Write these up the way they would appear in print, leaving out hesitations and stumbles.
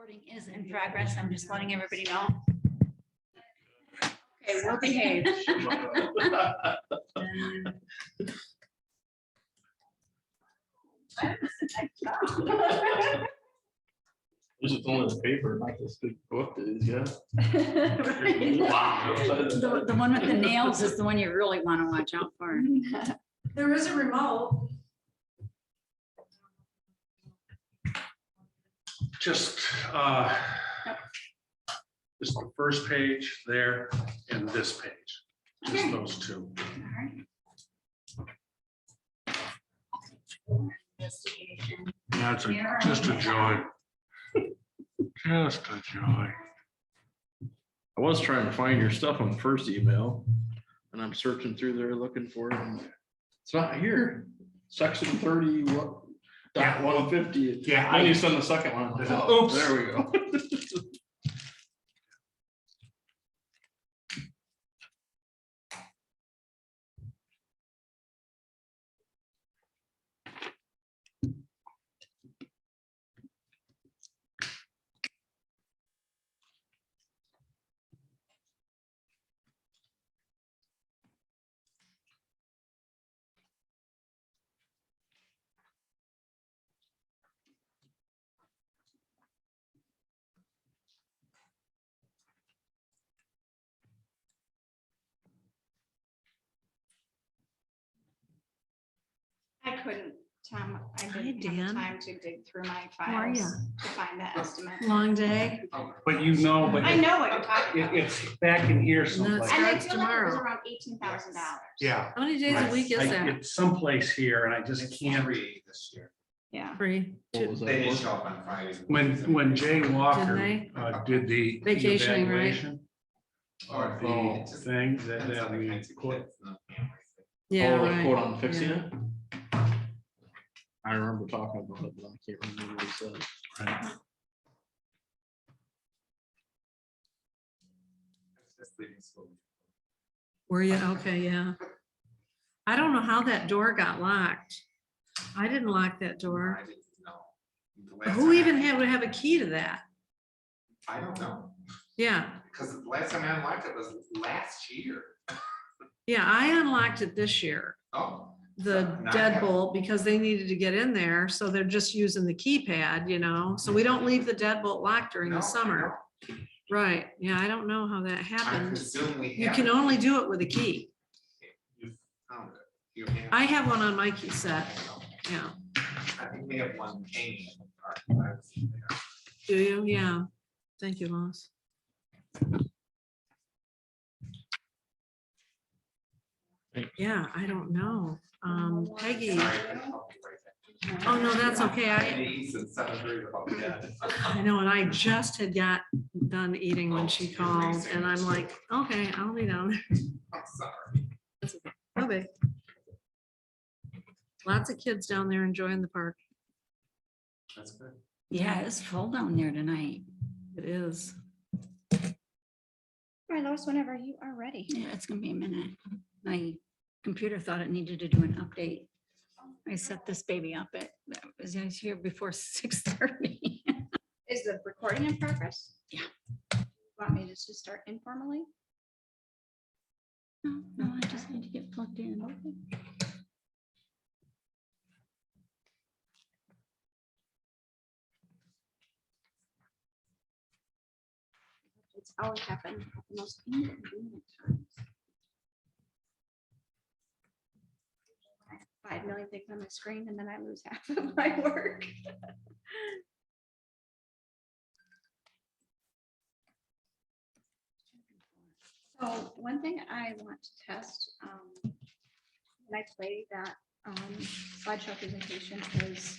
Recording is in progress. I'm just letting everybody know. Okay, we'll behave. This is only the paper, not this big book that he's got. Wow. The one with the nails is the one you really want to watch out for. There is a remote. Just the first page there and this page, just Okay. those two. Investigation. That's just a joy. Just a joy. I was trying to find your stuff on the first email and I'm searching through there looking for it. And it's not here. Section 30, what? Yeah, well, 150. yeah, Then you send the second one. Oh, oops. There we go. I couldn't, Tom, I Hi, didn't have Dan. time to dig through my How are files ya? to find the estimate. Long day. But you know, but I know what you're talking about. it's back in here someplace. And I starts feel like it was tomorrow. around $18,000. Yeah. How many days a week is that? It's someplace here and I just can't. Free this year. Yeah. Free. What was They that? didn't show up on Fridays. When Jay Walker they? did the Vacationing, right? evaluation Or Oh, the. thing that we quit. Yeah, Oh, the right. quote on fixing Yeah. it? I remember talking about it, but I can't remember what he said. Right. Just leaving school. Were you? Okay, yeah. I don't know how that door got locked. I didn't lock that door. I didn't know. The last Who time even I- would have a key to that? I don't know, Yeah, because the last time I unlocked it was last year. yeah, I unlocked it this year. Oh. The So now I have- deadbolt, because they needed to get in there, so they're just using the keypad, you know, so we don't leave the deadbolt locked during No, the I summer. know. Right, yeah, I don't know how that I happened. presume we You have can it. only do it with a key. You found it. You have. I have one on my key set, yeah. I think we have one hanging in the archives there. Do you? Yeah. Thank you, Lois. Yeah, I don't know. Peggy, Sorry, I didn't help you right there. oh no, that's okay. Eighties and 7:30 about that. I know, and I just had got done eating when she called and I'm like, okay, I'll be down there. I'm sorry. No big. Lots of kids down there enjoying the park. That's good. Yeah, it's full down there tonight. It is. All right, Lois, whenever you are ready. Yeah, it's gonna be a minute. My computer thought it needed to do an update. I set this baby up at, I was here before 6:30. Is the recording in progress? Yeah. Want me to just start informally? No, I just need to get plugged in. It's always happened at the most inconvenient times. 5 million things on my screen and then I lose half of my work. So one thing I want to test when I play that slideshow presentation is,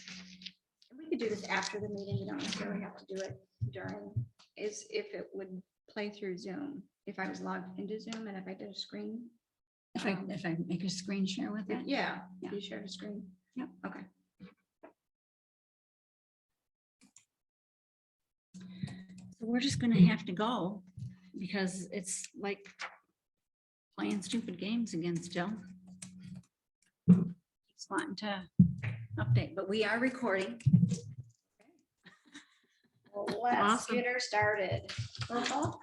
and we could do this after the meeting, we don't necessarily have to do it during, is if it would play through Zoom, if I was logged into Zoom and if I did a screen. If I make a screen share with it. Yeah, Yeah. you shared a screen. Yep. Okay. So we're just gonna have to go because it's like playing stupid games again still. Just wanting to update, but we are recording. Let's Awesome. get her started. Roll call.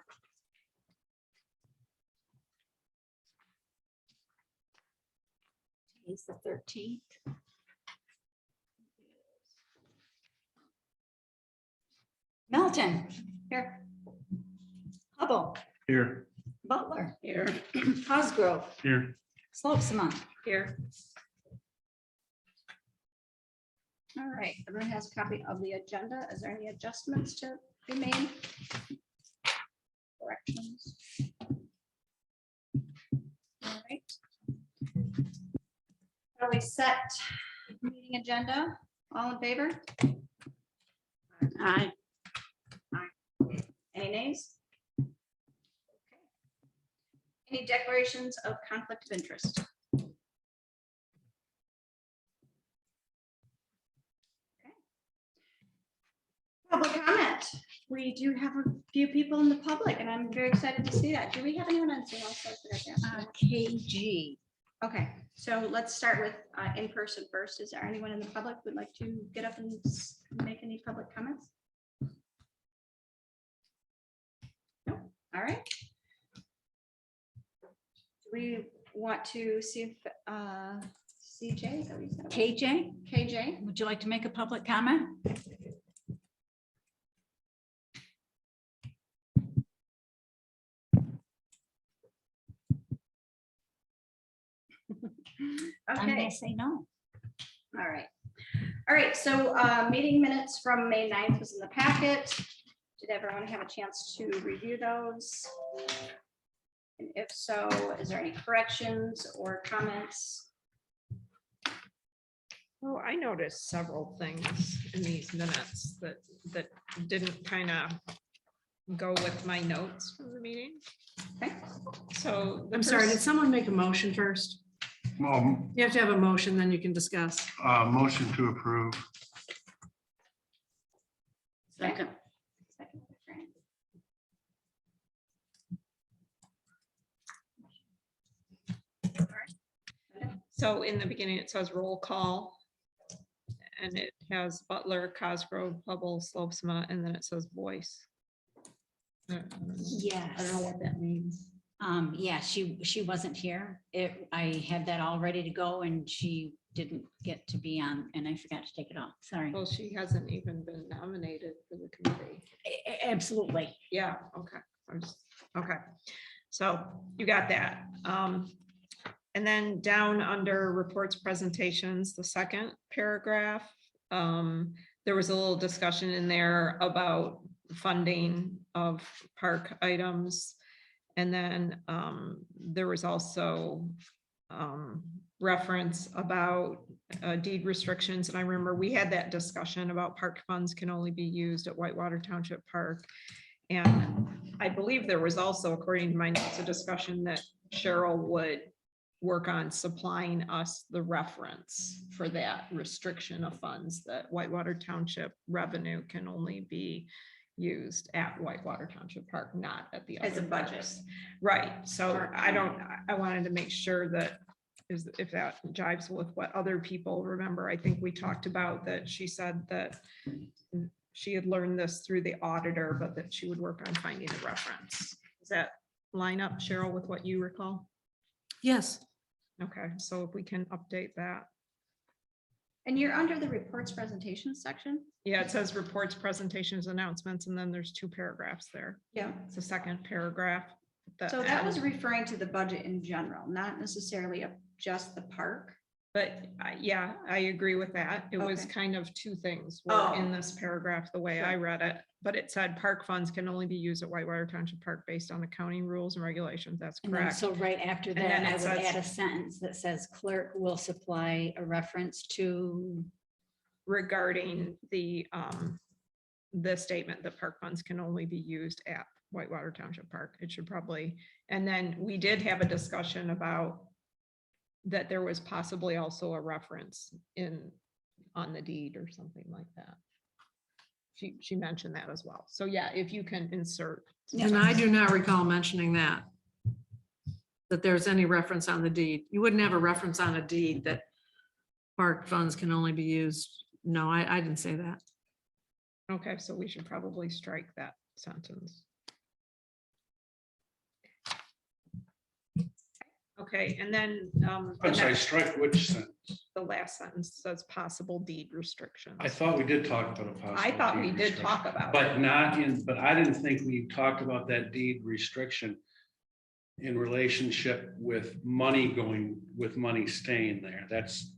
Today's the 13th. Melton. Here. Hubble. Here. Butler. Here. Cosgrove. Here. Slopesma. Here. All right, everyone has a copy of the agenda. Is there any adjustments to be made? Corrections? All right. Are we set meeting agenda? All in favor? Aye. Any nays? Okay. Any declarations of conflict of interest? Public comment. We do have a few people in the public and I'm very excited to see that. Do we have anyone on Zoom also? KG. Okay, so let's start with in person first. Is there anyone in the public who would like to get up and make any public comments? No, all right. Do we want to see if CJ, is that what you said? KJ, KJ? would you like to make a public comment? I'm Okay. gonna say no. All right. All right, so meeting minutes from May 9th was in the packet. Did everyone have a chance to review those? And if so, is there any corrections or comments? Well, I noticed several things in these minutes that didn't kind of go with my notes from the meeting. Okay. So I'm sorry, did someone make a motion first? You have to have a motion, then you can discuss. Motion to approve. Second. Second, Fran. All right. So in the beginning, it says roll call. And it has Butler, Cosgrove, Hubble, Slopesma, and then it says voice. I don't know Yes. what that means. Yeah, she wasn't here. I had that all ready to go and she didn't get to be on and I forgot to take it off. Sorry. Well, she hasn't even been nominated for the committee. Absolutely. Yeah, okay. Okay. So you got that. And then down under reports presentations, the second paragraph, there was a little discussion in there about funding of park items. And then there was also reference about deed restrictions. And I remember we had that discussion about park funds can only be used at Whitewater Township Park. And I believe there was also, according to my notes, a discussion that Cheryl would work on supplying us the reference for that restriction of funds, that Whitewater Township revenue can only be used at Whitewater Township Park, not at the As a other budget. parks. Right, so I wanted to make sure that if that jives with what other people remember. I think we talked about that. She said that she had learned this through the auditor, but that she would work on finding a reference. Does that line up, Cheryl, with what you recall? Yes, Okay, so if we can update that. And you're under the reports presentation section? Yeah, it says reports, presentations, announcements, and then there's two paragraphs there. Yeah. It's the second paragraph. So that was referring to the budget in general, not necessarily of just the park. But yeah, I agree with that. It was Okay. kind of two things were Oh. in this paragraph, the way I Sure. read it. But it said park funds can only be used at Whitewater Township Park based on accounting rules and regulations. That's And then, correct. so right after And then that, I it would says- add a sentence that says clerk will supply a reference to, Regarding the statement that park funds can only be used at Whitewater Township Park. It should probably, and then we did have a discussion about that there was possibly also a reference on the deed or something like that. She mentioned that as well. So yeah, if you can insert. and I do not recall mentioning that there's any reference on the deed. You wouldn't have a reference on a deed that park funds can only be used. No, I didn't say that. Okay, so we should probably strike that sentence. Okay, and then I'm sorry, strike which sentence? the last sentence says possible deed restrictions. I thought we did talk about a possible. I thought we deed did restriction, talk about it. but not in, but I didn't think we talked about that deed restriction in relationship with money going, with money staying there. That's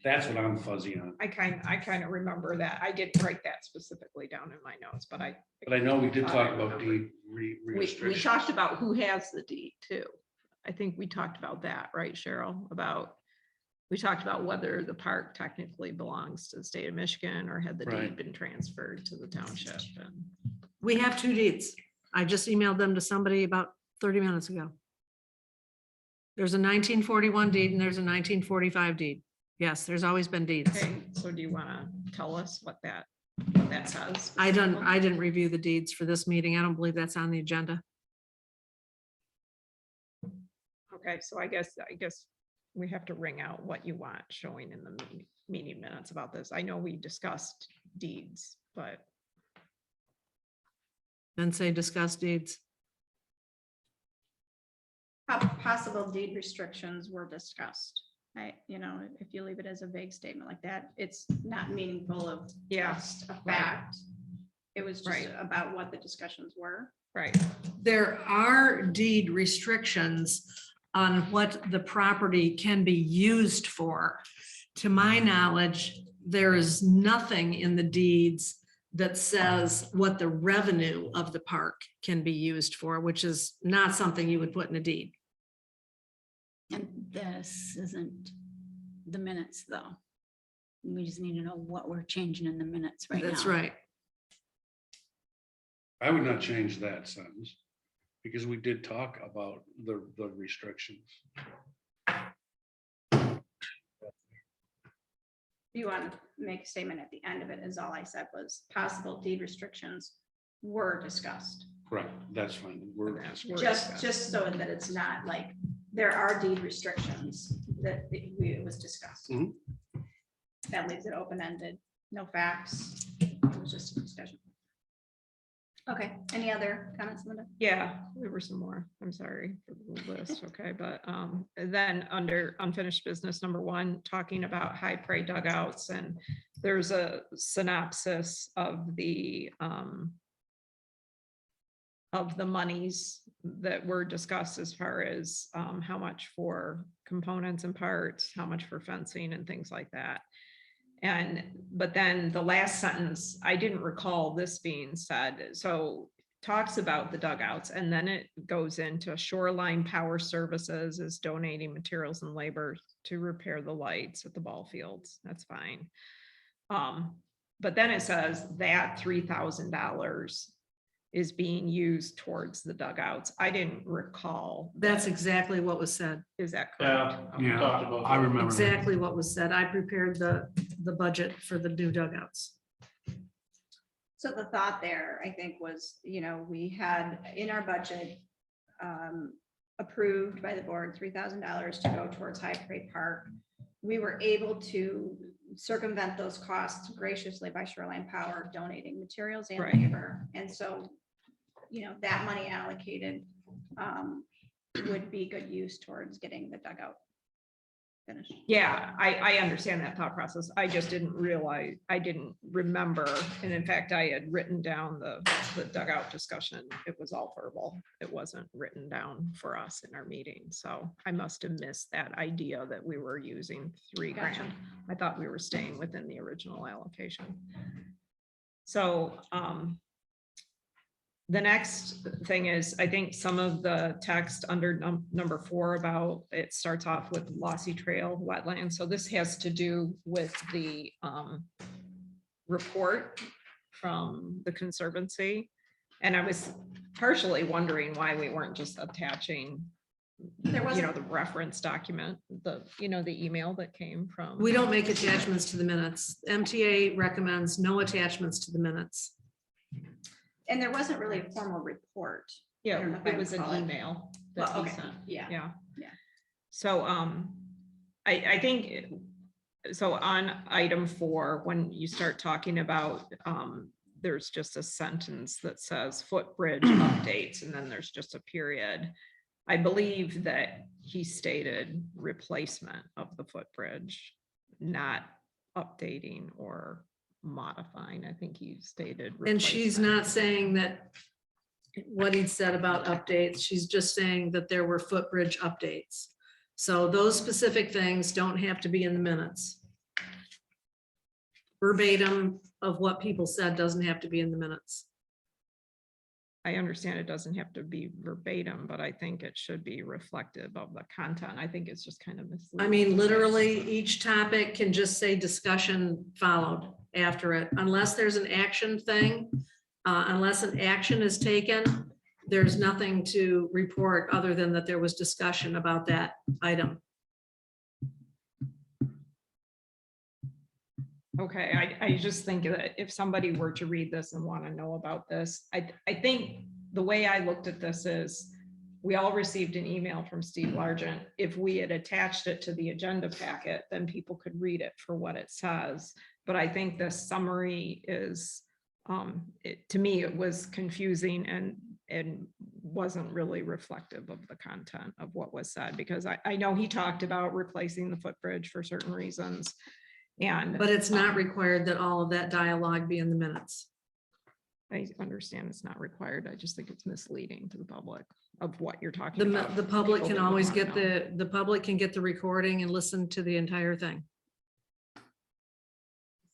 what I'm fuzzy on. I kind of remember that. I didn't write that specifically down in my notes, but But I know we did thought talk I about remembered. deed we restriction. talked about who has the deed too. I think we talked about that, right, Cheryl? We talked about whether the park technically belongs to the state of Michigan or had the deed Right. been transferred to the township. And We have 2 deeds. I just emailed them to somebody about 30 minutes ago. There's a 1941 deed and there's a 1945 deed. Yes, there's always been deeds. Okay, so do you want to tell us what that says? I didn't review the deeds for this meeting. I don't believe that's on the agenda. Okay, so I guess we have to ring out what you want showing in the meeting minutes about this. I know we discussed deeds, but Then say discuss deeds. Possible deed restrictions were discussed. If you leave it as a vague statement like that, it's not meaningful of Yeah, just a fact. It was just Right. about what the discussions were. right. There are deed restrictions on what the property can be used for. To my knowledge, there is nothing in the deeds that says what the revenue of the park can be used for, which is not something you would put in a deed. And this isn't the minutes, though. We just need to know what we're changing in the minutes right now. That's right. I would not change that sentence because we did talk about the restrictions. You want to make a statement at the end of it, is all I said was possible deed restrictions were discussed. Correct, that's fine. We're Just so that it's not like, there are deed restrictions that it was discussed. Mhm. That leaves it open-ended, no facts. It was just a discussion. Okay, any other comments, Linda? Yeah, there were some more. I'm sorry for the list. Okay, but then under unfinished business, number 1, talking about high prey dugouts, and there's a synopsis of the monies that were discussed as far as how much for components and parts, how much for fencing and things like that. But then the last sentence, I didn't recall this being said. So talks about the dugouts, and then it goes into Shoreline Power Services is donating materials and labor to repair the lights at the ball fields. That's fine. But then it says that $3,000 is being used towards the dugouts. I didn't recall. That's exactly what was said. Is that correct? Yeah, I remember. Exactly what was said. I prepared the budget for the new dugouts. So the thought there, I think, was, we had in our budget approved by the board $3,000 to go towards High Prairie Park. We were able to circumvent those costs graciously by Shoreline Power donating materials and Right. labor. And so, that money allocated would be good use towards getting the dugout finished. Yeah, I understand that thought process. I just didn't remember. And in fact, I had written down the dugout discussion. It was all verbal. It wasn't written down for us in our meeting. So I must have missed that idea that we were using $3,000. Gotcha. I thought we were staying within the original allocation. So the next thing is, I think some of the text under number 4 about, it starts off with Lossy Trail wetland. So this has to do with the report from the Conservancy. And I was partially wondering why we weren't just attaching, There wasn't- the reference document, the email that came from. We don't make attachments to the minutes. MTA recommends no attachments to the minutes. And there wasn't really a formal report. I don't know Yeah, if I it would was an call it. email that Well, he okay, sent. yeah. Yeah. Yeah. So, I think, so on item 4, when you start talking about, there's just a sentence that says footbridge updates, and then there's just a period. I believe that he stated replacement of the footbridge, not updating or modifying. I think he stated. And she's replacement. not saying that what he said about updates, she's just saying that there were footbridge updates. So those specific things don't have to be in the minutes. Verbatim of what people said doesn't have to be in the minutes. I understand it doesn't have to be verbatim, but I think it should be reflective of the content. I think it's just kind of misleading. I mean, literally, each topic can just say discussion followed after it, unless there's an action thing. Unless an action is taken, there's nothing to report other than that there was discussion about that item. Okay, I just think that if somebody were to read this and want to know about this, I think the way I looked at this is we all received an email from Steve Largent. If we had attached it to the agenda packet, then people could read it for what it says. But I think the summary is, to me, it was confusing and wasn't really reflective of the content of what was said, because I know he talked about replacing the footbridge for certain reasons. But it's not required that all of that dialogue be in the minutes. I understand it's not required. I just think it's misleading to the public of what you're talking about. The public People can that would always wanna get know. the public can get the recording and listen to the entire thing.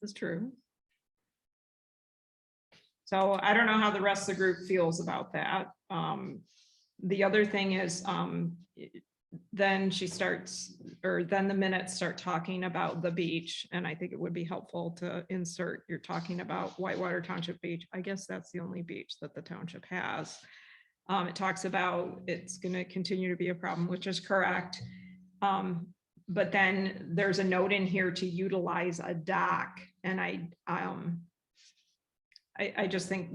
This is true. So I don't know how the rest of the group feels about that. The other thing is, then she starts, or then the minutes start talking about the beach. And I think it would be helpful to insert, you're talking about Whitewater Township Beach. I guess that's the only beach that the township has. It talks about it's going to continue to be a problem, which is correct. But then there's a note in here to utilize a dock. And I just think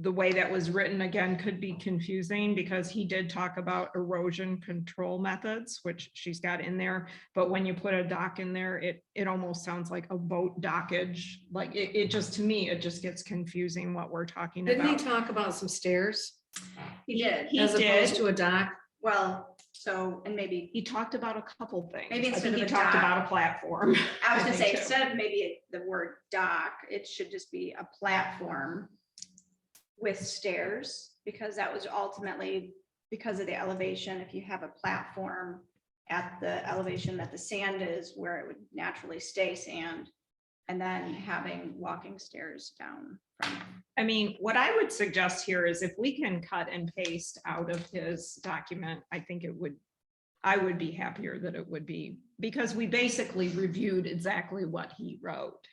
the way that was written again could be confusing, because he did talk about erosion control methods, which she's got in there. But when you put a dock in there, it almost sounds like a boat dockage. Like it just, to me, it just gets confusing what we're talking Didn't he about. talk about some stairs He did. He as did. opposed to a dock? Well, so, and maybe, He talked about a couple things. Maybe I instead think of he a talked dock. about a platform. I was gonna think say, too. instead of maybe the word dock, it should just be a platform with stairs, because that was ultimately because of the elevation. If you have a platform at the elevation that the sand is, where it would naturally stay sand, and then having walking stairs down from. I mean, what I would suggest here is if we can cut and paste out of his document, I think I would be happier that it would be, because we basically reviewed exactly what he wrote.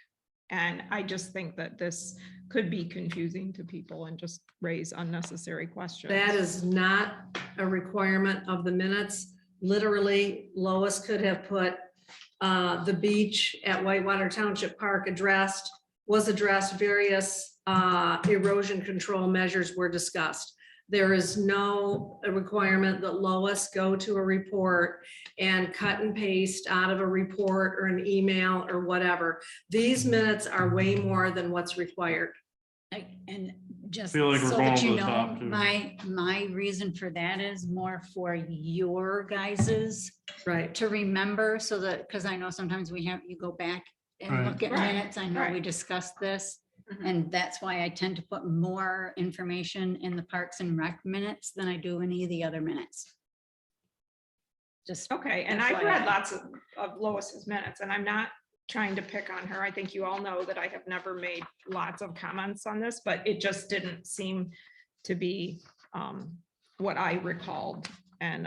And I just think that this could be confusing to people and just raise unnecessary questions. That is not a requirement of the minutes. Literally, Lois could have put the beach at Whitewater Township Park was addressed, various erosion control measures were discussed. There is no requirement that Lois go to a report and cut and paste out of a report or an email or whatever. These minutes are way more than what's required. And just Feel like we're so going that you over the know, top, too. my reason for that is more for your guys's Right. to remember, so that, because I know sometimes you go back and Right. look at Right, minutes. I know we right. discussed this. Mhm. And that's why I tend to put more information in the Parks and Rec minutes than I do any of the other minutes. Just, Okay, and That's I've why read I- lots of Lois's minutes, and I'm not trying to pick on her. I think you all know that I have never made lots of comments on this, but it just didn't seem to be what I recalled. And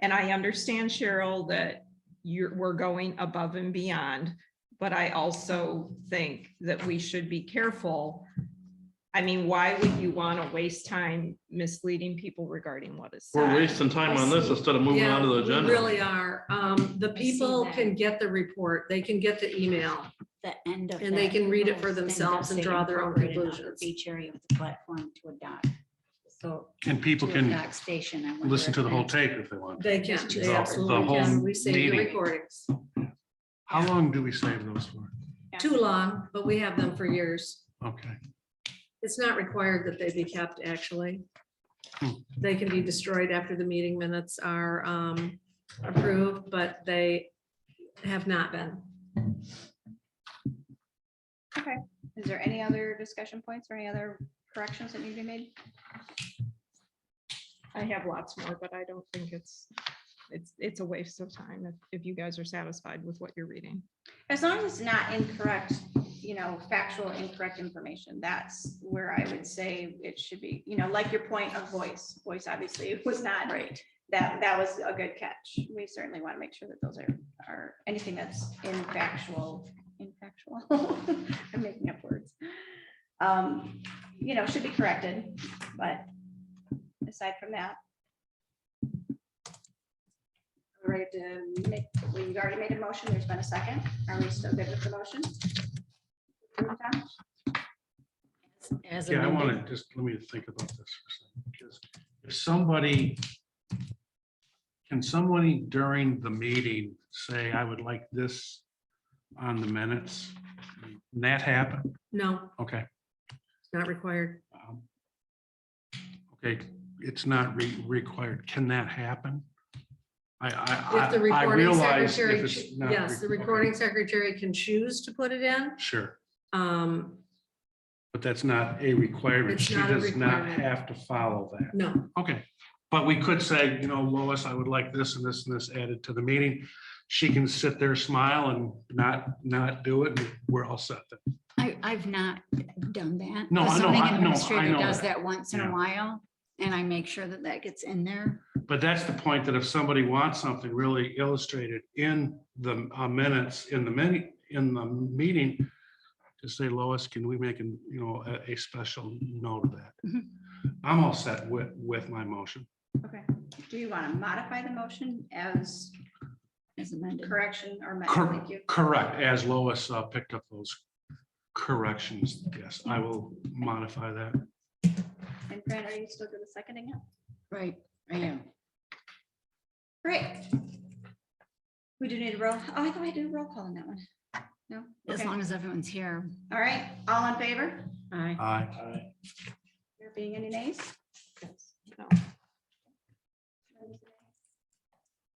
I understand, Cheryl, that we're going above and beyond, but I also think that we should be careful. I mean, why would you want to waste time misleading people regarding what is said? We're wasting time on this instead of moving on to the Yeah, we agenda. really are. The people that. can get the report, they can get the email. the end of. And they that can read it little for thing themselves does and say draw their own incorporated upper conclusions. Beach area with the platform to a dock. So. And people to a can dock station. I wonder listen to if the whole that's- tape if they want. They can, Just they the absolutely whole can. We save the meeting. recordings. How long do we save those for? Too long, but we have them for years. Okay. It's not required that they be kept, actually. They can be destroyed after the meeting minutes are approved, but they have not been. Okay, is there any other discussion points or any other corrections that need to be made? I have lots more, but I don't think it's a waste of time if you guys are satisfied with what you're reading. As long as it's not incorrect, factual incorrect information, that's where I would say it should be, like your point of voice obviously was not right. That was a good catch. We certainly want to make sure that those are anything that's infactual. I'm making up words. Should be corrected, but aside from that. We're ready to make, we've already made a motion. There's been a second. Are we still good with the motion? As Yeah, I amended. want to just, let me think about this for a second, because if somebody, can somebody during the meeting say, I would like this on the minutes? Can that happen? No, Okay. it's not required. Okay, it's not required. Can that happen? If the I recording realize secretary, if it's not. yes, the okay, recording secretary can choose to put it in. Sure, Um, but that's not a requirement. It's She not a does not requirement. have to follow that. no, Okay, but we could say, Lois, I would like this and this and this added to the meeting. She can sit there, smile and not do it. And we're all set then. I've not done that. No, The I know, zoning I know, I administrator know does that. that once in Yeah. a while, and I make sure that that gets in there. But that's the point, that if somebody wants something really illustrated in the minutes, in the meeting, to say, Lois, can we make a special note of that? Mhm. I'm all set with my motion. Okay. Do you want to modify the motion as Amended. correction or amendment? Thank you. Correct, as Lois picked up those corrections. Yes, I will modify that. And Fran, are you still good with seconding it? Right, I am. Great. We do need a roll. Oh, I thought I did a roll call on that one. No? As Okay. long as everyone's here. All right, all in favor? I, Aye. There being any nays? No.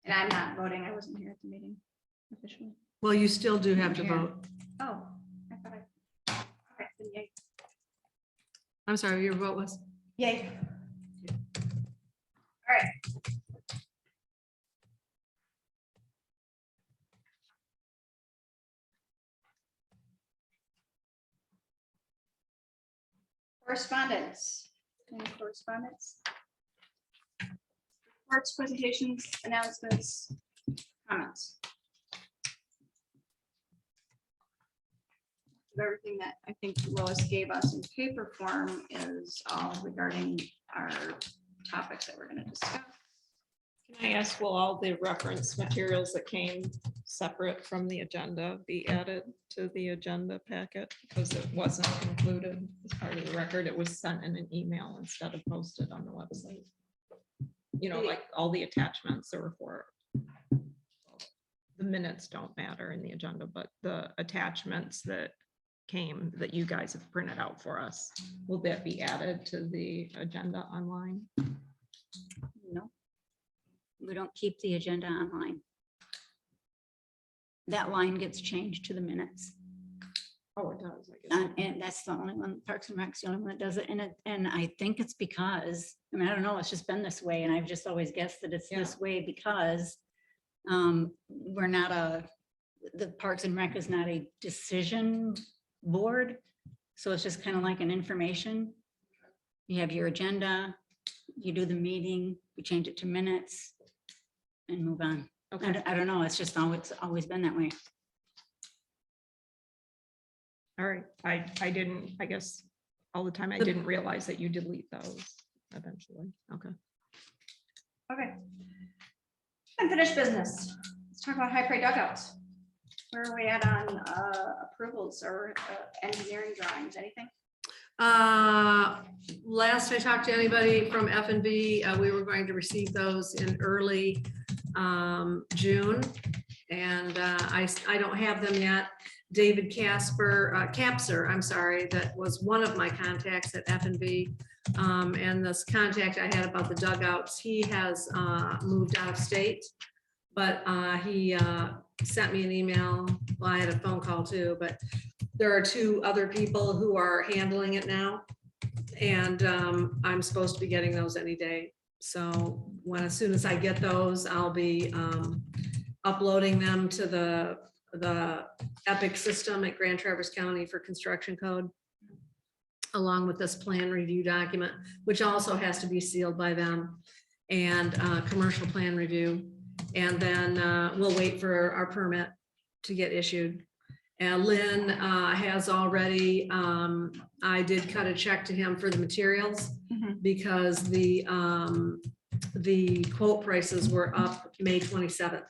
And I'm not voting. I wasn't here at the meeting officially. well, you still do have to Here. vote. Oh, I thought okay, then yay. I'm sorry, your vote was? Yay. All right. Correspondence. Any correspondence? Reports, presentations, announcements, comments. Everything that I think Lois gave us in paper form is all regarding our topics that we're going to discuss. Can I ask, will all the reference materials that came separate from the agenda be added to the agenda packet? Because it wasn't included as part of the record. It was sent in an email instead of posted on the website. Like all the attachments or for the minutes don't matter in the agenda, but the attachments that came that you guys have printed out for us, will that be added to the agenda online? No. We don't keep the agenda online. That line gets changed to the minutes. Oh, it does. I guess. And that's the only one, Parks and Rec's the only one that does it. And I think it's because, I don't know, it's just been this way. And I've just always guessed that it's this way because we're not the Parks and Rec is not a decision board. So it's just kind of like an information. You have your agenda, you do the meeting, you change it to minutes and move on. Okay. I don't know. It's just always been that way. All right. I didn't, I guess, all the time, I didn't realize that you delete those eventually. Okay. Okay. Unfinished business. Let's talk about high prey dugouts. Where are we at on approvals or engineering drawings? Anything? Last I talked to anybody from F&B, we were going to receive those in early June. And I don't have them yet. David Capser, I'm sorry, that was one of my contacts at F&B. And this contact I had about the dugouts, he has moved out of state. But he sent me an email. Well, I had a phone call too, but there are 2 other people who are handling it now. And I'm supposed to be getting those any day. So as soon as I get those, I'll be uploading them to the Epic system at Grand Traverse County for construction code, along with this plan review document, which also has to be sealed by them, and commercial plan review. And then we'll wait for our permit to get issued. And Lynn has already, I did cut a check to him for the materials because the quote prices were up May 27th.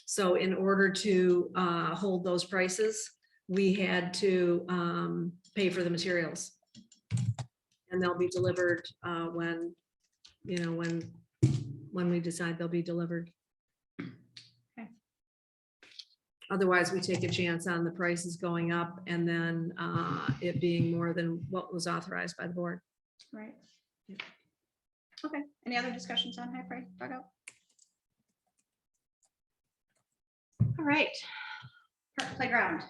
So in order to hold those prices, we had to pay for the materials. And they'll be delivered when we decide they'll be delivered. Okay. Otherwise, we take a chance on the prices going up and then it being more than what was authorized by the board. Right. Okay, any other discussions on high price dugout? All right, park playground.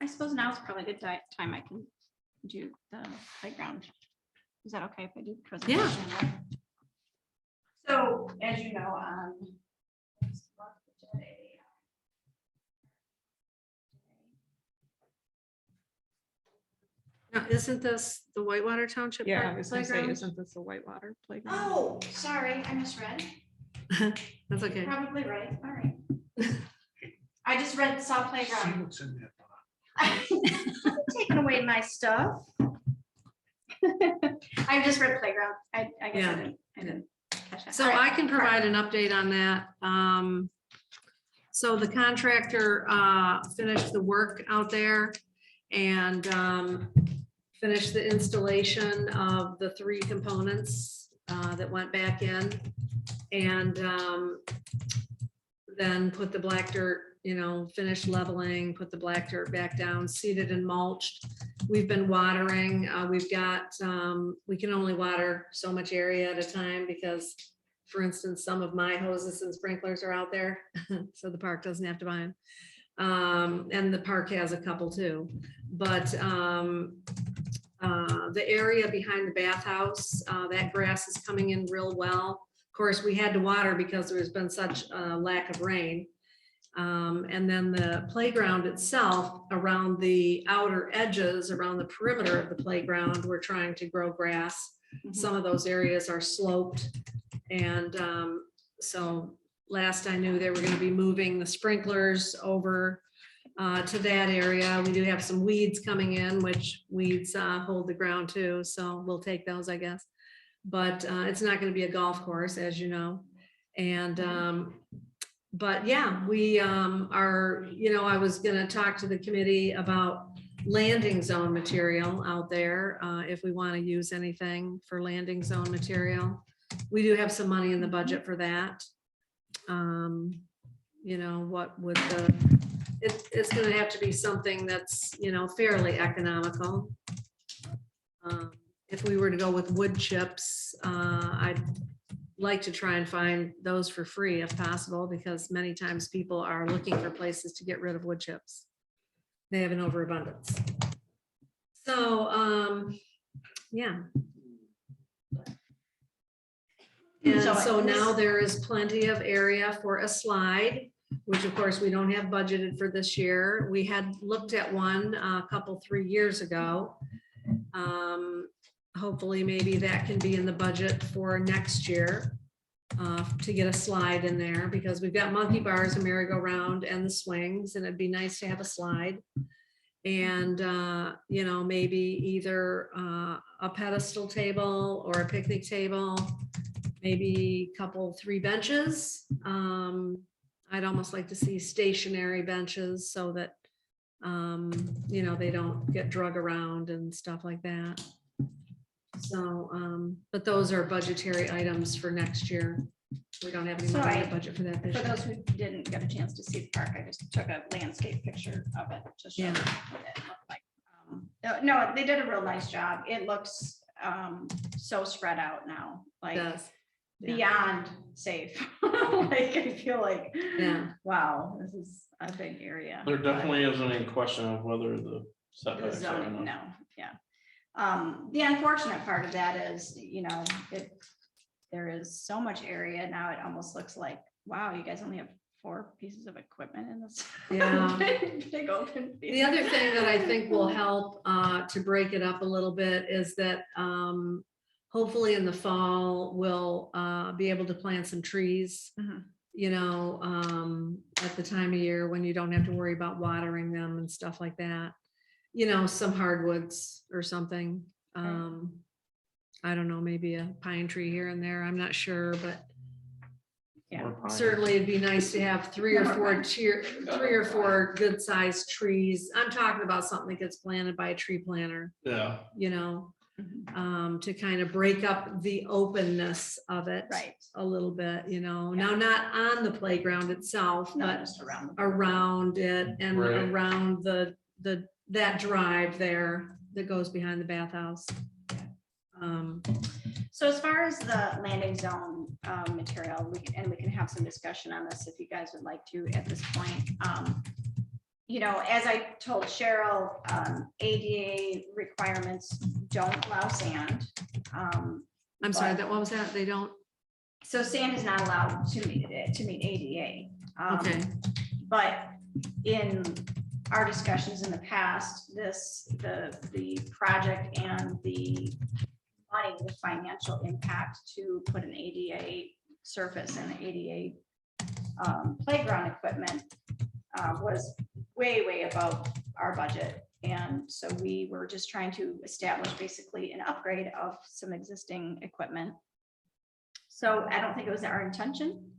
I suppose now is probably a good time I can do the playground. Is that okay if I do the presentation? Yeah. So, as you know, Now, isn't this the Whitewater Township Yeah, I Park was gonna say, playground? isn't this a Whitewater playground? oh, sorry, I misread. That's okay. Probably right, all right. I just saw See playground. what's in that box. Taking away my stuff. I just read playground. I guess Yeah. I didn't catch that. So All I right, can provide an update on that. So the contractor finished the work out there and finished the installation of the 3 components that went back in, and then put the black dirt, finished leveling, put the black dirt back down, seeded and mulched. We've been watering. We've got, we can only water so much area at a time because, for instance, some of my hoses and sprinklers are out there, so the park doesn't have to buy them. And the park has a couple too, but the area behind the bathhouse, that grass is coming in real well. Of course, we had to water because there's been such a lack of rain. And then the playground itself, around the outer edges, around the perimeter of the playground, we're trying to grow grass. Some of those areas are sloped. And so last I knew, they were going to be moving the sprinklers over to that area. We do have some weeds coming in, which weeds hold the ground too. So we'll take those, I guess. But it's not going to be a golf course, as you know. And but yeah, we are, I was going to talk to the committee about landing zone material out there, if we want to use anything for landing zone material. We do have some money in the budget for that. What would it's going to have to be something that's, fairly economical. If we were to go with wood chips, I'd like to try and find those for free if possible, because many times people are looking for places to get rid of wood chips. They have an overabundance. So, yeah. And so now there is plenty of area for a slide, which of course we don't have budgeted for this year. We had looked at one a couple, 3 years ago. Hopefully maybe that can be in the budget for next year to get a slide in there, because we've got monkey bars, a merry-go-round, and the swings, and it'd be nice to have a slide. And, maybe either a pedestal table or a picnic table, maybe a couple, 3 benches. I'd almost like to see stationary benches so that, they don't get drug around and stuff like that. So, but those are budgetary items for next year. We don't have any So money in I- the budget for that this For year. those who didn't get a chance to see the park, I just took a landscape picture of it to show Yeah. what it looked like. No, they did a real nice job. It looks so spread out now, like Does. Yeah. beyond safe. Like, I feel like, Yeah. wow, this is a big area. There definitely isn't any question of whether the The setbacks are zoning, enough. no, yeah. The unfortunate part of that is, there is so much area now, it almost looks like, wow, you guys only have 4 pieces of equipment in this. Yeah. Big open. The field. other thing that I think will help to break it up a little bit is that hopefully in the fall, we'll be able to plant some trees. Mhm. At the time of year when you don't have to worry about watering them and stuff like that. Some hardwoods or something. I don't know, maybe a pine tree here and there. I'm not sure, but Yeah. Or pine. certainly it'd be nice to have 3 or 4 good sized trees. I'm talking about something that gets planted by a tree planter, Yeah, Mhm. to kind of break up the openness of it. Right. A little bit, now not on the playground itself, No, but just around. around it and Right. around that drive there that goes behind the bathhouse. So as far as the landing zone material, we can have some discussion on this if you guys would like to at this point. As I told Cheryl, ADA requirements don't allow sand. I'm sorry, what was that? They don't, So sand is not allowed to meet ADA. okay, But in our discussions in the past, the project and the money, the financial impact to put an ADA surface and ADA playground equipment was way above our budget. And so we were just trying to establish basically an upgrade of some existing equipment. So I don't think it was our intention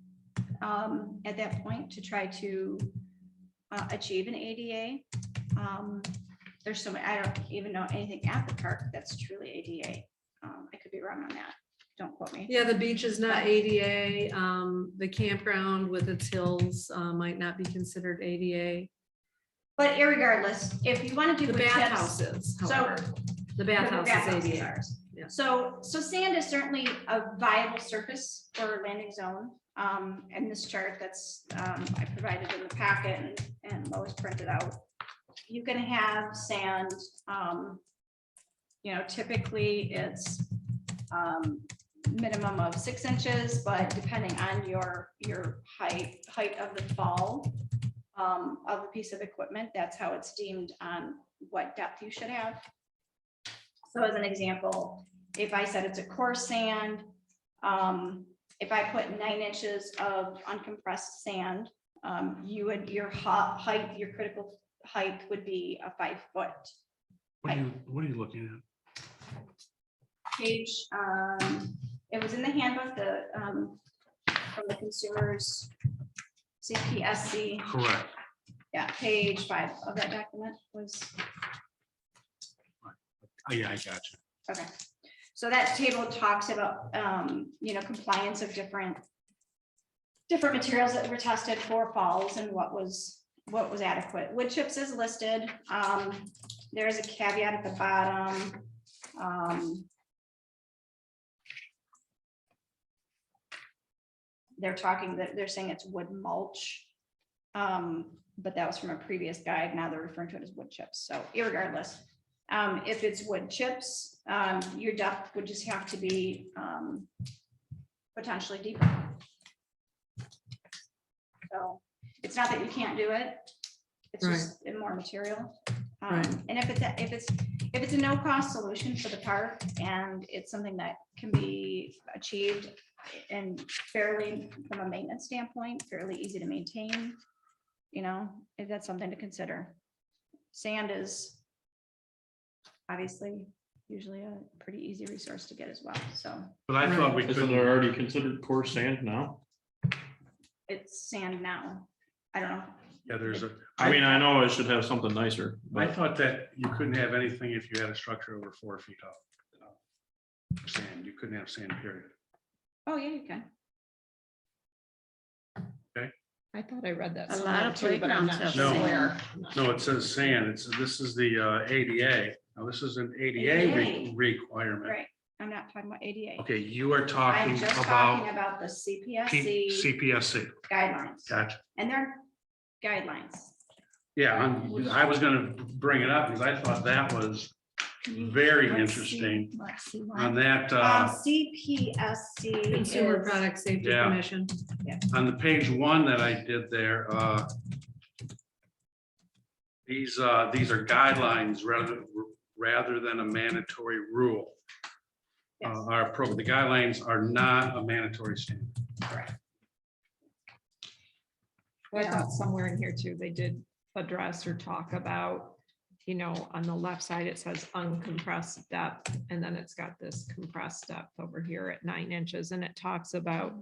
at that point to try to achieve an ADA. There's so many, I don't even know anything at the park that's truly ADA. I could be wrong on that. Don't quote me. yeah, the beach is not ADA, the campground with its hills might not be considered ADA. But irregardless, if you want to do The wood chips, bathhouse is, however, the bathhouse bathhouse is is ADA. ours. Yeah. So sand is certainly a viable surface for landing zone. And this chart that's I provided in the packet and Lois printed out. You can have sand, typically it's minimum of 6 inches, but depending on your height of the fall of a piece of equipment, that's how it's deemed on what depth you should have. So as an example, if I said it's a coarse sand, if I put 9 inches of uncompressed sand, your height, your critical height would be a 5 foot. What are you looking at? Page, it was in the handbook, from the consumers CPSC. Correct. Yeah, page 5 of that document was, Oh, yeah, I got you. okay. So that table talks about, compliance of different materials that were tested for falls and what was adequate. Wood chips is listed. There is a caveat at the bottom. They're saying it's wood mulch. But that was from a previous guide. Now they're referring to it as wood chips. So irregardless, if it's wood chips, your depth would just have to be potentially deeper. So it's not that you can't do it. It's just in more material. And if it's a no-cost solution for the park and it's something that can be achieved and fairly, from a maintenance standpoint, fairly easy to maintain, if that's something to consider. Sand is obviously usually a pretty easy resource to get as well. So But I thought we isn't couldn't. there already considered coarse sand now? it's sand now. I don't know. Yeah, there's a. I mean, I know it should have something nicer, I but thought that you couldn't have anything if you had a structure over 4 feet up. Sand, you couldn't have sand, period. Oh, yeah, you can. I thought I read that. A lot somewhere of too, but I'm not playgrounds sure have where. No, it says sand. This is the ADA. Now, this is an ADA ADA. requirement. Right, I'm not talking about ADA. Okay, you are I'm talking just talking about about the CPSC CPSC. guidelines. Gotcha. And they're guidelines. Yeah, I was gonna bring it up because I thought that was very Let's see- interesting let's see on what- that, CPSC Consumer is- Product Safety Yeah. Commission. on the page one that I did there, these are guidelines rather than a mandatory rule. Yes, The guidelines are not a mandatory standard. correct. I thought somewhere in here too, they did address or talk about, you know, on the left side, it says uncompressed depth, and then it's got this compressed depth over here at 9 inches, and it talks about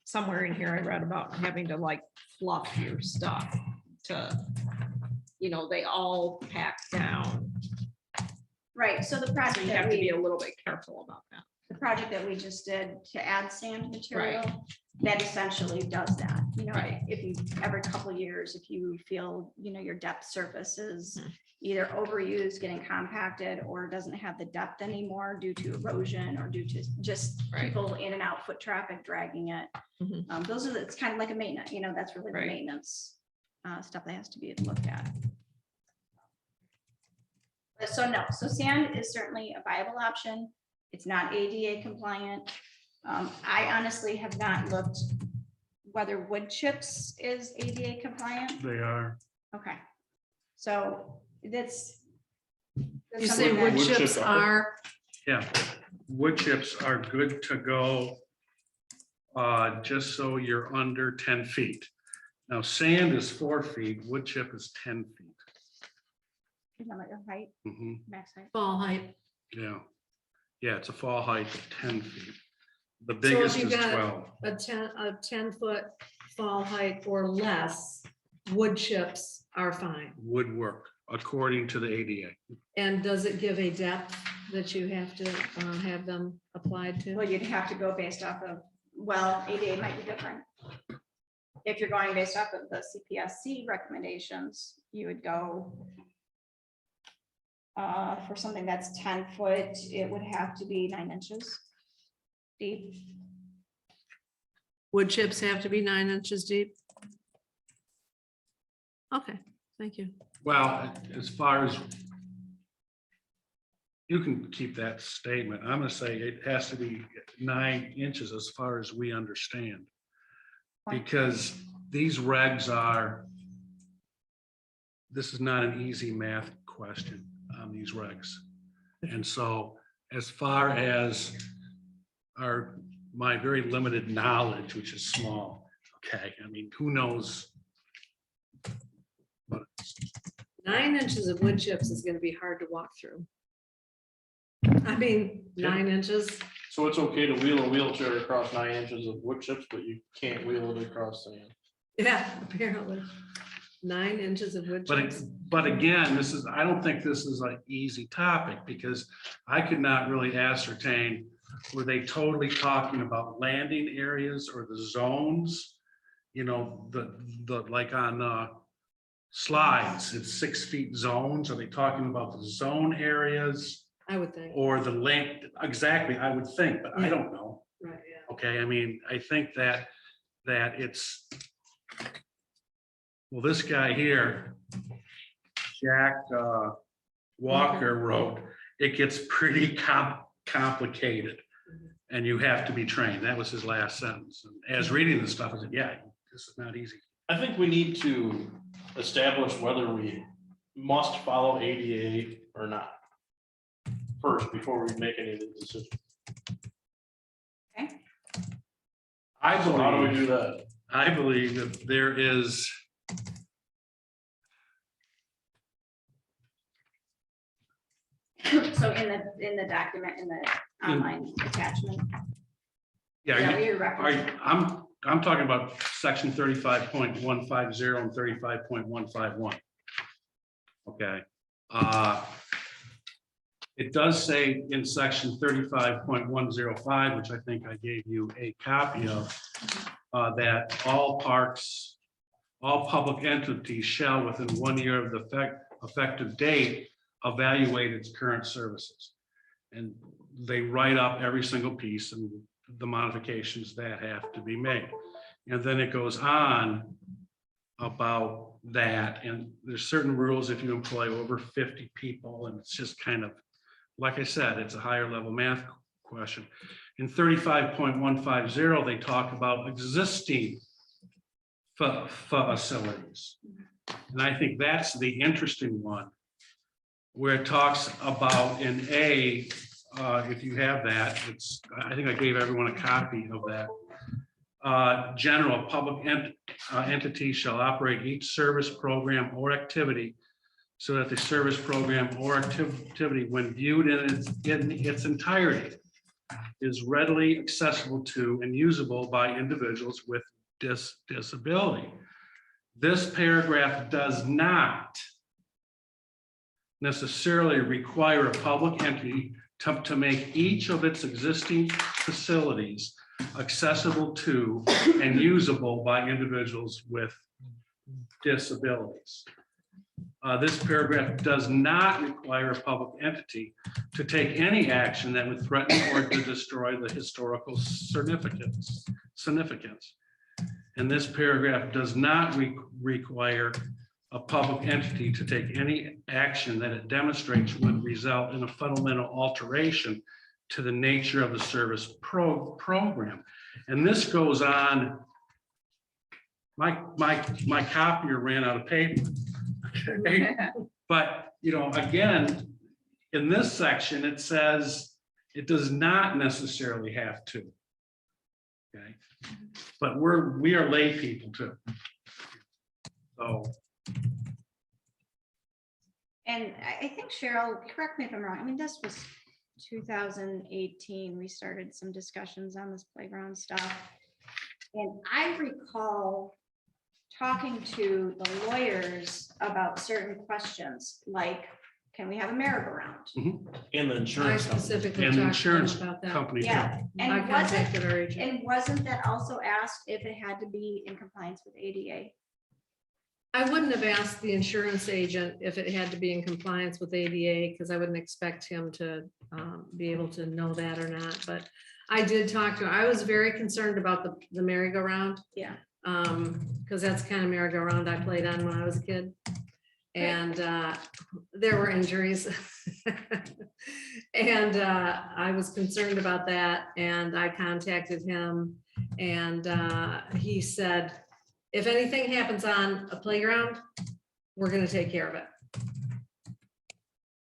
somewhere in here, I read about having to like fluff your stuff to, you know, they all pack down. Right, so the So project you that have to be we, a little bit careful about that. the project that we just did to add sand material, that essentially does that. You know, Right. if you, every couple of years, if you feel, you know, your depth surface is Hmm. either overused, getting compacted, or doesn't have the depth anymore due to erosion or due to just Right. people in and out, foot traffic dragging it. Mhm. Those are, it's kind of like a maintenance, you know, that's really the Right. maintenance stuff that has to be looked at. But so no, so sand is certainly a viable option. It's not ADA compliant. I honestly have not looked whether wood chips is ADA compliant. They are. Okay. So that's. You say something wood that- chips are, Yeah, wood chips are good to go. Just so you're under 10 feet. Now, sand is 4 feet, wood chip is 10 feet. Is that like your height, Mhm, max height? fall height. yeah. Yeah, it's a fall height of 10 feet. The if biggest you is got 12. A 10-foot fall height or less, wood chips are fine. Would work according to the ADA. And does it give a depth that you have to have them applied to? Well, you'd have to go based off of, well, ADA might be different. If you're going based off of the CPSC recommendations, you would go for something that's 10 foot, it would have to be 9 inches deep. Wood chips have to be 9 inches deep? Okay, thank you. Well, as far as you can keep that statement, I'm gonna say it has to be 9 inches as far as we understand. Because these regs are, this is not an easy math question on these regs. And so as far as my very limited knowledge, which is small, okay, I mean, who knows? 9 inches of wood chips is gonna be hard to walk through. I mean, 9 inches, So it's okay to wheel a wheelchair across 9 inches of wood chips, but you can't wheel it across sand. yeah, apparently. 9 inches of wood chips. But again, I don't think this is an easy topic because I could not really ascertain, were they totally talking about landing areas or the zones? You know, the like on slides, it's 6 feet zones. Are they talking about the zone areas I would think, or the length? Exactly, I would think, but I don't know. right, yeah. Okay, I mean, I think that it's, well, this guy here, Jack Walker wrote, it gets pretty complicated and you have to be trained. That was his last sentence. And as reading this stuff, I said, yeah, this is not easy. I think we need to establish whether we must follow ADA or not first, before we make any of the decisions. Okay. So how do we believe- do that? I believe that there is. So in the document, in the online attachment. Yeah, is that you- what you're referencing? I'm talking about section 35.150 and 35.151. Okay. It does say in section 35.105, which I think I gave you a copy of, that all parks, all public entities shall within 1 year of the effective date evaluate its current services. And they write up every single piece and the modifications that have to be made. And then it goes on about that. And there's certain rules if you employ over 50 people, and it's just kind of, like I said, it's a higher level math question. In 35.150, they talk about existing facilities. And I think that's the interesting one, where it talks about in A, if you have that, it's, I think I gave everyone a copy of that. General public entity shall operate each service program or activity so that the service program or activity, when viewed in its entirety, is readily accessible to and usable by individuals with disability. This paragraph does not necessarily require a public entity to make each of its existing facilities accessible to and usable by individuals with disabilities. This paragraph does not require a public entity to take any action that would threaten or to destroy the historical significance. And this paragraph does not require a public entity to take any action that it demonstrates would result in a fundamental alteration to the nature of the service program. And this goes on. My copier ran out of paper. Okay. But, you know, again, in this section, it says it does not necessarily have to. Okay. But we are lay people too. So. And I think Cheryl, correct me if I'm wrong, I mean, this was 2018, we started some discussions on this playground stuff. And I recall talking to the lawyers about certain questions, like, can we have a merry-go-round? And the I insurance company. specifically And the talked to them insurance about that. company. Yeah, I and wasn't, contacted our agent. and wasn't that also asked if it had to be in compliance with ADA? I wouldn't have asked the insurance agent if it had to be in compliance with ADA, because I wouldn't expect him to be able to know that or not, but I did talk to him. I was very concerned about the merry-go-round. Yeah. Because that's the kind of merry-go-round I played on when I was a kid. And there were injuries. And I was concerned about that, and I contacted him, and he said, if anything happens on a playground, we're gonna take care of it.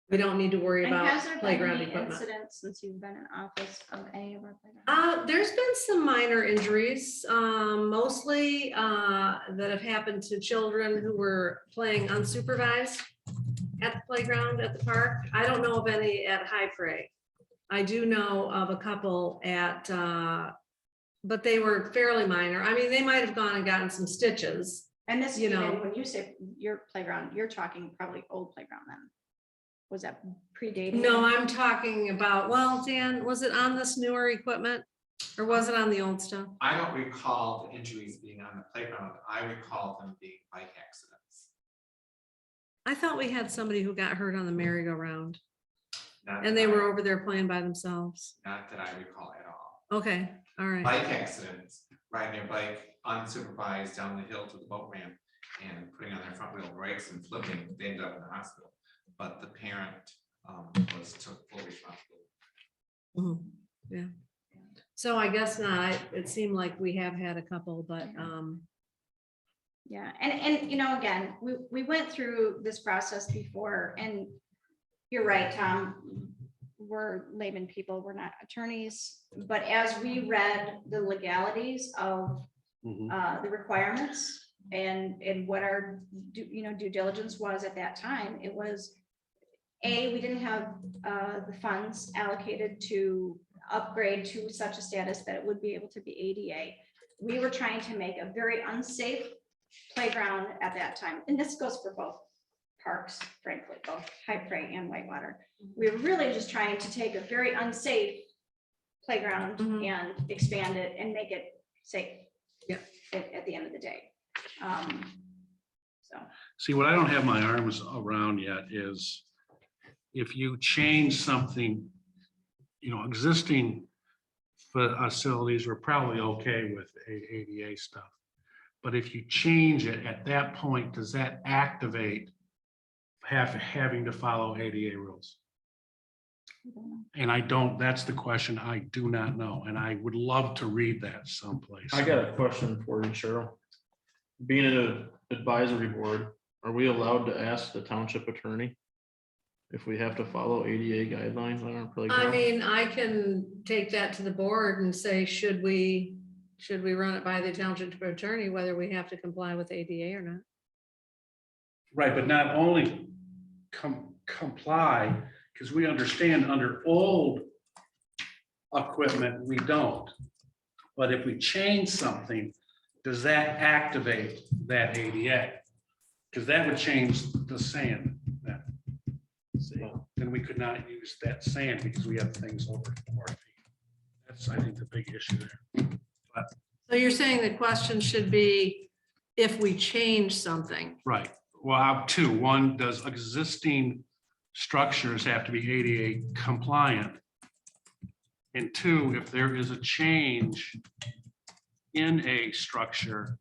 We don't need to worry And about has there been playground any equipment. incidents since you've been in office of any of our playgrounds? There's been some minor injuries, mostly that have happened to children who were playing unsupervised at the playground at the park. I don't know of any at High PRAC. I do know of a couple at, but they were fairly minor. I mean, they might have gone and gotten some stitches. And this, you you know. know, when you say your playground, you're talking probably old playground then. Was that predating? No, I'm talking about, well, Dan, was it on this newer equipment or was it on the old stuff? I don't recall the injuries being on the playground. I recall them being bike accidents. I thought we had somebody who got hurt on the merry-go-round Not and they that were I- over there playing by themselves. Not that I recall at all. Okay, all right. Bike accidents, riding their bike unsupervised down the hill to the boat ramp and putting on their front wheel brakes and flipping, they ended up in the hospital. But the parent took full responsibility. Mhm, yeah. So I guess not. It seemed like we have had a couple, but Yeah, and you know, again, we went through this process before, and you're right, Tom. We're layman people, we're not attorneys, but as we read the legalities of the requirements and what our due diligence was at that time, it was we didn't have the funds allocated to upgrade to such a status that it would be able to be ADA. We were trying to make a very unsafe playground at that time, and this goes for both parks, frankly, both High PRAC and Whitewater. We were really just trying to take a very unsafe playground Mhm. and expand it and make it safe. Yeah. At the end of the day. So, See, what I don't have my arms around yet is if you change something, existing facilities are probably okay with ADA stuff. But if you change it at that point, does that activate having to follow ADA rules? And that's the question I do not know. And I would love to read that someplace. I got a question for you, Cheryl. Being in an advisory board, are we allowed to ask the township attorney if we have to follow ADA guidelines on our playground? I mean, I can take that to the board and say, should we run it by the township attorney, whether we have to comply with ADA or not? Right, but not only comply, because we understand under old equipment, we don't. But if we change something, does that activate that ADA? Because that would change the sand then. See, then we could not use that sand because we have things over 4 feet. That's, I think, the big issue there. So you're saying the question should be if we change something. Right. Well, I have two. One, does existing structures have to be ADA compliant? And two, if there is a change in a structure,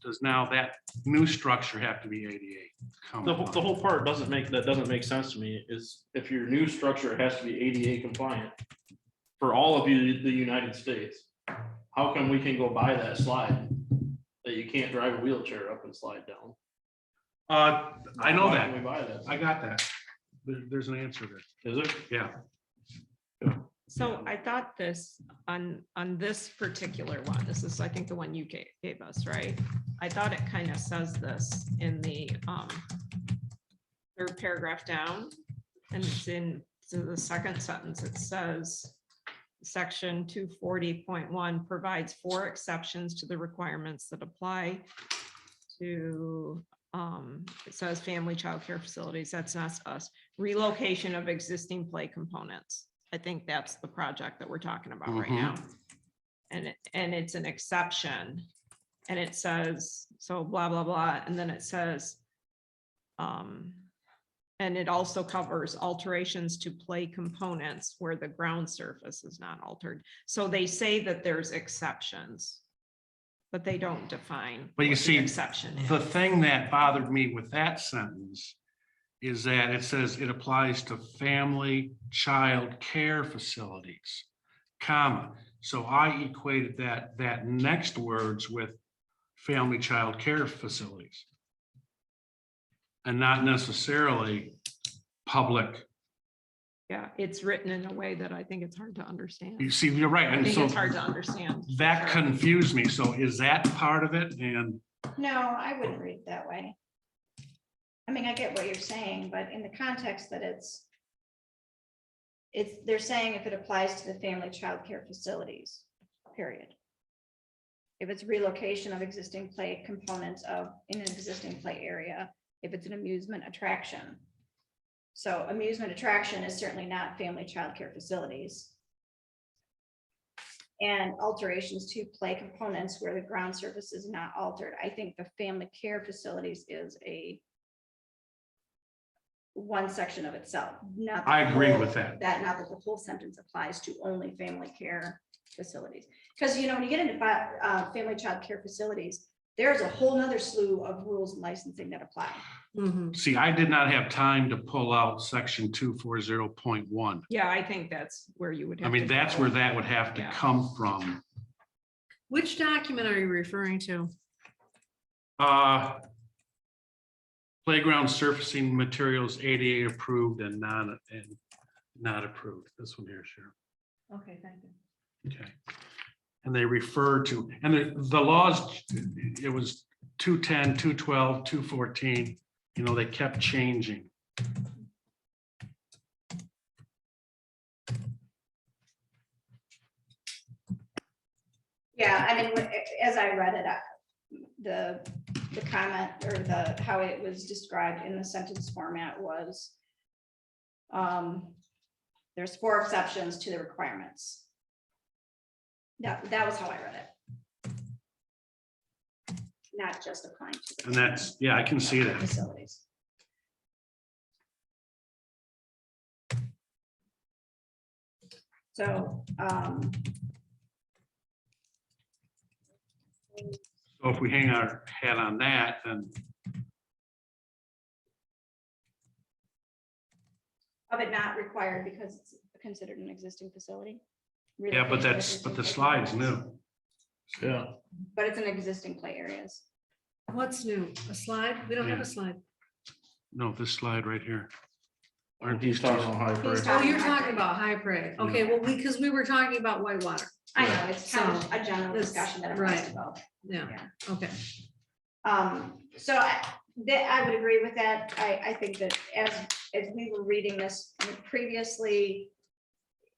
does now that new structure have to be ADA The compliant? whole part doesn't make sense to me, is if your new structure has to be ADA compliant for all of you, the United States, how come we can go by that slide that you can't drive a wheelchair up and slide down? I know Why that. can't we buy that? I got that. There's an answer there. Is it? Yeah. So I thought this on this particular one, this is, I think, the one you gave us, right? I thought it kind of says this in the third paragraph down, and it's in the second sentence. It says section 240.1 provides 4 exceptions to the requirements that apply to it says family childcare facilities. That's not us. Relocation of existing play components. I think that's the project that we're talking about right now. And it's an exception. And it says, so blah, blah, blah. And then it says, and it also covers alterations to play components where the ground surface is not altered. So they say that there's exceptions, but they don't define. But you what the see, exception is. the thing that bothered me with that sentence is that it says it applies to family child care facilities, comma. So I equated that next words with family child care facilities and not necessarily public. Yeah, it's written in a way that I think it's hard to understand. You see, you're right. I And think so it's hard to understand. that Sure. confused me. So is that part of it? And no, I wouldn't read it that way. I mean, I get what you're saying, but in the context that they're saying if it applies to the family child care facilities, period. If it's relocation of existing play components in an existing play area, if it's an amusement attraction. So amusement attraction is certainly not family child care facilities. And alterations to play components where the ground surface is not altered. I think the family care facilities is one section of itself. Not I the agree whole- with that. Not that the whole sentence applies to only family care facilities. Because, when you get into family child care facilities, there's a whole nother slew of rules and licensing that apply. Mhm. see, I did not have time to pull out section 240.1. Yeah, I think that's where you would I have. mean, to that's go. where that would have to Yeah. come from. Which document are you referring to? Playground surfacing materials ADA approved and not approved. This one here, Cheryl. Okay, thank you. Okay. And they refer to, and the laws, it was 210, 212, 214, they kept changing. Yeah, I mean, as I read it, the comment or how it was described in the sentence format was there's 4 exceptions to the requirements. That was how I read it. not just applying to. the And that's, yeah, I can see that. Facilities. So, So if we hang our hat on that, then of it not required because it's considered an existing facility. yeah, but Relocation of but the existing slide's play areas. new. Yeah, But it's an existing play areas. What's new? A slide? We don't have Yeah. a slide. No, this slide right here. Aren't he's these talking two? about high He's price. Oh, you're High talking Prairie. about High Prairie. Okay, well, because we were talking about Whitewater. I know, it's kind of So, a general this- discussion that right. applies to both. Yeah, Yeah. okay. So I would agree with that. I think that as we were reading this previously,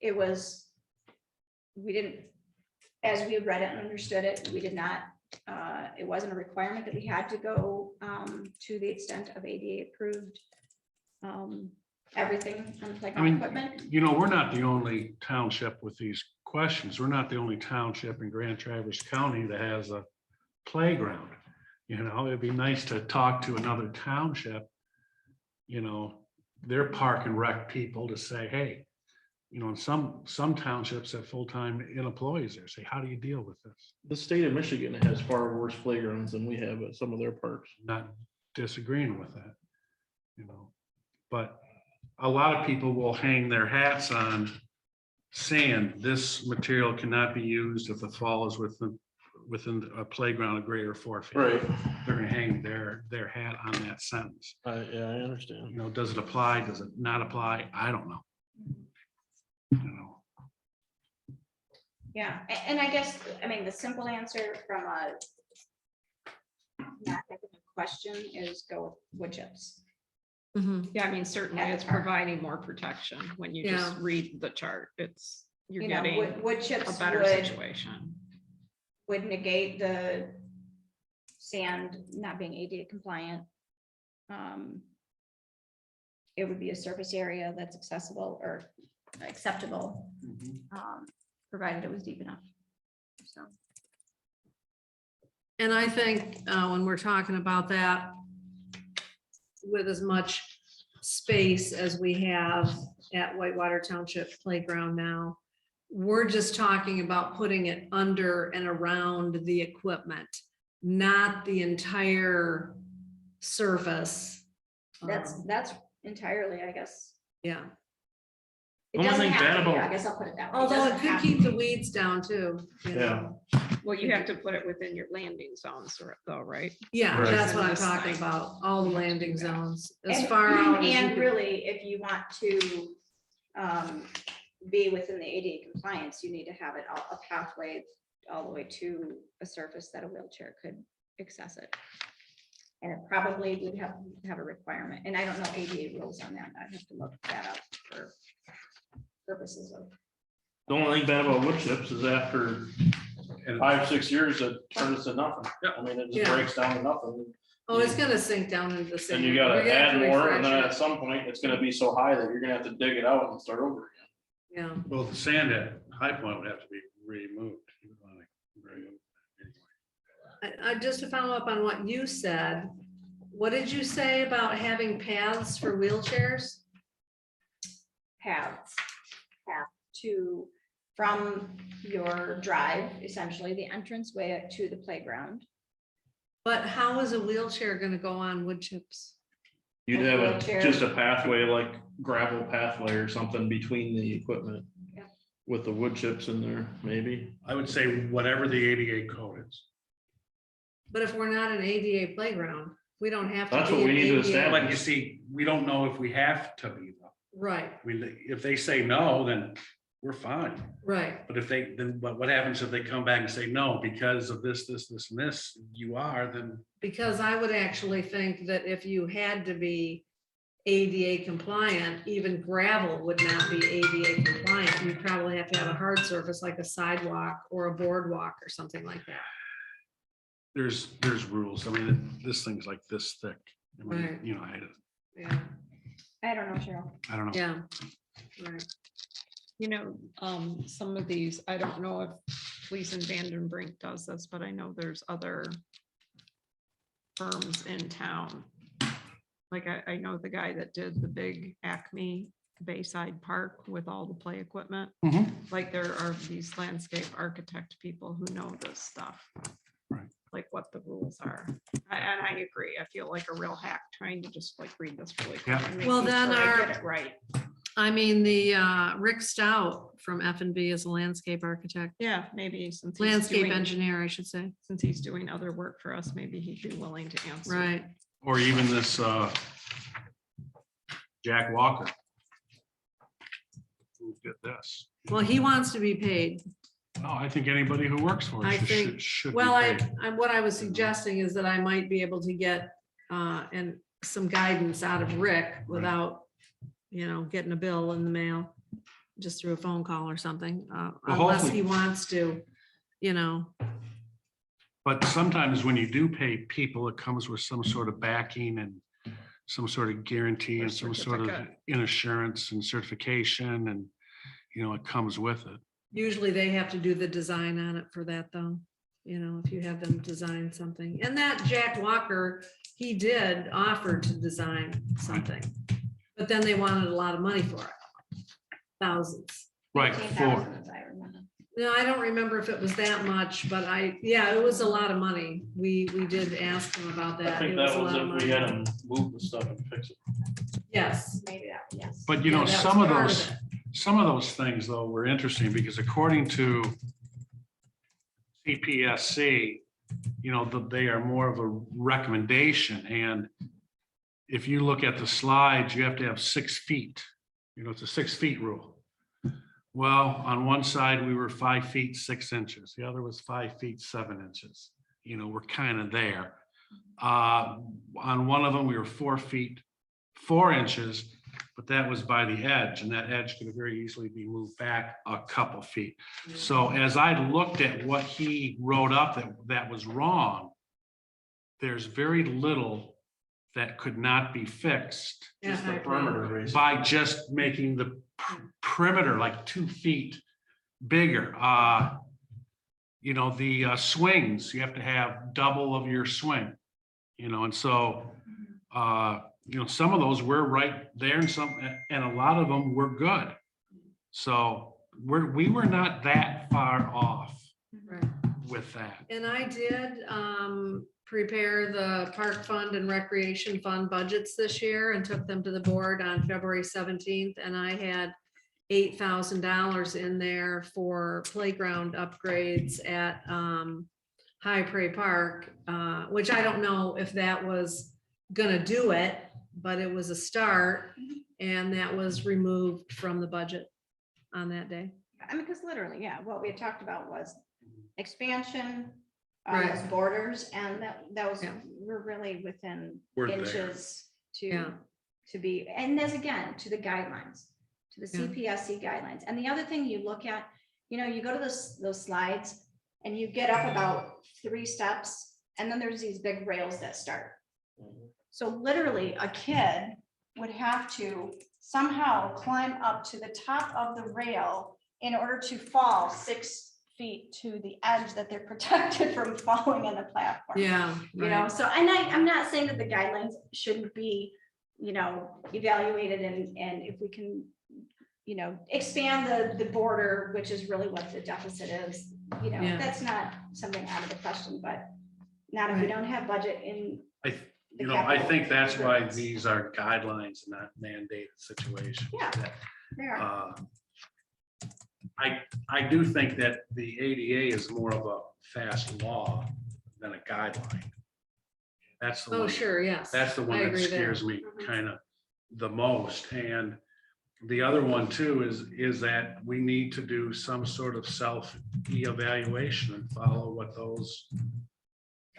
it was, we didn't, as we read it and understood it, we did not, it wasn't a requirement that we had to go to the extent of ADA approved everything on the I playground mean, equipment. you know, we're not the only township with these questions. We're not the only township in Grand Traverse County that has a playground. You know, it'd be nice to talk to another township, you know, their park and rec people to say, hey, you know, and some townships have full-time employees there. Say, how do you deal with this? The state of Michigan has far worse playgrounds than we have at some of their parks. Not disagreeing with that, you know, but a lot of people will hang their hats on saying this material cannot be used if it falls within a playground of greater 4 feet. Right. They're gonna hang their hat on that sentence. Yeah, I understand. You know, does it apply? Does it not apply? I don't know. You know, Yeah, and I guess, I mean, the simple answer from a not technical question is go with wood chips. Mhm. Yeah, I mean, certainly At the it's park. providing more protection when you just Yeah. read the chart. It's, you're You know, getting wood a chips better would situation. negate the sand not being ADA compliant. It would be a surface area that's accessible or acceptable, provided it was deep enough. So, And I think when we're talking about that, with as much space as we have at Whitewater Township Playground now, we're just talking about putting it under and around the equipment, not the entire surface. that's entirely, I guess. Yeah, It Only doesn't thing have bad to be, I about- guess I'll put it that way. although it doesn't could have to keep the be. weeds down too. you know. Well, you have to put it within your landing zones though, right? Yeah, Right. that's what I'm This talking thing. about, all the landing zones, as And- far out as you And can- really, if you want to be within the ADA compliance, you need to have it a pathway all the way to a surface that a wheelchair could access it. And it probably would have a requirement, and I don't know ADA rules on that. I'd have to look that up for purposes of. The only thing bad about wood chips is after and 5-6 years, it turns to nothing. I mean, it just Yeah. breaks down to nothing. Oh, it's gonna sink down into the And sand. you We're gotta gonna have add to more, and refresh then it. at some point, it's gonna be so high that you're gonna have to dig it out and start over again. Yeah, well, the sand at High Point would have to be removed. You would wanna remove that anyway. Just to follow up on what you said, what did you say about having paths for wheelchairs? Paths to, from your drive, essentially the entranceway to the playground. But how is a wheelchair gonna go on wood chips? You'd A have wheelchair. just a pathway, like gravel pathway or something between the equipment. Yeah. With the wood chips in there, maybe. I would say whatever the ADA code is. But if we're not an ADA playground, we don't have to. That's be what we an need to ADA establish. But you see, we don't know if we have to be though. Right, If they say no, then we're fine. right. But if they, then what happens if they come back and say no, because of this, and this, you are, then Because I would actually think that if you had to be ADA compliant, even gravel would not be ADA compliant. You'd probably have to have a hard surface like a sidewalk or a boardwalk or something like that. there's rules. I mean, this thing's like this thick. I mean, Right. you know, Yeah, I don't know, Cheryl. I don't know. yeah. Right. You know, some of these, I don't know if Fleece and Vandenbrink does this, but I know there's other firms in town. Like I know the guy that did the big Acme Bayside Park with all the play equipment. Mhm. Like there are these landscape architect people who know this stuff. Right. Like what the rules are. And I agree. I feel like a real hack trying to just like read this really quick. Yeah. and make Well, sure then I get our- it right. I mean, the Rick Stout from F&B is a landscape architect, Yeah, maybe since. he's landscape doing- engineer, I should say. Since he's doing other work for us, maybe he'd be willing to answer. Right. Or even this Jack Walker. Who did this? Well, he wants to be paid. No, I think anybody who works for I us think- should be Well, paid. what I was suggesting is that I might be able to get and some guidance out of Rick without, getting a bill in the mail, just through a phone call or something, unless hopefully- he wants to, But sometimes when you do pay people, it comes with some sort of backing and some sort of guarantee Or and some sort of certificate. insurance and certification and, it comes with it. usually they have to do the design on it for that though. If you have them design something. And that Jack Walker, he did offer to design something. But then they wanted a lot of money for it. Thousands. Right, 18,000, as I remember. No, I don't remember if it was that much, but it was a lot of money. We did ask him about I that. think It that a was lot of if we money. had them move the stuff and fix it. Yes. Maybe that, yes. But Yeah, that was some of part those, it. some of those things though were interesting because according to CPSC, they are more of a recommendation. And if you look at the slides, you have to have 6 feet. It's a 6 feet rule. Well, on one side, we were 5 feet 6 inches. The other was 5 feet 7 inches. We're kind of there. On one of them, we were 4 feet 4 inches, but that was by the edge, and that edge could very easily be moved back a couple feet. So as I looked at what he wrote up that was wrong, there's very little that could not be fixed Just the Yeah, perimeter race. by just making the perimeter like 2 feet bigger. The swings, you have to have double of your swing, and so, some of those were right there and a lot of them were good. So we were not that far off Right. with that. And I did prepare the park fund and recreation fund budgets this year and took them to the board on February 17th. And I had $8,000 in there for playground upgrades at High Prairie Park, which I don't know if that was gonna do it, but it was a start. And that was removed from the budget on that day. I mean, because literally, yeah, what we had talked about was expansion, Right. those borders, and that was, Yeah. we're really within We're there. inches Yeah. to be, and there's again, to the guidelines, to the Yeah. CPSC guidelines. And the other thing you look at, you go to those slides and you get up about 3 steps, and then there's these big rails that start. So literally, a kid would have to somehow climb up to the top of the rail in order to fall 6 feet to the edge that they're protected from falling on the platform. Yeah. right. So, and I'm not saying that the guidelines shouldn't be, evaluated and if we can, expand the border, which is really what the deficit is, Yeah. that's not something out of the question, but not if we Right. don't have budget in. I think that's why these are guidelines, not mandated situations. Yeah. There. I do think that the ADA is more of a fast law than a guideline. That's the Oh, one. sure, yes. That's the one I that agree there. scares me Mhm. kind of the most. And the other one too is that we need to do some sort of self-evaluation and follow what those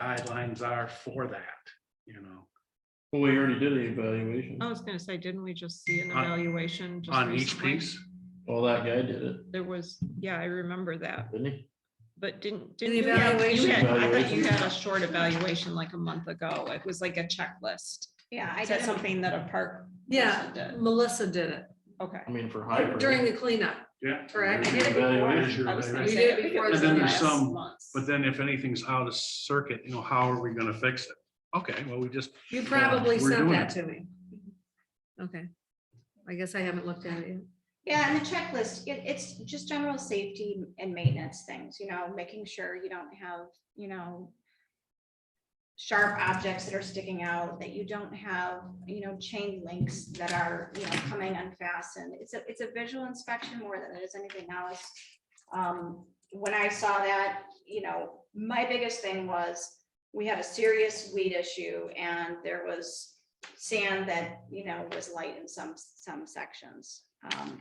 guidelines are for that, Well, we already did the evaluation. I was gonna say, didn't we just see an On- evaluation? just on each recently? piece. Well, that guy did it, There was, yeah, I remember that, didn't he? but didn't The you have, evaluation- I thought you Evaluation. had a short evaluation like a month ago. It was like a checklist. Yeah, I Is that did. something that a park? Yeah, person did? Melissa did it Okay. I mean, for high. during the cleanup, Yeah. correct? I did it before. Evaluation. I was gonna We say, did I think before it was the the there's last some- months. But then if anything's out of circuit, how are we gonna fix it? Okay, well, we just, You probably we're sent doing that it. to me. Okay. I guess I haven't looked at it yet. Yeah, and the checklist, it's just general safety and maintenance things, you know, making sure you don't have, you know, sharp objects that are sticking out, that you don't have, you know, chain links that are, you know, coming unfastened. It's a visual inspection more than it is anything else. When I saw that, you know, my biggest thing was we had a serious weed issue and there was sand that, you know, was light in some sections.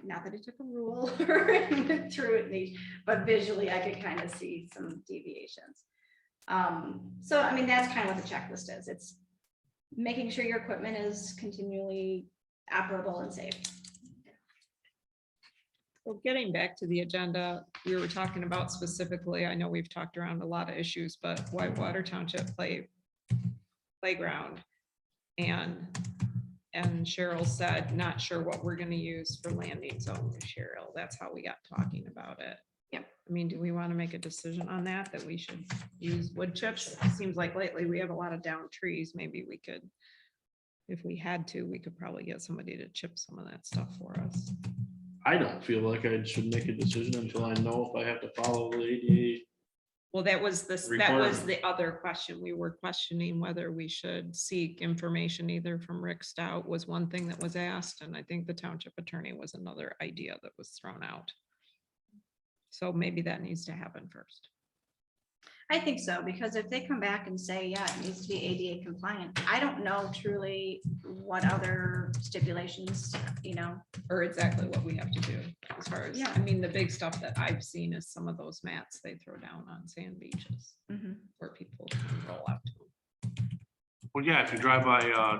Not that it took a rule or went through it, but visually I could kind of see some deviations. So, I mean, that's kind of what the checklist is. It's making sure your equipment is continually operable and safe. Well, getting back to the agenda, we were talking about specifically, I know we've talked around a lot of issues, but Whitewater Township playground. And Cheryl said, not sure what we're gonna use for landing zone, Cheryl. That's how we got talking about it. Yep. I mean, do we want to make a decision on that we should use wood chips? It seems like lately we have a lot of downed trees. Maybe we could, if we had to, we could probably get somebody to chip some of that stuff for us. I don't feel like I should make a decision until I know if I have to follow the ADA. Well, that was the Requirement. other question. We were questioning whether we should seek information either from Rick Stout was one thing that was asked, and I think the township attorney was another idea that was thrown out. So maybe that needs to happen first. I think so, because if they come back and say, yeah, it needs to be ADA compliant, I don't know truly what other stipulations, you know. Or exactly what we have to do as far as, Yeah. I mean, the big stuff that I've seen is some of those mats they throw down on sand beaches where people can roll out to them. well, yeah, if you drive by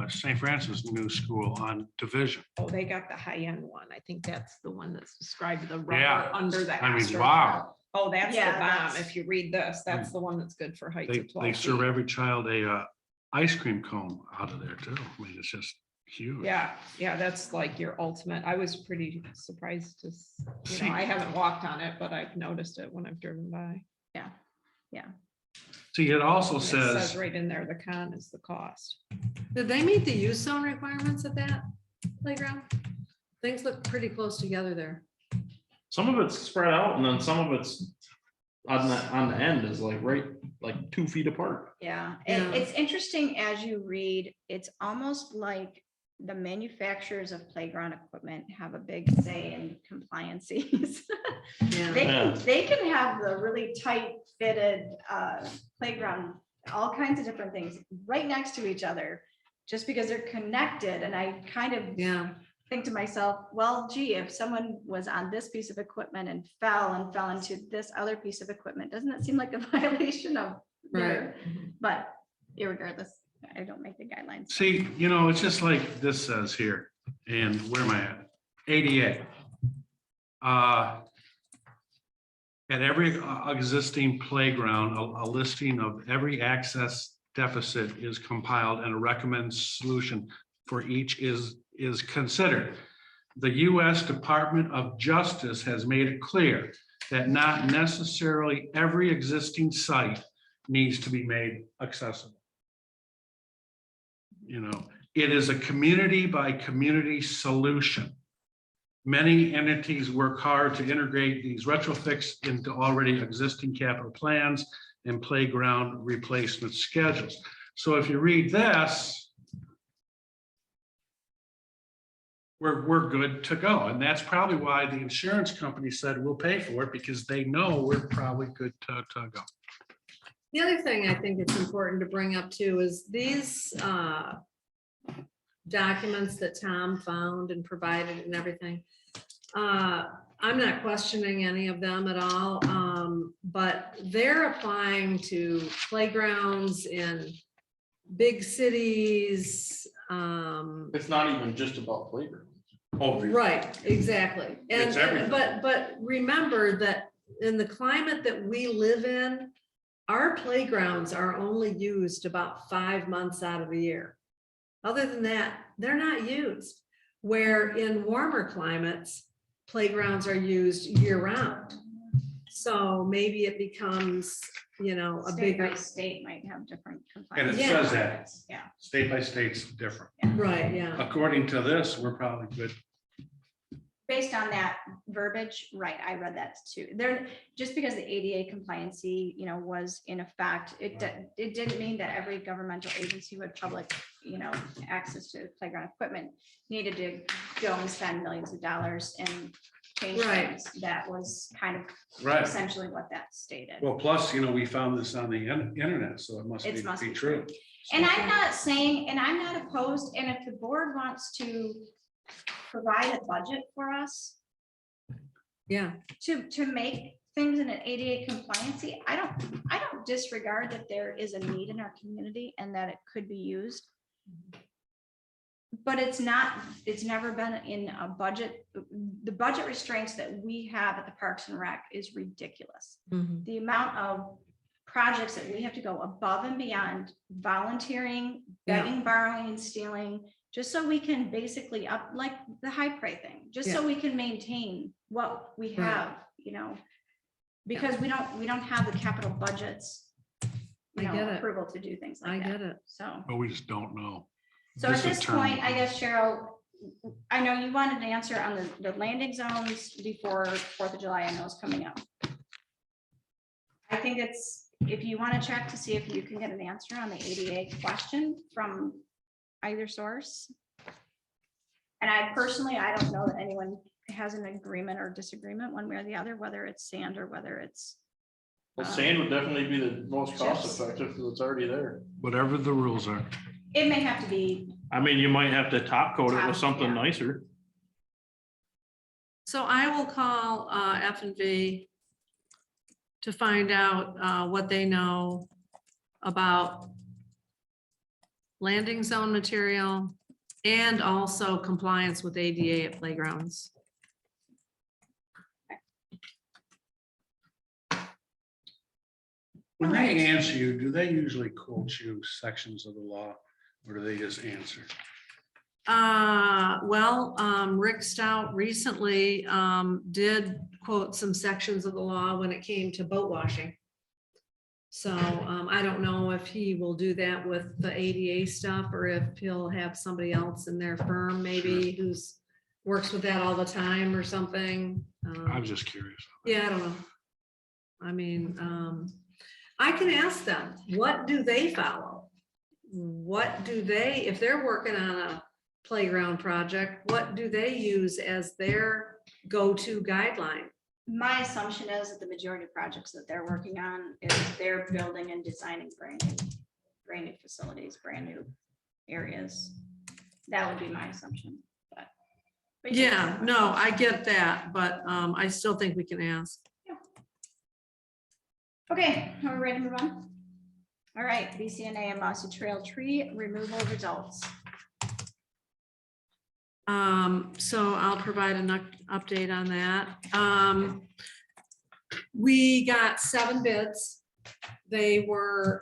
St. Francis New School on Division. Oh, they got the high end one. I think that's the one that's described the rubber Yeah. under the. I mean, astroturf. wow. Oh, that's the Yeah, bomb. that's- If you read this, that's the one that's good for heights They, of 12 they serve feet. every child a ice cream cone out of there too. I mean, it's just huge. Yeah, that's like your ultimate. I was pretty surprised to, See- I haven't walked on it, but I've noticed it when I've driven by. See, it also It says says, right in there, the con is the cost. Did they meet the use zone requirements at that playground? Things look pretty close together there. Some of it's spread out and then some of it's on the end is like right, like 2 feet apart. Yeah, Yeah. it's interesting as you read, it's almost like the manufacturers of playground equipment have a big say in compliances. Yeah. They can have the really tight fitted playground, all kinds of different things right next to each other, just because they're connected. And I kind of Yeah. think to myself, well, gee, if someone was on this piece of equipment and fell into this other piece of equipment, doesn't that seem like a violation of their, but irregardless, I don't make the guidelines. see, it's just like this says here, and where am I at? ADA. At every existing playground, a listing of every access deficit is compiled and a recommended solution for each is considered. The U.S. Department of Justice has made it clear that not necessarily every existing site needs to be made accessible. It is a community by community solution. Many entities work hard to integrate these retrofits into already existing capital plans and playground replacement schedules. So if you read this, we're good to go. And that's probably why the insurance company said we'll pay for it, because they know we're probably good to go. The other thing I think it's important to bring up too is these documents that Tom found and provided and everything. I'm not questioning any of them at all, but they're applying to playgrounds in big cities. It's not even just about playgrounds. Right, exactly. It's everything. But remember that in the climate that we live in, our playgrounds are only used about 5 months out of the year. Other than that, they're not used. Where in warmer climates, playgrounds are used year round. So maybe it becomes, you know, a State bigger, by state might have different And compliance. it says that, Yeah. state by state's different. right, yeah. According to this, we're probably good. Based on that verbiage, right, I read that too. There, just because the ADA compliancy, you know, was in effect, it didn't mean that every governmental agency with public, you know, access to playground equipment needed to go and spend millions of dollars and change Right. things. That was kind of Right. essentially what that stated. Well, plus, you know, we found this on the internet, so it must be true. And I'm not saying, and I'm not opposed, and if the board wants to provide a budget for us Yeah, to make things in an ADA compliancy, I don't disregard that there is a need in our community and that it could be used. But it's never been in a budget. The budget restraints that we have at the Parks and Rec is ridiculous. mhm. The amount of projects that we have to go above and beyond volunteering, Yeah. begging, borrowing, stealing, just so we can basically up, like the high pray thing, just so we can maintain what we Right. have, you know, because we don't have the capital budgets, I you get know, it. approval to do things I like get that. it. So, But we just don't know. so at This this is term- point, I guess, Cheryl, I know you wanted an answer on the landing zones before 4th of July. I know it's coming up. I think it's, if you want to check to see if you can get an answer on the ADA question from either source. And I personally, I don't know that anyone has an agreement or disagreement one way or the other, whether it's sand or whether it's. Well, sand would definitely be the most cost Chips. effective because it's already there. Whatever the rules are. It may have to be, I mean, you might have to top coat it Top, with something yeah. nicer. So I will call F and V to find out what they know about landing zone material and also compliance with ADA at playgrounds. When they answer you, do they usually quote you sections of the law or do they just answer? Rick Stout recently did quote some sections of the law when it came to boat washing. So I don't know if he will do that with the ADA stuff or if he'll have somebody else in their firm maybe who's works with that all the time or something. I was just curious. Yeah, I don't know. I mean, I can ask them, what do they follow? What do they, if they're working on a playground project, what do they use as their go-to guideline? my assumption is that the majority of projects that they're working on is they're building and designing brand new facilities, brand new areas. That would be my assumption, but Yeah, no, I get that, but I still think we can ask. Okay, are we ready to move on? All right, BCNA and Mossy Trail tree removal results. So I'll provide an update on that. We got 7 bids. They were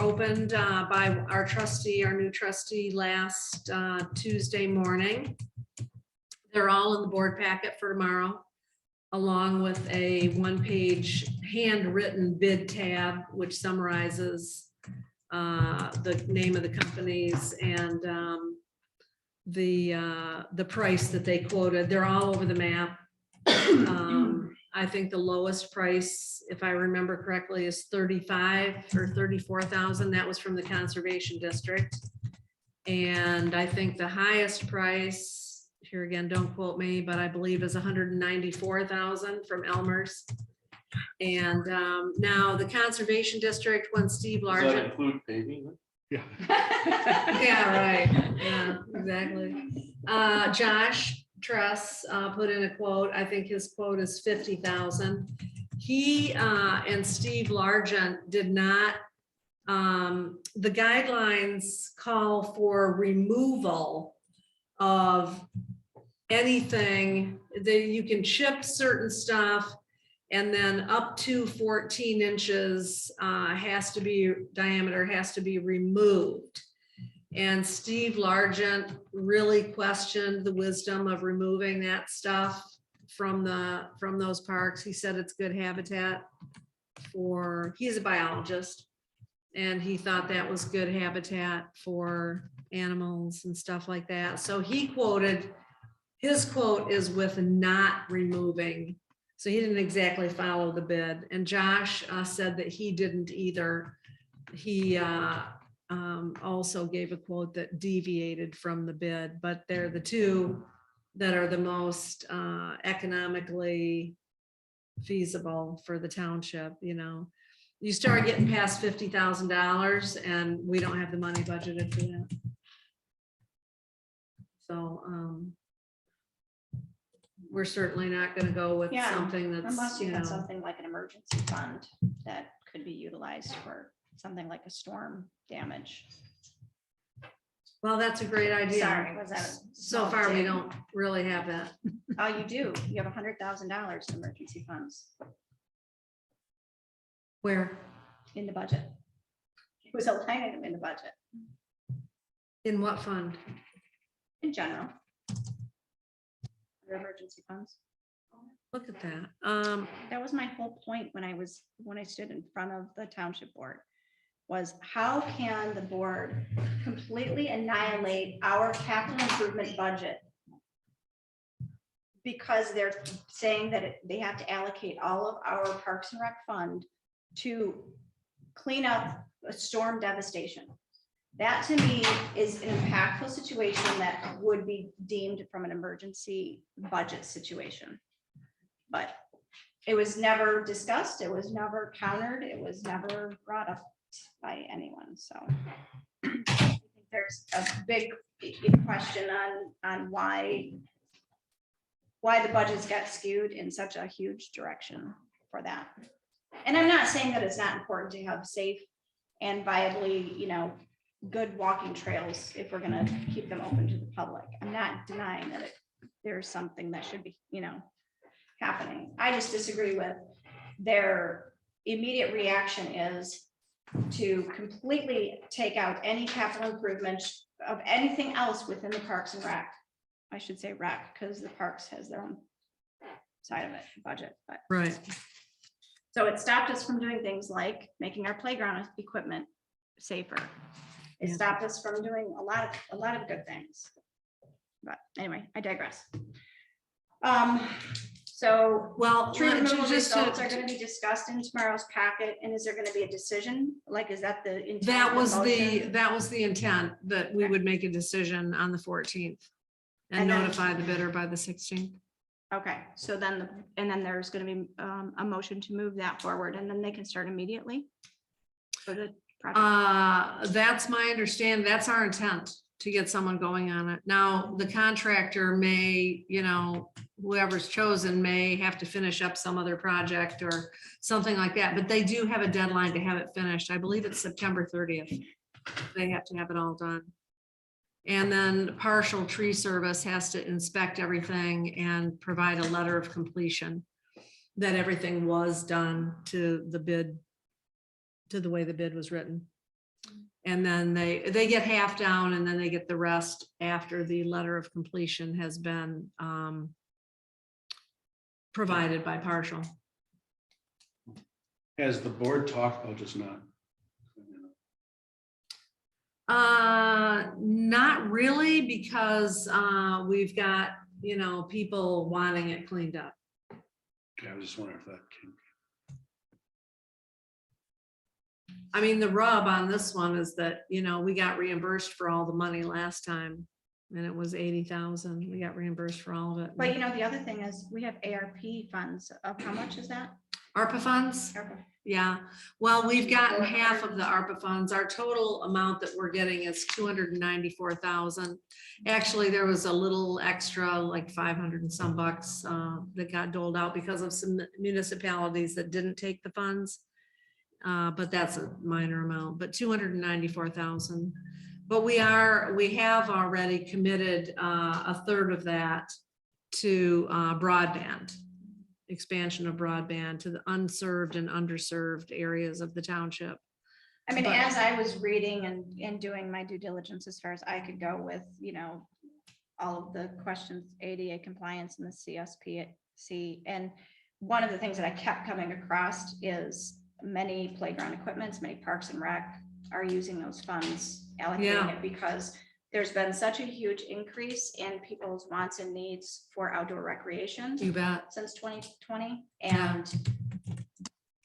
opened by our trustee, our new trustee last Tuesday morning. They're all in the board packet for tomorrow, along with a 1-page handwritten bid tab, which summarizes the name of the companies and the price that they quoted. They're all over the map. I think the lowest price, if I remember correctly, is 35 or 34,000. That was from the Conservation District. And I think the highest price, here again, don't quote me, but I believe is 194,000 from Elmer's. And now the Conservation District, when Steve Does that Largent. include paving? Yeah. Yeah, right. Yeah, exactly. Josh Truss put in a quote. I think his quote is 50,000. He and Steve Largent did not, the guidelines call for removal of anything that you can chip certain stuff, and then up to 14 inches diameter has to be removed. And Steve Largent really questioned the wisdom of removing that stuff, from those parks. He said it's good habitat he's a biologist. And he thought that was good habitat for animals and stuff like that. So his quote is with not removing. So he didn't exactly follow the bid. And Josh said that he didn't either. He also gave a quote that deviated from the bid, but they're the two that are the most economically feasible for the township. You start getting past $50,000 and we don't have the money budgeted for that. So we're certainly not gonna go with Yeah, something that's, Unless you have something like an emergency fund that could be utilized for something like a storm damage. well, that's a great idea. Sorry, was that? a So small far, we dig? don't really have that. Oh, you do. You have $100,000 in emergency funds Where? in the budget. It was a line item in the budget In what fund? in general. Under emergency funds. Look at that. That was my whole point when I stood in front of the township board, was how can the board completely annihilate our capital improvement budget? Because they're saying that they have to allocate all of our Parks and Rec fund to clean up a storm devastation. That to me is an impactful situation that would be deemed from an emergency budget situation. But it was never discussed, it was never countered, it was never brought up by anyone, so. I think there's a big question on why the budgets got skewed in such a huge direction for that. And I'm not saying that it's not important to have safe and viably, good walking trails if we're gonna keep them open to the public. I'm not denying that there's something that should be, happening. I just disagree with their immediate reaction is to completely take out any capital improvement of anything else within the Parks and Rec. I should say Rec, because the Parks has their own side of it, budget, but. Right. So it stopped us from doing things like making our playground equipment safer. It Yeah. stopped us from doing a lot of good things. But anyway, I digress. So Well, tree removal just results are going to be discussed in tomorrow's packet, and is there going to be a decision? Like, is that the intent? that of was motion? that was the intent, that we would make a decision on the 14th and And then- notify the bidder by the 16th. Okay, so then, and then there's going to be a motion to move that forward, and then they can start immediately for the project. That's my understanding. That's our intent, to get someone going on it. Now, the contractor may, whoever's chosen may have to finish up some other project or something like that, but they do have a deadline to have it finished. I believe it's September 30th. They have to have it all done. And then partial tree service has to inspect everything and provide a letter of completion that everything was done to the bid, to the way the bid was written. And then they get half down, and then they get the rest after the letter of completion has been provided by partial. Has the board talked about just not? Not really, because we've got, people wanting it cleaned up. Okay, I was just wondering if that came. I mean, the rub on this one is that, we got reimbursed for all the money last time, and it was 80,000. We got reimbursed for all of it. But the other thing is, we have ARP funds of how much is that? ARPA funds? ARPA. Yeah, well, we've gotten half of the ARPA funds. Our total amount that we're getting is 294,000. Actually, there was a little extra, like 500 and some bucks that got doled out because of some municipalities that didn't take the funds. But that's a minor amount, but 294,000. But we have already committed a third of that to broadband. Expansion of broadband to the unserved and underserved areas of the township. I mean, But- as I was reading and doing my due diligence as far as I could go with, all of the questions, ADA compliance and the CSP, it see. And one of the things that I kept coming across is many playground equipments, many parks and rec are using those funds, allocating Yeah. it, because there's been such a huge increase in people's wants and needs for outdoor recreation You bet. since 2020. Yeah. And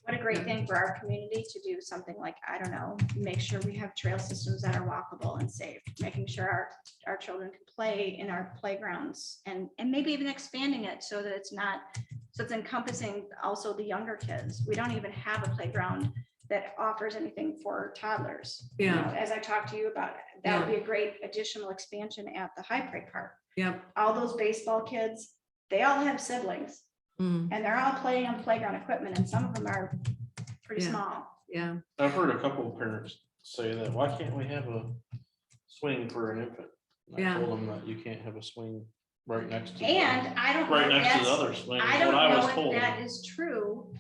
what a great thing for our community to do something like, I don't know, make sure we have trail systems that are walkable and safe, making sure our children can play in our playgrounds, and maybe even expanding it so that it's not, so it's encompassing also the younger kids. We don't even have a playground that offers anything for toddlers. You Yeah. know, as I talked to you about, that would be a great additional expansion at the High Prairie Park. Yep. All those baseball kids, they all have siblings. Mm, And they're all playing on playground equipment, and some of them are pretty Yeah. small. yeah. I've heard a couple of parents say that, why can't we have a swing for an infant? And Yeah. I told them that you can't have a swing right next to. And I don't. Right know if next to the that's- other swing, I is don't what I was know if told. that is true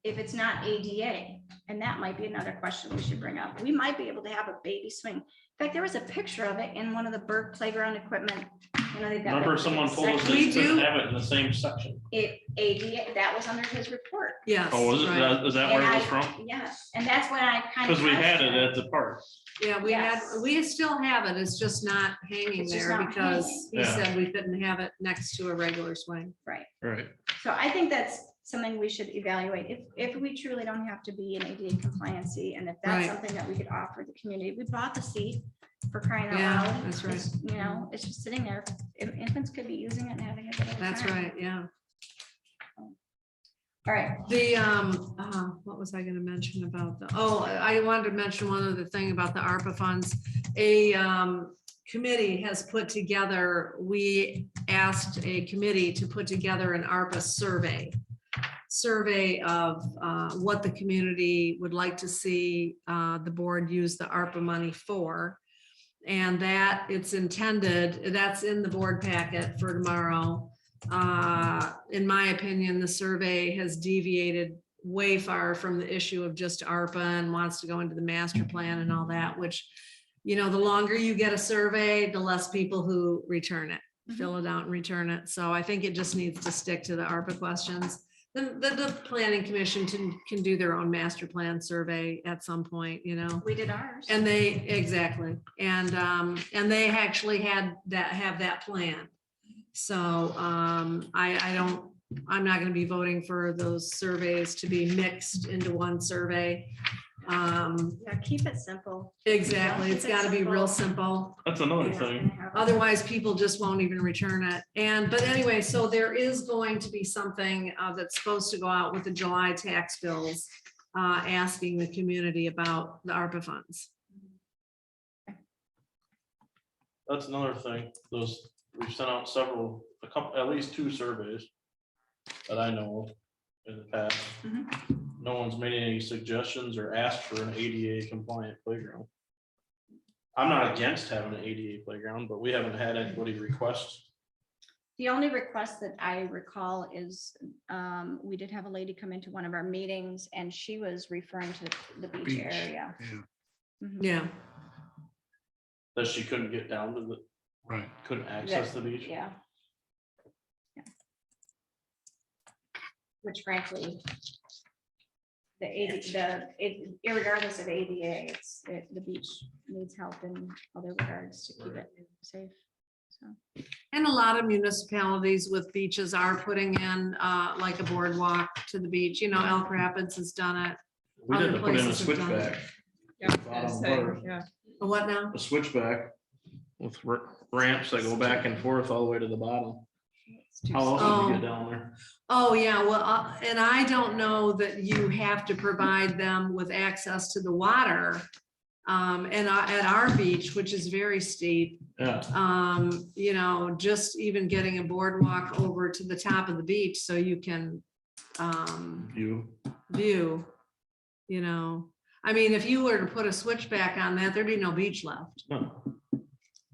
if it's not ADA, and that might be another question we should bring up. We might be able to have a baby swing. In fact, there was a picture of it in one of the Burke playground equipment. You know, they've got Remember like someone told us section- that We you couldn't do- have it in the same section. It ADA, that was under his report. Yes. Oh, was it? right. Is that where And it was I- from? Yes, and that's when I kind of. Because we had it at the park. Yeah, we had, Yes. we still have it. It's just not hanging It's just there not because hanging. he Yeah. said we couldn't have it next to a regular swing. Right. Right. So I think that's something we should evaluate, if we truly don't have to be in ADA compliancy, and if that's Right. something that we could offer the community. We bought the seat, for crying out Yeah, loud. that's right. It's, you know, it's just sitting there. Infants could be using it and having a good old That's time. right, yeah. All right, The, what was I gonna mention about the, I wanted to mention one other thing about the ARPA funds. A, committee has put together, we asked a committee to put together an ARPA survey of, what the community would like to see, the board use the ARPA money for. And that it's intended, that's in the board packet for tomorrow. In my opinion, the survey has deviated way far from the issue of just ARPA and wants to go into the master plan and all that, which, you know, the longer you get a survey, the less people who return it, fill it out and return it. So I think it just needs to stick to the ARPA questions. The planning commission can do their own master plan survey at some point, you know. we did ours. And they, exactly, and they actually have that plan. So, I'm not gonna be voting for those surveys to be mixed into one survey. Yeah, keep it simple. Exactly, it's Keep it gotta be real simple. That's another You're not thing. gonna have- Otherwise, people just won't even return it. But anyway, so there is going to be something that's supposed to go out with the July tax bills, asking the community about the ARPA funds. That's another thing. We've sent out at least 2 surveys that I know of in the past. Mhm. No one's made any suggestions or asked for an ADA compliant playground. I'm not against having an ADA playground, but we haven't had anybody request. The only request that I recall is, we did have a lady come into one of our meetings, and she was referring to the beach Beach, area. yeah. Mhm. Yeah, That she couldn't get down to Right. couldn't access the beach. Yeah. Yeah. Which frankly, irregardless of ADA, the beach needs help in other regards to keep it safe. So, and a lot of municipalities with beaches are putting in like a boardwalk to the beach. You know, Elk Rapids has done it. We had Other to put in a places have done it. switchback. Yeah, Bottom say, part. yeah. A what now? A switchback with ramps that go back and forth all the way to the bottom. it's too How else would Oh. you get down there? Oh, yeah, well, and I don't know that you have to provide them with access to the water. And at our beach, which is very steep, Yeah, you know, just even getting a boardwalk over to the top of the beach so you can you, view, you know. I mean, if you were to put a switchback on that, there'd be no beach left, no,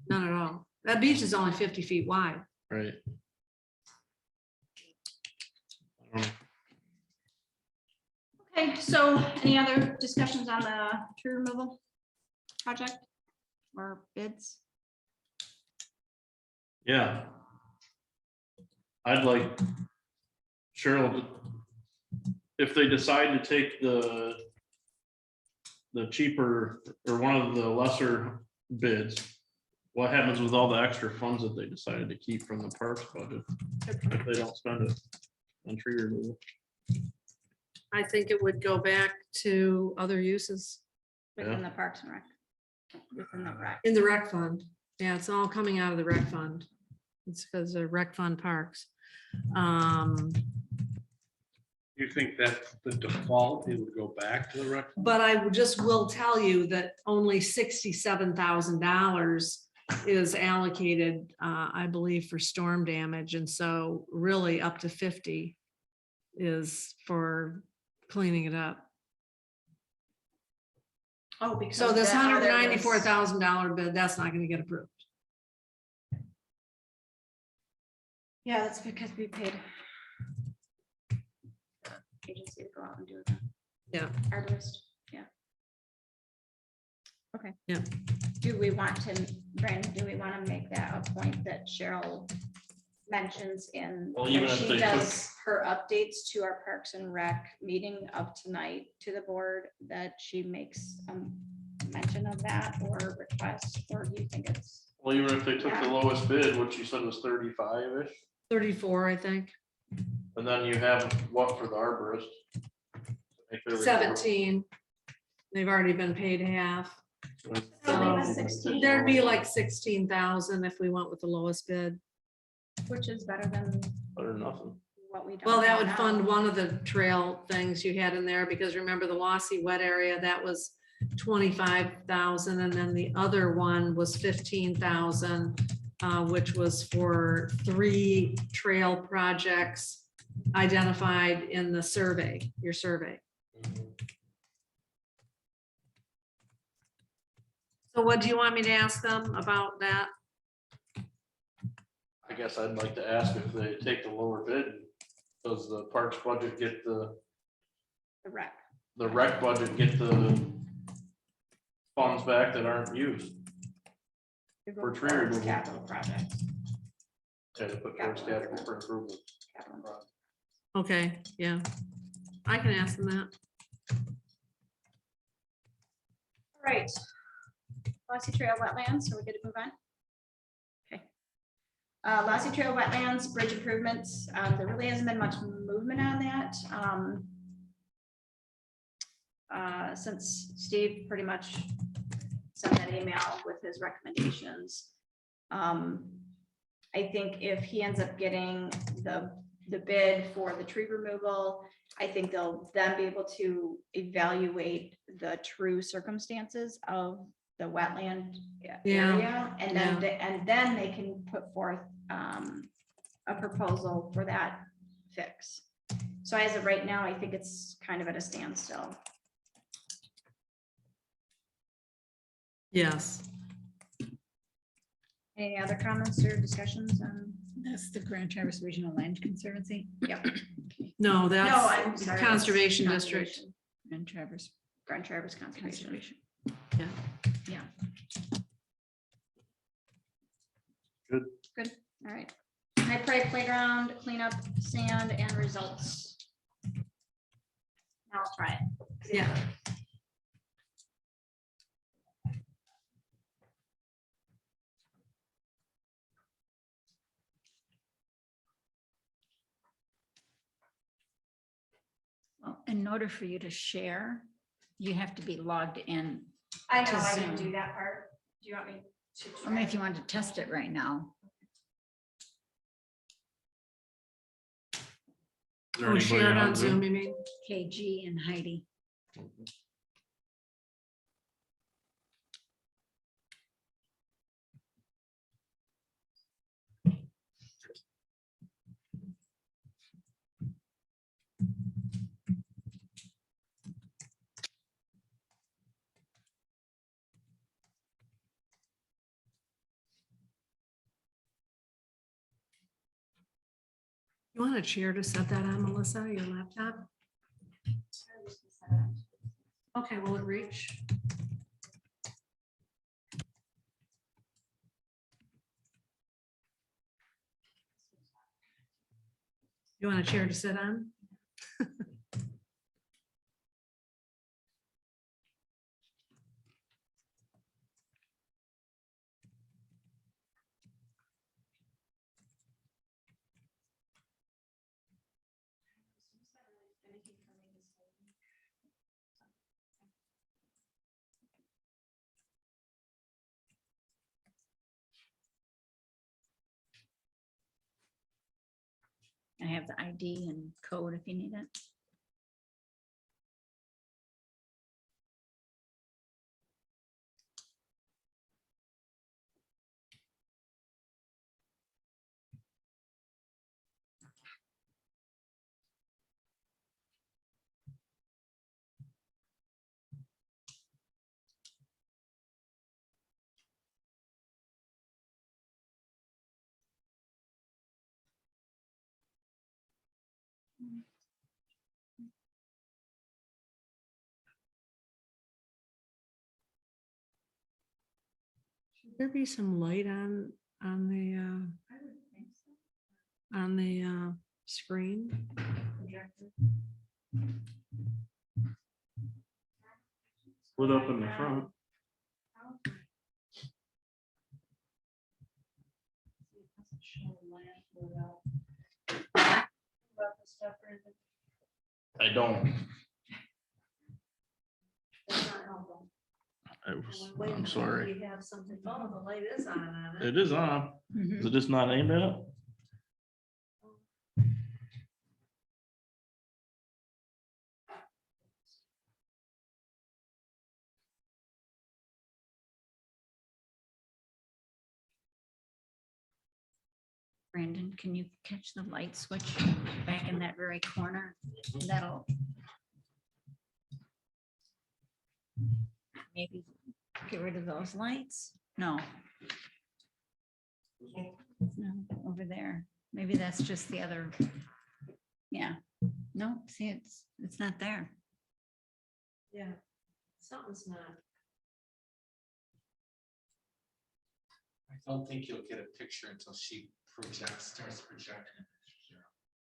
none at all. That beach is only 50 feet wide. right. Okay, so any other discussions on the tree removal project or bids? Yeah. I'd like Cheryl, if they decide to take the cheaper or one of the lesser bids, what happens with all the extra funds that they decided to keep from the parks budget if they don't spend it on tree removal? I think it would go back to other uses Within Yeah. the Parks and Rec. Within the rec. in the rec fund. Yeah, it's all coming out of the rec fund. It's because of rec fund parks. You think that's the default, it would go back to the rec? But I just will tell you that only $67,000 is allocated, I believe, for storm damage. And so really up to 50 is for cleaning it up. Oh, because. So this the other was- $194,000 bid, that's not gonna get approved. Yeah, that's because we paid. Agency to go out and do it. Yeah. Arborist, yeah. Okay. Yeah. Do we want to, Brandon, do we want to make that a point that Cheryl mentions in, Well, when even if she they does her updates to our Parks and Rec meeting of tonight to the board, that she makes mention of that or request, or do you think it's? Well, even if they took the Yeah. lowest bid, which you said was 35-ish, 34, I think. and then you have what for the arborist? Make their report. 17. They've already been paid half. So leave us So 16, there'd be like 16,000 if we went with the lowest bid. which is better than Better than nothing. what we. don't Well, that have would now. fund one of the trail things you had in there, because remember the Wassy wet area, that was 25,000, and then the other one was 15,000, which was for 3 trail projects identified in the survey, your survey. So what do you want me to ask them about that? I guess I'd like to ask if they take the lower bid, does the parks budget get The rec. the rec budget get the funds back that aren't used? To go For tree towards removal. Capital projects. To put towards capital for improvement. Capital. Okay, yeah, I can ask them that. All right. Lassie Trail wetlands, so we're good to move on? Okay. Lassie Trail wetlands, bridge improvements, there really hasn't been much movement on that. Since Steve pretty much sent that email with his recommendations. I think if he ends up getting the bid for the tree removal, I think they'll then be able to evaluate the true circumstances of the wetland area. And then, they can put forth a proposal for that fix. So as of right now, I think it's kind of at a standstill. Yes. Any other comments or discussions on? That's the Grand Traverse Regional Land Conservancy. Yep. No, I'm that's sorry, Conservation that's District. Conservation. Grand Traverse Grand Traverse Conservation. Conservation. Yeah. Good, all right. High Pride Playground, cleanup, sand, and results. Now I'll try it. Yeah. Well, in order for you to share, you have to be logged in. I To know I can Zoom. do that part. Do you want me to? I mean, if you want to test it right now. Is there Oh, anybody share it on Zoom, you mean? KG and Heidi. You want a chair to set that on, Melissa, your laptop? Okay, will it reach? You want a chair to sit on? I have the ID and code if you need it. Should there be some light on the screen? Split up in the front. I don't. I'm sorry. We have something, oh, the light is on it. It is on. Mhm. Is it just not aimed at it? Brandon, can you catch the light switch back in that very corner? That'll maybe get rid of those lights. No. No, over there. Maybe that's just the other. Yeah. No, see, it's not there. Yeah, something's not. I don't think you'll get a picture until she starts projecting.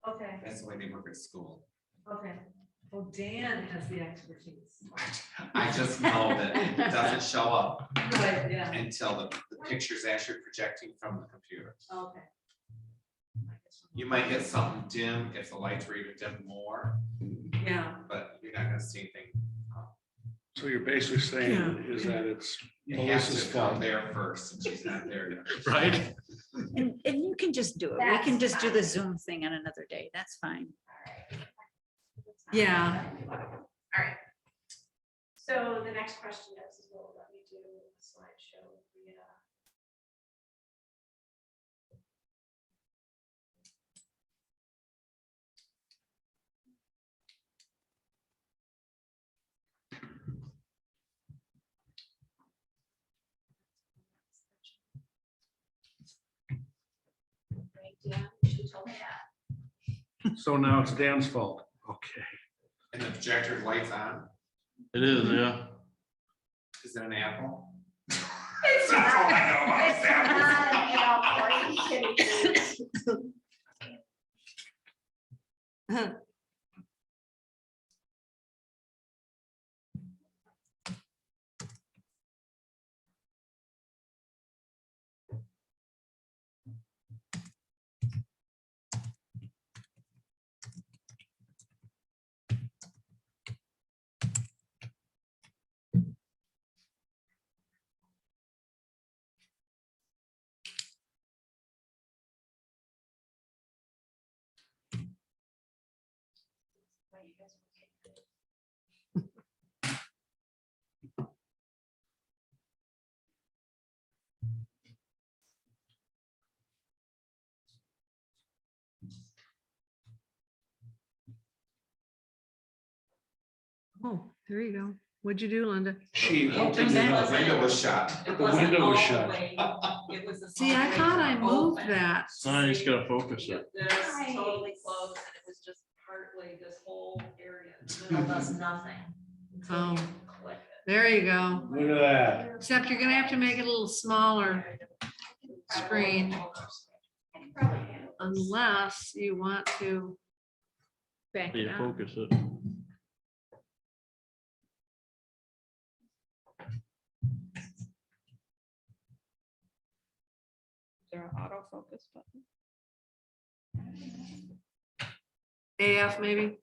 Okay, That's the way they work at school. okay. Well, Dan has the expertise. I just know that it doesn't show up Right, yeah, until the picture's actually projecting from the computer. okay. You might get something dim if the lights were even dim more, Yeah, but you're not gonna see anything. So you're basically saying is that it's You have Melissa's to go fault. there first, and she's not there yet. Right? And you can just do it. We can just do the Zoom thing on another day. That's fine. yeah. All right. So the next question is will it let me do a slideshow via? Right, Dan, she told me that. So now it's Dan's fault. Okay. And the projector lights on. It is, yeah. Is it an apple? It's That's all I know about It's that. not an apple, are you kidding me? Oh, there you go. What'd you do, Linda? She Open opened it that. up. The window was shut. The window was shut. See, I thought I moved that. So now you just gotta focus it. This totally closed and it was just partly this whole area. The middle does nothing. until Oh. you click it. There you go. Look at that. Except you're gonna have to make it a little smaller screen Probably. unless you want to Back it Yeah, up. focus it. Is there an autofocus button? AF maybe?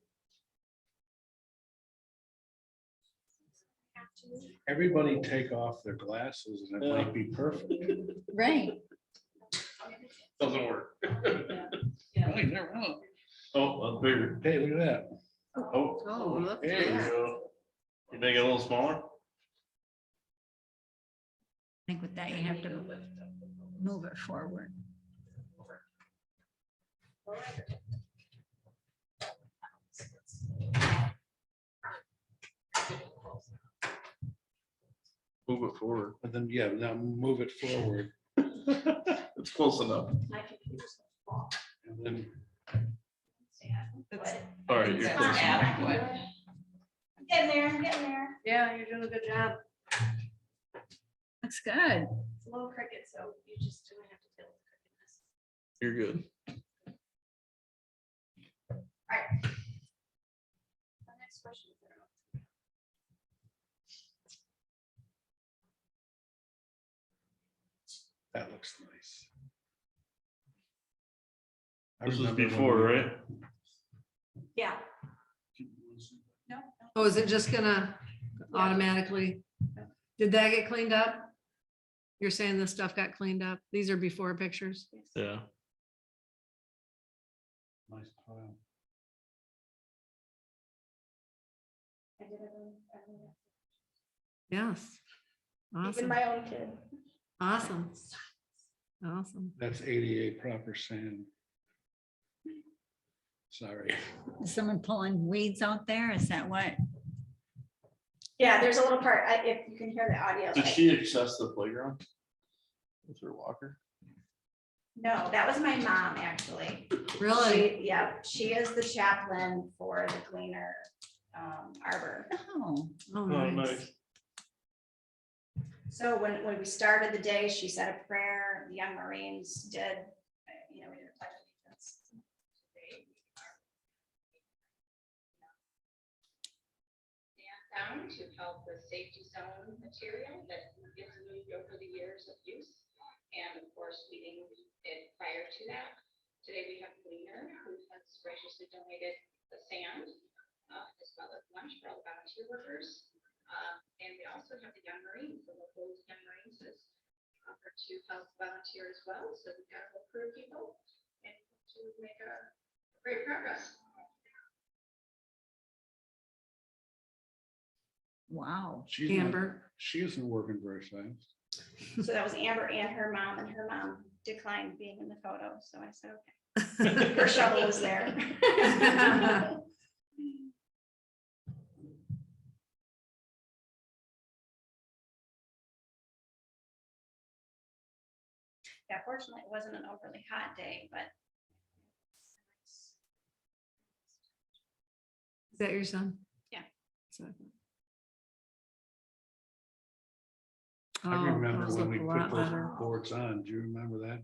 Everybody take off their glasses and it might be perfect. Right. Doesn't work. Oh, you never know. Oh, that's bigger. Hey, look at that. Oh, Oh, look there at you that. go. You make it a little smaller? I think with that, you have to move it forward. Move it forward. And then, yeah, now move it forward. It's close enough. And then All right, you're That's close enough. adequate. I'm getting there, I'm getting there. Yeah, you're doing a good job. Looks good. It's a little cricket, so you just don't have to deal with cricketness. You're good. Alright. The next question. that looks nice. I This was remember when before, we- right? Yeah. No. Oh, is it just gonna automatically? Did that get cleaned up? You're saying this stuff got cleaned up? These are before pictures? Yeah. Nice pile. I did everything. Yes. Even Awesome, my own kid. awesome. Awesome. That's ADA proper sand. Sorry. Is someone pulling weeds out there? Is that what? Yeah, there's a little part, if you can hear the audio. Did she access the playground? With her walker? No, that was my mom, actually. Really? Yeah, she is the chaplain for the Gleaner Arbor. Oh, Oh, Oh, nice. nice. So when we started the day, she said a prayer, the young Marines did, we did a pledge of allegiance. Down to help with safety zone material that gets moved over the years of use. And of course, feeding it prior to that. Today we have Gleaner, who has graciously donated the sand, as well as lunch for all the volunteer workers. And we also have the Young Marines, the local Young Marines has offered to help volunteer as well. So we've got a whole crew of people and to make a great progress. wow. She's not- Amber. She isn't working very fast. So that was Amber and her mom declined being in the photo, so I said, okay. Her shovel was there. Yeah, fortunately, it wasn't an overly hot day, but. Is that your son? Yeah. So- I Oh, remember those when look we a put lot those better. boards on. Do you remember that?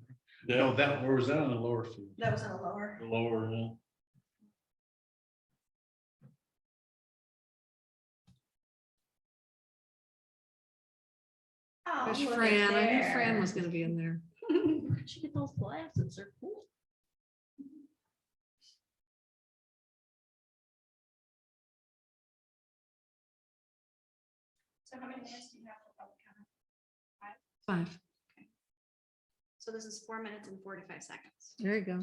Yeah, No, that, or was that on the lower field? That was in the lower. the lower, yeah. Oh, There's look at Fran. I knew there. Fran was gonna be in there. Where'd you get those glasses? They're cool. So how many minutes do you have for public comment? 5. So this is 4 minutes and 45 seconds. There you go.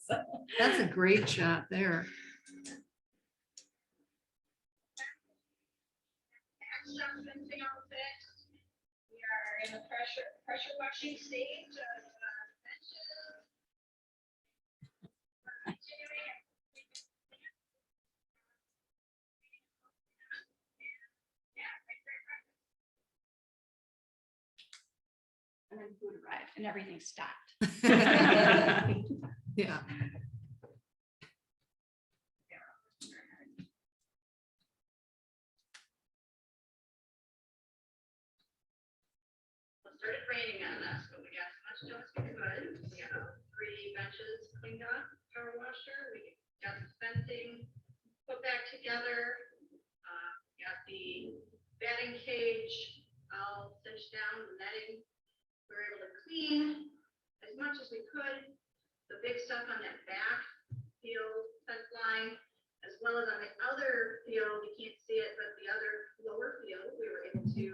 So- That's a great shot there. Fencing outfit. We are in the pressure washing stage of benches. Continuing. Yeah, And then food arrived and everything stopped. Yeah. It started raining on us, but we got as much done as we could. We got 3 benches cleaned up, power washer. We got the fencing put back together. Got the batting cage all cinched down, the netting. We were able to clean as much as we could. The big stuff on that back field fence line, as well as on the other field, you can't see it, but the other lower field, we were able to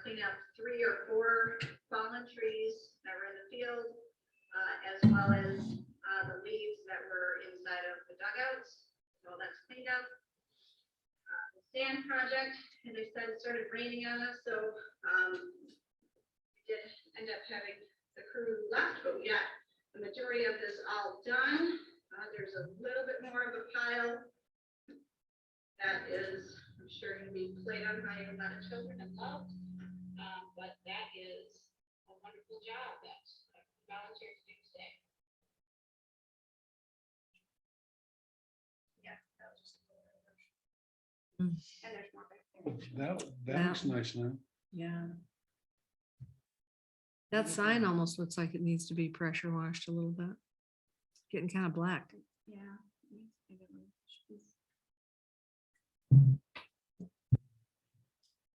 clean up 3 or 4 fallen trees that were in the field, as well as the leaves that were inside of the dugouts. So that's cleaned up. The sand project, and they said it started raining on us, so we did end up having the crew left, but we got the majority of this all done. There's a little bit more of a pile that is, I'm sure, going to be played on by a lot of children and loved. But that is a wonderful job that volunteers do today. Yeah, that was just a little bit. And there's more back there. That looks nice now. Yeah. That sign almost looks like it needs to be pressure washed a little bit. Getting kind of black. Yeah.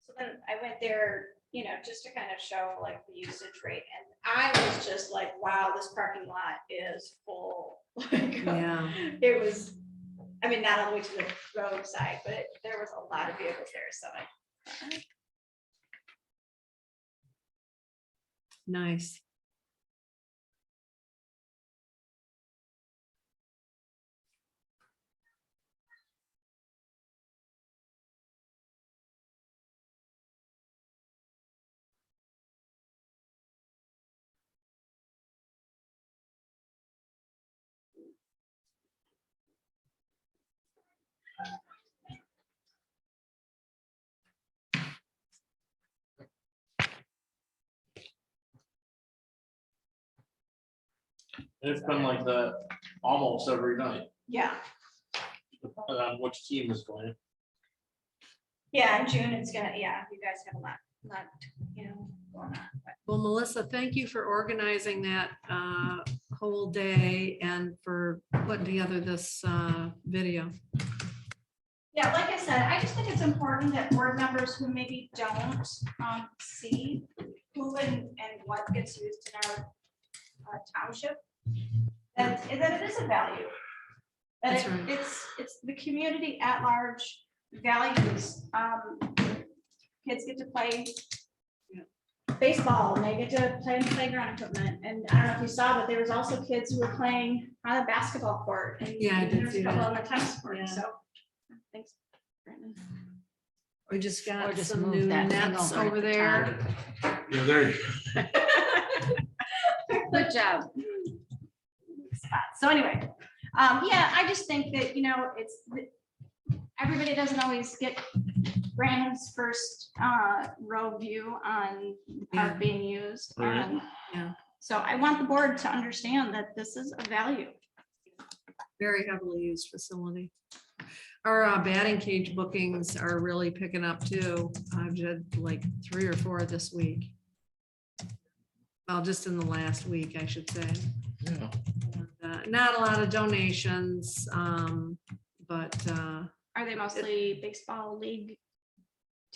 So then I went there, you know, just to kind of show like the usage rate, and I was just like, wow, this parking lot is full. Like, Yeah. it was, I mean, not all the way to the roadside, but there was a lot of vehicles there, so Nice. It's been like that almost every night, yeah. depending on which team is playing. Yeah, in June, it's gonna, yeah, you guys have a lot, you know, going on. But Well, Melissa, thank you for organizing that whole day and for putting together this video. yeah, like I said, I just think it's important that board members who maybe don't see who and what gets used in our township, that it is a value. That That's right. it's the community at large values. Kids get to play baseball, and they get to play on playground equipment. And I don't know if you saw, but there was also kids who were playing on a basketball court. And Yeah, I did there's see a couple that. on the tennis court. Yeah. So thanks, Brandon. We just Or got just some move new that thing nets over at over the there. Yeah, there. Good job. So anyway, yeah, I just think that, you know, everybody doesn't always get Brandon's first row view on the park Yeah. being used. Right. Yeah. So I want the board to understand that this is a value. Very heavily used facility. Our batting cage bookings are really picking up too. I've had like 3 or 4 this week. Well, just in the last week, I should say. Yeah. And, not a lot of donations, but Are they mostly baseball league?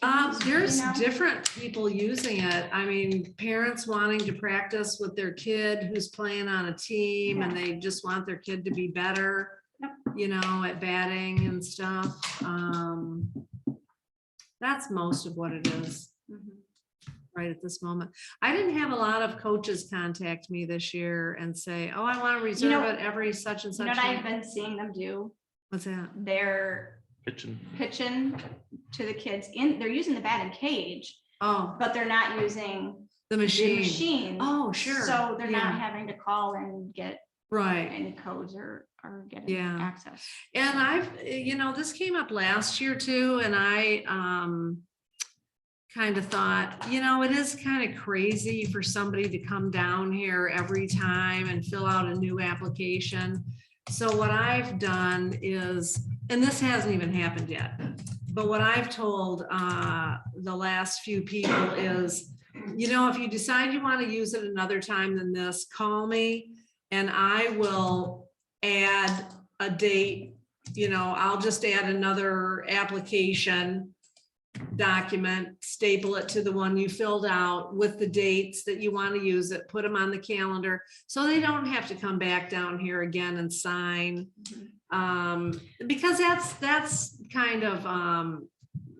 teams, do you there's know? different people using it. I mean, parents wanting to practice with their kid who's playing on a team and they just want their kid to be better, you know, at batting and stuff. That's most of what it is Mhm. right at this moment. I didn't have a lot of coaches contact me this year and say, oh, I want to reserve know- it every such and You such. know what I've night." been seeing them do? What's that? They're Kitchen. pitching to the kids they're using the batting cage, Oh, but they're not using the the machine. machine. Oh, sure. So they're not Yeah. having to call and get Right. any codes or get Yeah. access. And this came up last year too, and I kind of thought, it is kind of crazy for somebody to come down here every time and fill out a new application. So what I've done is, and this hasn't even happened yet, but what I've told the last few people is, if you decide you want to use it another time than this, call me and I will add a date, I'll just add another application document, staple it to the one you filled out with the dates that you want to use it, put them on the calendar, so they don't have to come back down here again and sign. Because that's kind of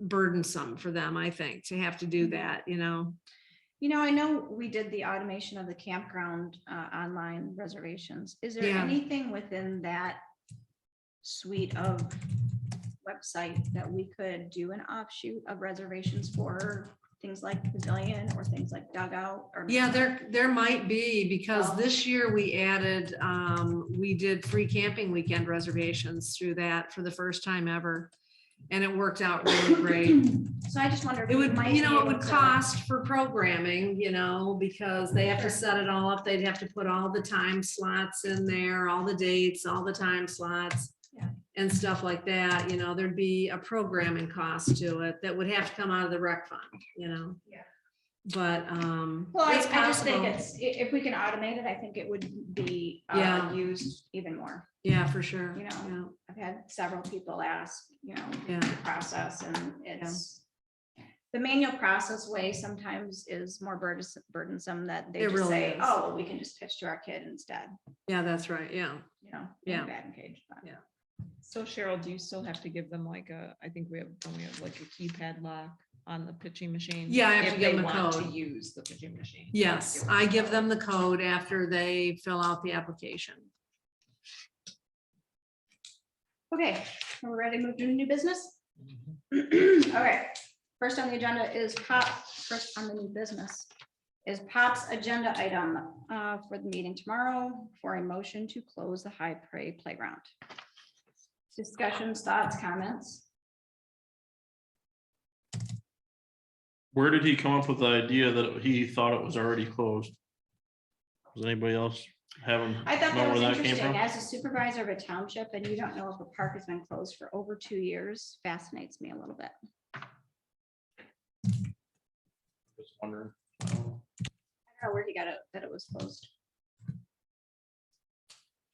burdensome for them, I think, to have to do that, I know we did the automation of the campground online reservations. Is there Yeah. anything within that suite of website that we could do an offshoot of reservations for things like pavilion or things like dugout? Or Yeah, there might be, because Oh. this year we added, we did free camping weekend reservations through that for the first time ever. And it worked out really great. So I just wonder if It we would, might be it able would to- cost for programming, because they have to Sure. set it all up. They'd have to put all the time slots in there, all the dates, all the time slots. Yeah. And stuff like that, there'd be a programming cost to it that would have to come out of the rec fund, Yeah. But, Well, I it's just think possible. if we can automate it, I think it would be Yeah. used even more. Yeah, for sure. Yeah. I've had several people ask, Yeah. the process, and it's the manual process way sometimes is more burdensome that they It just really say, is. oh, well, we can just pitch to our kid instead, Yeah, that's right. Yeah. in Yeah. a batting cage. But- Yeah. So Cheryl, do you still have to give them like I think we have like a keypad lock on the pitching machine? Yeah, I have to if give they them a want code. To use the pitching machine. Yes, I give them the code after they fill out the application. Okay, we're ready to move to new business? All right, first on the agenda is first on the new business is Pop's agenda item for the meeting tomorrow for a motion to close the High Prairie Playground. Discussions, thoughts, comments? Where did he come up with the idea that he thought it was already closed? Does anybody else having? I thought know that was where came interesting. from? As a supervisor of a township and you don't know if a park has been closed for over 2 years, fascinates me a little bit. Just wondering. I don't know where he got it, that it was closed.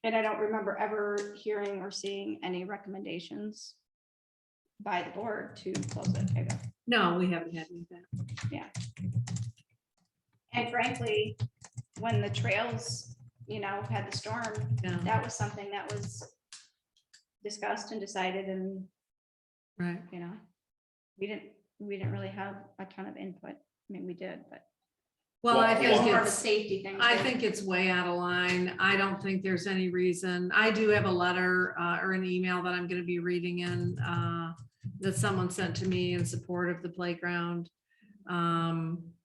And I don't remember ever hearing or seeing any recommendations by the board to close it either. No, we haven't had any of that. And frankly, when the trails, had the storm, Yeah, that was something that was discussed and decided, and, right. we didn't really have a ton of input. I mean, we did, but Well, I it was think more of a it's, safety thing. I too. think it's way out of line. I don't think there's any reason. I do have a letter or an email that I'm gonna be reading in that someone sent to me in support of the playground.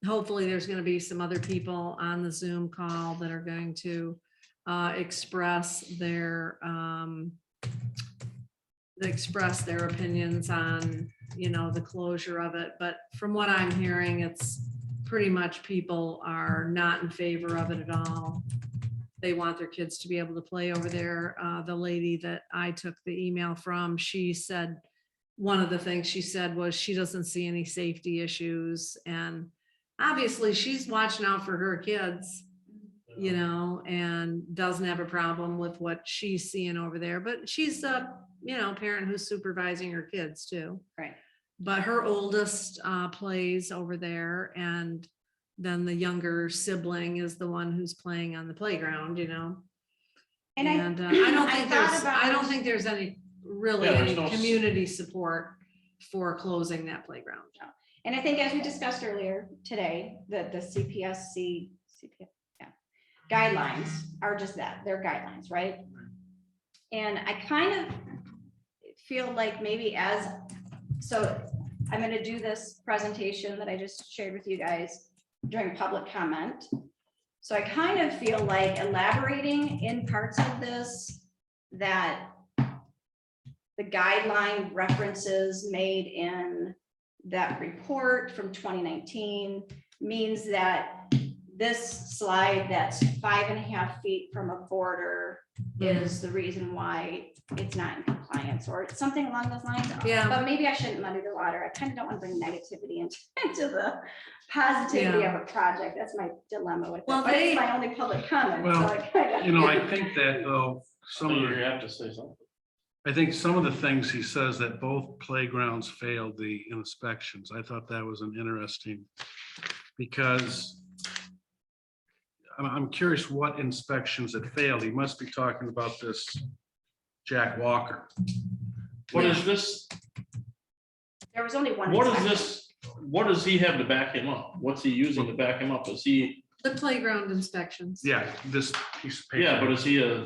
Hopefully there's gonna be some other people on the Zoom call that are going to express their opinions on, the closure of it. But from what I'm hearing, it's pretty much people are not in favor of it at all. They want their kids to be able to play over there. The lady that I took the email from, she said, one of the things she said was she doesn't see any safety issues. And obviously she's watching out for her kids, and doesn't have a problem with what she's seeing over there. But she's a, parent who's supervising her kids too. Right. But her oldest plays over there, and then the younger sibling is the one who's playing on the playground, And And I don't think thought about- I don't think there's any really Yeah, there's any no community support for closing that playground. And I think as we discussed earlier today, that the CPS guidelines are just that, they're guidelines, right? And I kind of feel like maybe so I'm gonna do this presentation that I just shared with you guys during public comment. So I kind of feel like elaborating in parts of this that the guideline references made in that report from 2019 means that this slide that's 5.5 feet from a border is the reason why it's not in compliance, or something along those lines. Yeah. But maybe I shouldn't muddy the water. I kind of don't want to bring negativity into the positivity of a project. That's my dilemma with it. Well, But it's my only public comment. So Well, I kind of. I think that though, some So of you the, have to say something. I think some of the things he says that both playgrounds failed the inspections. I thought that was an interesting, because I'm curious what inspections it failed. He must be talking about this Jack Walker. What is this? There was only one. What is inspection. this? What does he have to back him up? What's he using to back him up? Is he, The playground inspections. Yeah, this piece of paper. yeah, but is he a,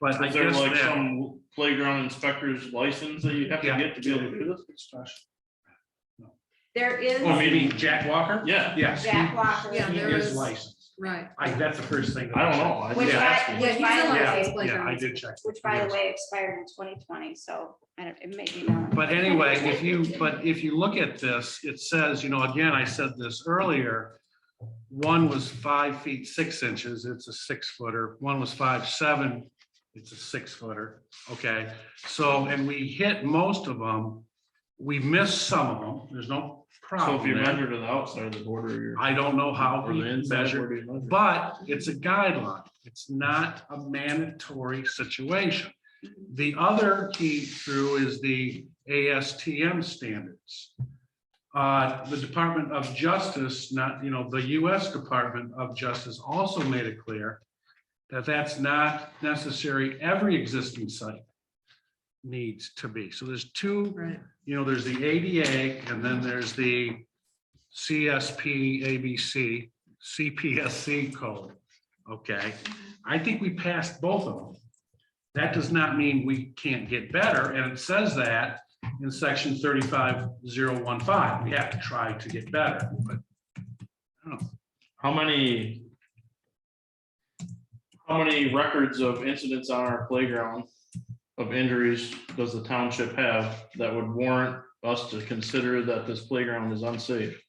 But I is there guess like that- some playground inspector's license that you have to Yeah. get to be able to do this? There is. Oh, maybe Jack Walker? Yeah, Yes. Jack Walker. Yeah, He there is is- licensed. Right. That's the first thing. that I don't know. I Which just by, asked you. which he's by a the licensed way, player. Yeah, I did check. which by the Yes. way expired in 2020, so I don't, it may be known. But anyway, if you look at this, it says, again, I said this earlier. One was 5 feet 6 inches, it's a 6-footer. One was 5'7", it's a 6-footer. Okay, so, and we hit most of them. We missed some of them. There's no So if problem you there. measure to the outside of the border, you're. I don't know how Or we the inside, measure, where do you measure? but it's a guideline. It's not a mandatory situation. The other key through is the ASTM standards. The Department of Justice, not, the US Department of Justice also made it clear that that's not necessary. Every existing site needs to be. So there's two, Right. there's the ADA and then there's the CSP, ABC, CPSC code. Okay, I think we passed both of them. That does not mean we can't get better, and it says that in section 35015. We have to try to get better, but I don't know. How many records of incidents on our playground of injuries does the township have that would warrant us to consider that this playground is unsafe?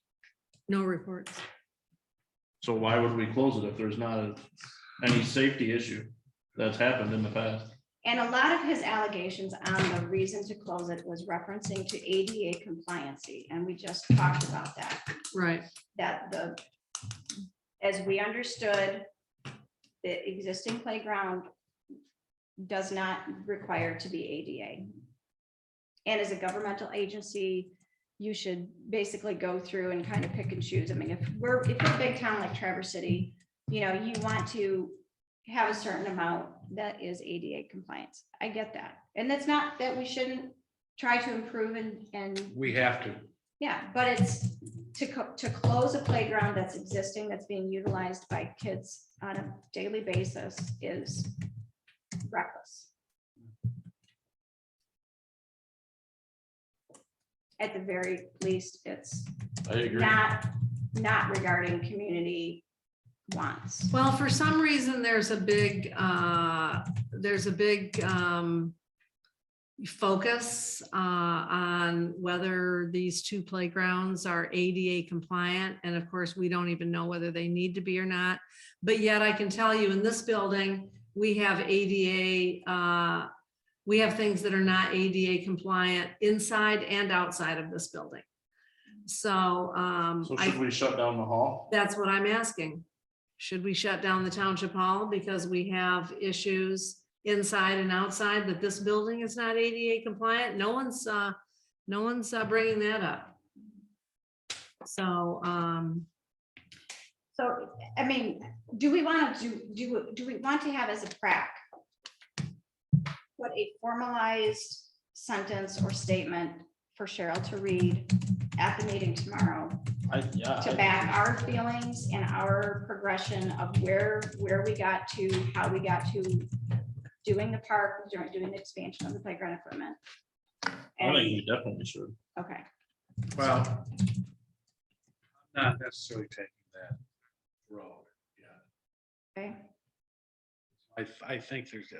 No reports. So why would we close it if there's not any safety issue that's happened in the past? And a lot of his allegations on the reason to close it was referencing to ADA compliancy, and we just talked about that. Right. That as we understood, the existing playground does not require to be ADA. And as a governmental agency, you should basically go through and kind of pick and choose. I mean, if you're a big town like Traverse City, you want to have a certain amount that is ADA compliance. I get that. And that's not that we shouldn't try to improve and We have to. yeah, but it's to close a playground that's existing, that's being utilized by kids on a daily basis is reckless. At the very least, it's I agree. not regarding community wants. Well, for some reason, there's a big focus on whether these two playgrounds are ADA compliant. And of course, we don't even know whether they need to be or not. But yet I can tell you in this building, we have ADA, we have things that are not ADA compliant inside and outside of this building. So So should we shut down the hall? that's what I'm asking. Should we shut down the township hall because we have issues inside and outside that this building is not ADA compliant? No one's bringing that up. So, So, I mean, do we want to do we want to have as a PRAC what a formalized sentence or statement for Cheryl to read at the meeting tomorrow to back our feelings and our progression of where we got to, how we got to doing the park, doing the expansion of the playground equipment. I And- think we definitely should. Okay, Well, not necessarily taking that road. Yeah. okay, I think there's,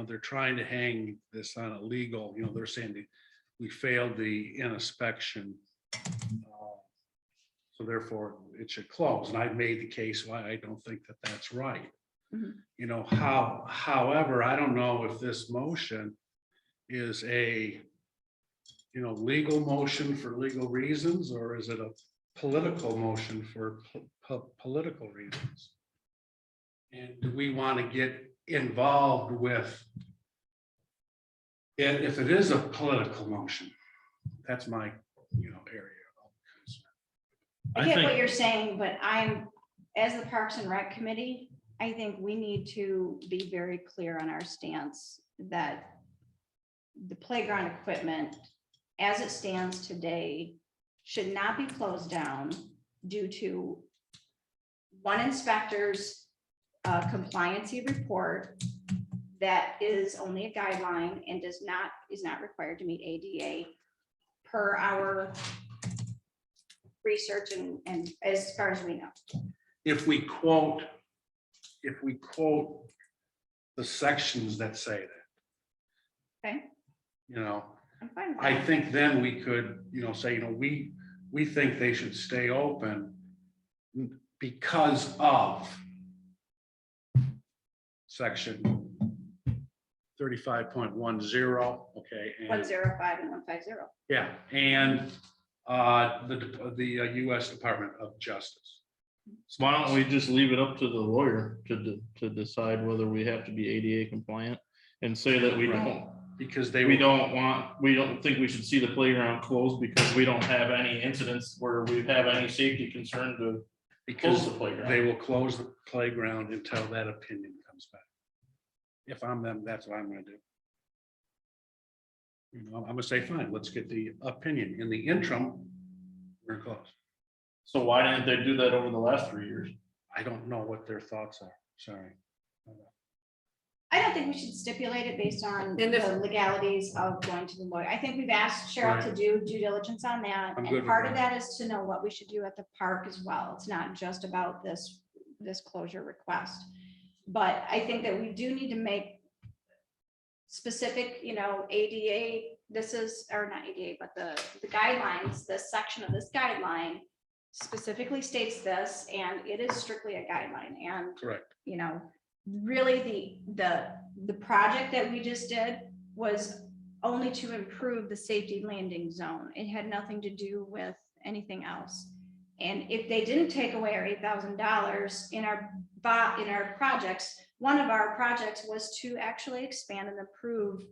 they're trying to hang this on a legal, they're saying that we failed the inspection. So therefore it should close. And I've made the case why I don't think that that's right. Mhm. However, I don't know if this motion is a, legal motion for legal reasons, or is it a political motion for political reasons? And do we want to get involved with If it is a political motion, that's my, area of concern. I I get what think, you're saying, but as the Parks and Rec Committee, I think we need to be very clear on our stance that the playground equipment, as it stands today, should not be closed down due to one inspector's compliancy report that is only a guideline and is not required to meet ADA per our research and as far as we know. If we quote the sections that say that. Okay. I'm fine with I that. think then we could, say, we think they should stay open because of section 35.10, okay. and- 105 and 150. Yeah, and the US Department of Justice. why don't we just leave it up to the lawyer to decide whether we have to be ADA compliant and say that we don't, Because they we don't think we should see the playground closed because we don't have any incidents where we have any safety concern to because close the playground. they will close the playground until that opinion comes back. If I'm them, that's what I'm gonna do. I'm gonna say, fine, let's get the opinion. In the interim, we're close. So why didn't they do that over the last 3 years? I don't know what their thoughts are, sorry. I don't think we should stipulate it based on And if- the legalities of going to the lawyer. I think we've asked Cheryl to Right. do due diligence on that. I'm good And with part of that. that is to know what we should do at the park as well. It's not just about this closure request. But I think that we do need to make specific, ADA, or not ADA, but the guidelines, this section of this guideline specifically states this, and it is strictly a guideline. And Correct. really the project that we just did was only to improve the safety landing zone. It had nothing to do with anything else. And if they didn't take away our $8,000 in our projects, one of our projects was to actually expand and improve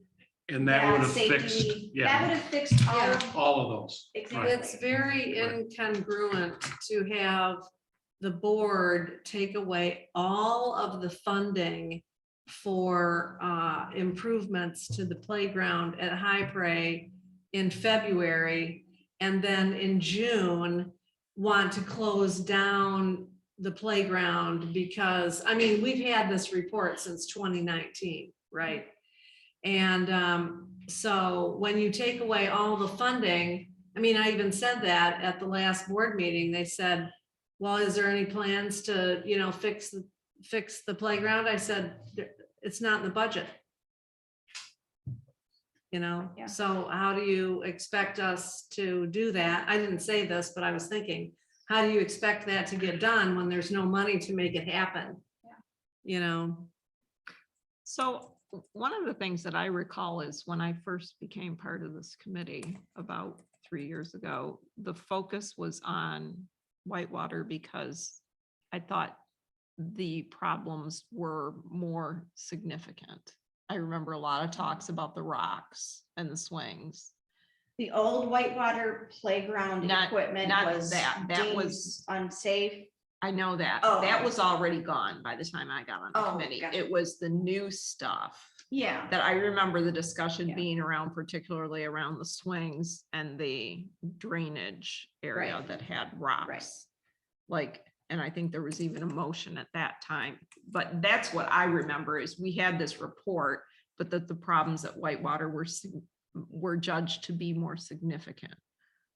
And that would that have fixed, safety. That yeah, would have fixed all Yeah. of all of those. exactly. It's very incongruent to have the board take away all of the funding for improvements to the playground at High Prairie in February, and then in June want to close down the playground because, we've had this report since 2019, right? And so when you take away all the funding, I even said that at the last board meeting. They said, well, is there any plans to, fix the playground? I said, it's not in the budget. Yeah. So how do you expect us to do that? I didn't say this, but I was thinking, how do you expect that to get done when there's no money to make it happen? Yeah. So one of the things that I recall is when I first became part of this committee about 3 years ago, the focus was on Whitewater because I thought the problems were more significant. I remember a lot of talks about the rocks and the swings. The old Whitewater playground Not equipment was that deemed was unsafe. I know that. Oh. That was already gone by the time I got on the Oh, committee. gotcha. It was the new stuff Yeah. that I remember the discussion Yeah. being around, particularly around the swings and the drainage area Right. that had rocks. And I think there was even a motion at that time, but that's what I remember is we had this report, but that the problems at Whitewater were judged to be more significant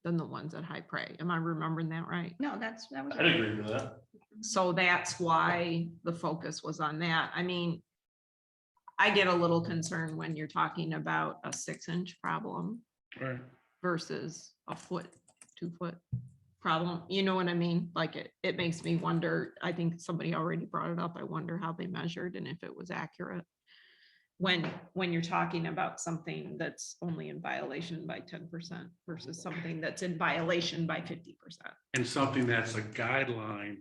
than the ones at High Prairie. Am I remembering that right? No, that was. I'd agree with that. So that's why the focus was on that. I get a little concerned when you're talking about a 6-inch problem Right. versus a 2-foot problem. You know what I mean? It makes me wonder, I think somebody already brought it up. I wonder how they measured and if it was accurate. When you're talking about something that's only in violation by 10% versus something that's in violation by 50%. And something that's a guideline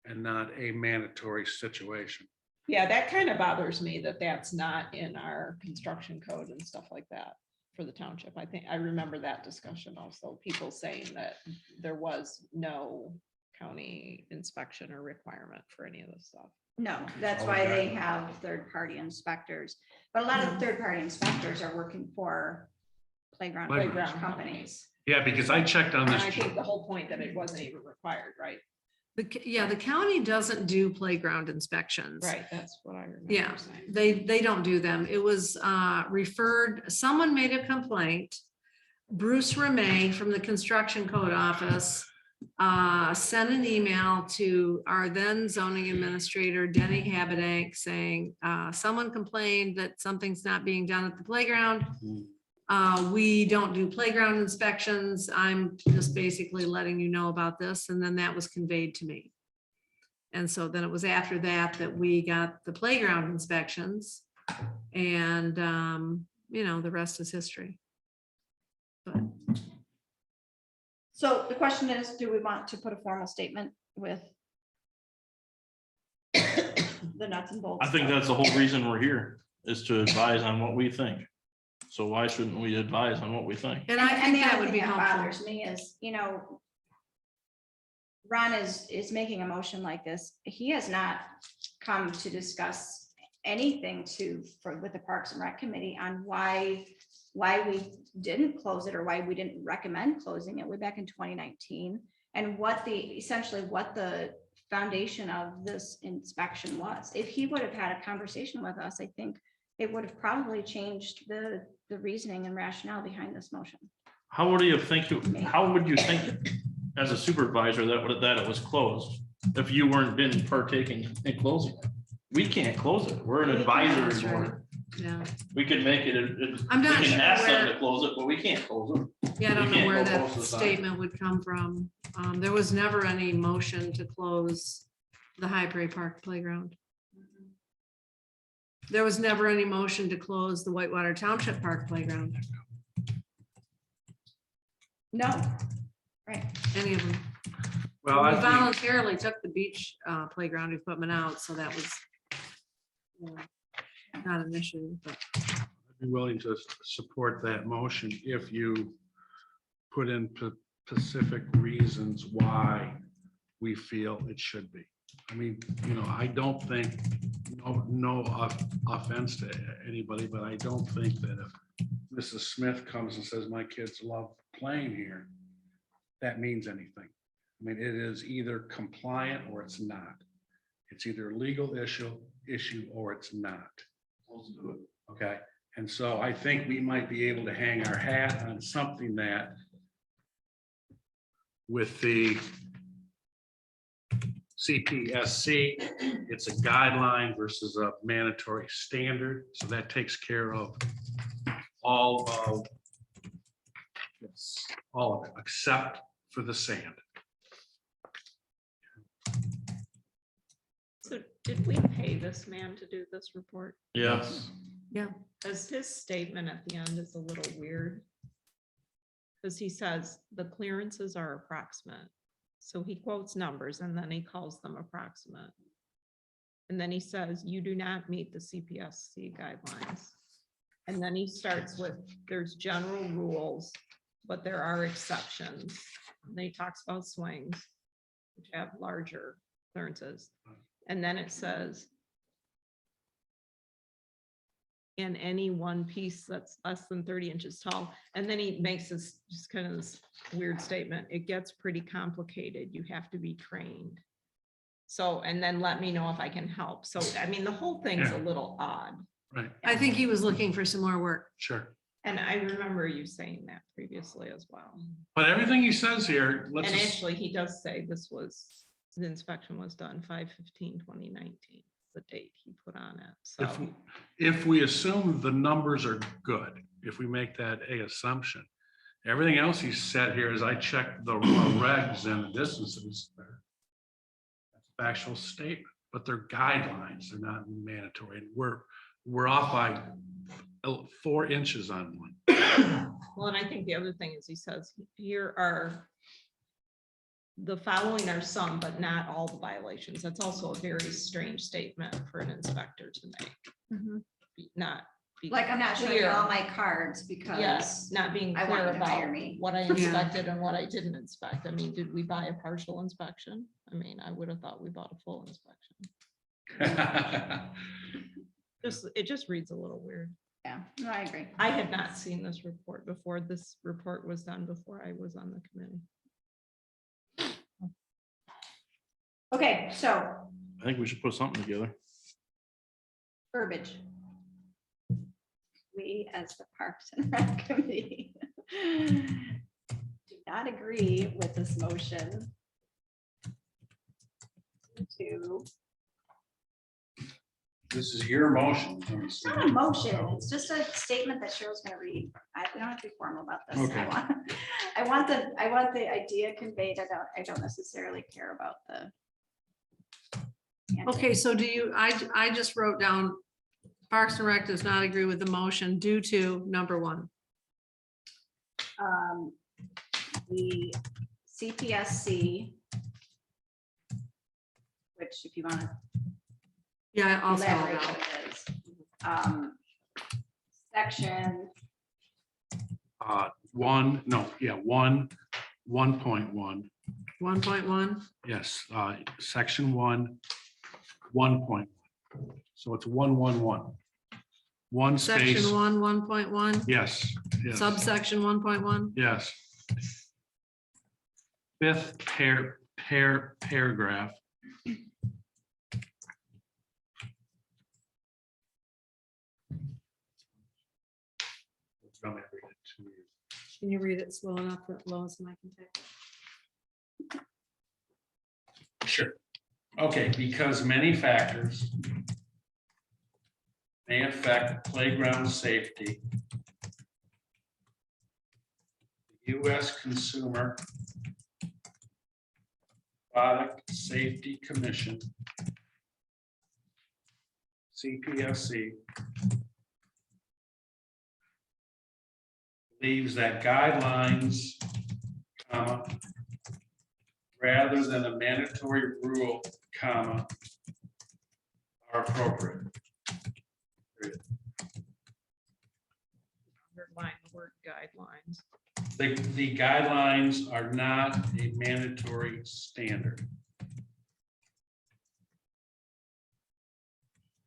and not a mandatory situation. Yeah, that kind of bothers me that that's not in our construction code and stuff like that for the township. I think I remember that discussion also, people saying that there was no county inspection or requirement for any of this stuff. No, that's why they have third-party inspectors, but a lot of the third-party inspectors are working for playground companies. Yeah, because I checked on And this. I think the whole point that it wasn't even required, right? Yeah, the county doesn't do playground inspections. Right, that's what I remember Yeah, saying. they don't do them. It was referred, someone made a complaint. Bruce Remay from the construction code office sent an email to our then zoning administrator, Denny Habedank, saying someone complained that something's not being done at the playground. We don't do playground inspections. I'm just basically letting you know about this. And then that was conveyed to me. And so then it was after that that we got the playground inspections and, the rest is history. But So the question is, do we want to put a formal statement with the nuts and bolts? I think that's the whole reason we're here, is to advise on what we think. So why shouldn't we advise on what we think? And I think the that other would be thing that helpful. bothers me is, Ron is making a motion like this. He has not come to discuss anything with the Parks and Rec Committee on why we didn't close it or why we didn't recommend closing it way back in 2019 and essentially what the foundation of this inspection was. If he would have had a conversation with us, I think it would have probably changed the reasoning and rationale behind this motion. How would you think as a supervisor that it was closed if you been partaking in closing it? We can't close it. We're an advisory That's right. board. Yeah, We can make it, I'm not we can sure ask them where- to close it, but we can't close it. yeah, I don't We know can't where go that close the sign. statement would come from. There was never any motion to close the High Prairie Park playground. There was never any motion to close the Whitewater Township Park playground, No, right. any of them. Well, We I think, voluntarily took the beach playground equipment out, so that was not an issue, but I'd be willing to support that motion if you put in specific reasons why we feel it should be. I mean, I don't think, no offense to anybody, but I don't think that if Mrs. Smith comes and says, my kids love playing here, that means anything. I mean, it is either compliant or it's not. It's either a legal issue or it's not. Okay, and so I think we might be able to hang our hat on something that with the CPSC, it's a guideline versus a mandatory standard. So that takes care of all of it, except for the sand. So did we pay this man to do this report? Yes. As his statement at the end is a little weird. Because he says the clearances are approximate. So he quotes numbers and then he calls them approximate. And then he says, you do not meet the CPSC guidelines. And then he starts with, there's general rules, but there are exceptions. And then he talks about swings, which have larger clearances. And then it says, in any one piece that's less than 30 inches tall. And then he makes this just kind of this weird statement. It gets pretty complicated. You have to be trained. So, and then let me know if I can help. So, I mean, the whole thing's a little odd. Right, I think he was looking for some more work. sure. And I remember you saying that previously as well. But everything he says here, let's And just, actually, he does say the inspection was done 5/15/2019, the date he put on it. So, if we assume the numbers are good, if we make that a assumption, everything else he said here is I checked the regs and the distances. That's a factual statement, but they're guidelines. They're not mandatory. And we're off by 4 inches on one. well, and I think the other thing is he says, here are the following are some, but not all the violations. That's also a very strange statement for an inspector to make. Not. be Like, I'm not showing you clear. all my cards because. Yes, not being I want clear you to hire about me. what I inspected and what I didn't inspect. I mean, did we buy a partial inspection? I mean, I would have thought we bought a full inspection. It just reads a little weird. Yeah, no, I agree. I had not seen this report before. This report was done before I was on the committee. Okay, so I think we should put something together. verbiage. We, as the Parks and Rec Committee, do not agree with this motion to, This is your motion. it's not a motion, it's just a statement that Cheryl's gonna read. We don't have to be formal about this. Okay. I want the idea conveyed. I don't necessarily care about the. Okay, so do you, I just wrote down Parks and Rec does not agree with the motion due to number one. The CPSC, which if you want to Yeah, I'll spell elaborate it out. what it is. Section, 1.1. 1.1. Yes, section 1.1. So it's 111. One Section space. 1.1. Yes. Yes. Subsection 1.1. Yes. Fifth paragraph. Can you read it slow enough that Lois and I can take it? Sure. Okay, because many factors may affect playground safety. The U.S. Consumer Product Safety Commission, CPSC, believes that guidelines, comma, rather than a mandatory rule, comma, are appropriate. Period. Underline the word guidelines. The guidelines are not a mandatory standard.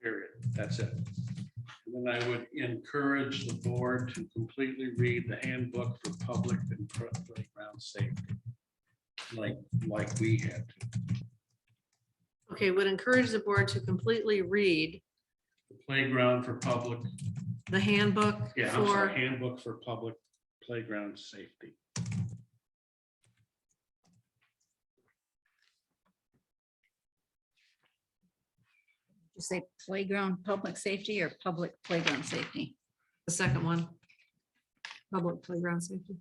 Period. That's it. And then I would encourage the board to completely read the handbook for public and playground safety. Like we had to. Okay, would encourage the board to completely read The playground for public, the handbook yeah, I'm sorry, for, handbook for public playground safety. You say playground public safety or public playground safety? the second one. Public playground safety.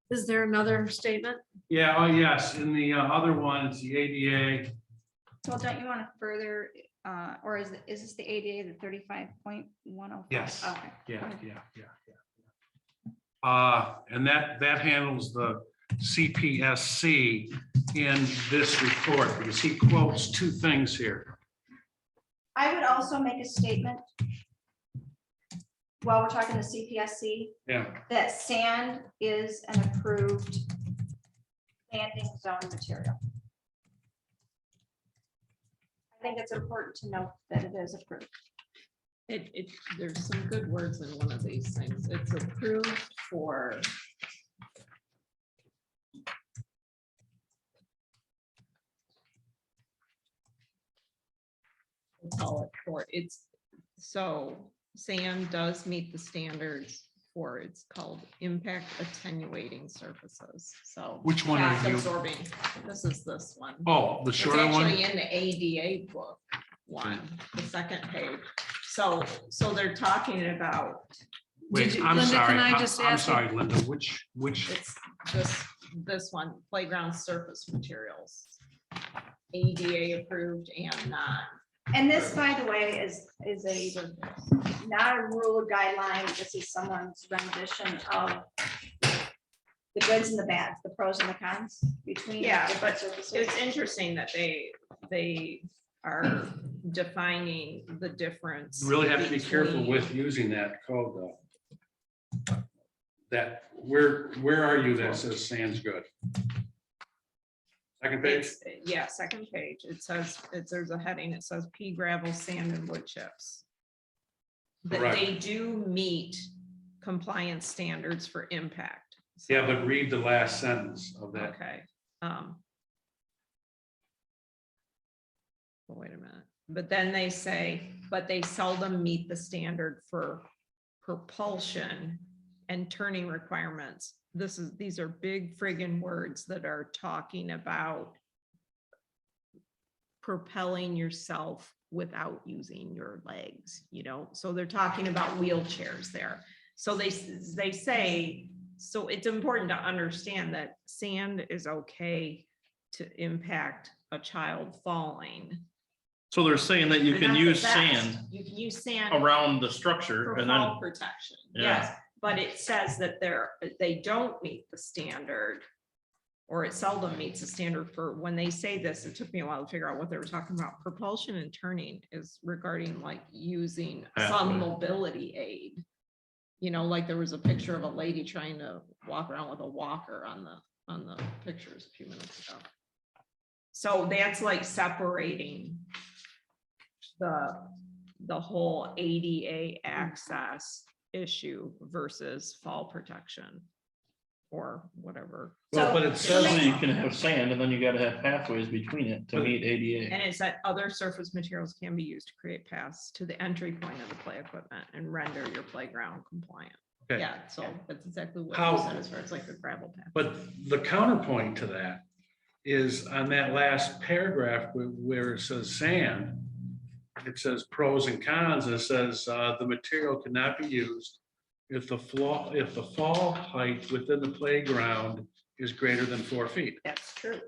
Is there another statement? Yeah, oh, yes, in the other one, it's the ADA. well, don't you want to further, or is this the ADA, the 35.105? Yes. Okay. Yeah. And that handles the CPSC in this report, because he quotes two things here. I would also make a statement while we're talking the CPSC, Yeah, that sand is an approved landing zone material. I think it's important to note that it is approved. There's some good words in one of these things. It's approved for. We'll call it for, it's, so sand does meet the standards for, it's called impact attenuating surfaces, so. which one are Fast you? absorbing, this is this one. Oh, the It's shorter one? actually in the ADA book one, the second page. So they're talking about, Wait, Did you- I'm Linda, sorry, can I just I'm ask you- sorry, Linda, which, it's this one, playground surface materials. ADA approved and not. And this, by the way, is not a rule or guideline. This is someone's rendition of the goods and the bads, the pros and the cons between. Yeah, different but services. it's interesting that they are defining the difference. You really have to be careful between- with using that code though. That, where are you that says sand's good? Second page? Yeah, second page. It says, there's a heading. It says pea gravel, sand and wood chips. That Correct. they do meet compliance standards for impact. So- Yeah, but read the last sentence of that. Okay. Wait a minute, but then they say, but they seldom meet the standard for propulsion and turning requirements. These are big friggin' words that are talking about propelling yourself without using your legs, so they're talking about wheelchairs there. So they say, so it's important to understand that sand is okay to impact a child falling. So they're saying that you And can that's the use best. sand You can use sand around the structure for and then, fall protection, Yeah. yes, but it says that they don't meet the standard. Or it seldom meets the standard for, when they say this, it took me a while to figure out what they were talking about. Propulsion and turning is regarding like using some Pathway. mobility aid. Like there was a picture of a lady trying to walk around with a walker on the pictures a few minutes ago. So that's like separating the whole ADA access issue versus fall protection or whatever. Well, but it says says, that you can have sand and then you gotta have pathways between it to But- meet ADA. And it's that other surface materials can be used to create paths to the entry point of the play equipment and render your playground compliant. Okay. Yeah, so that's exactly what How- you said as far as like the gravel path. but the counterpoint to that is on that last paragraph where it says sand, it says pros and cons, and it says the material cannot be used if the fall height within the playground is greater than 4 feet. That's true.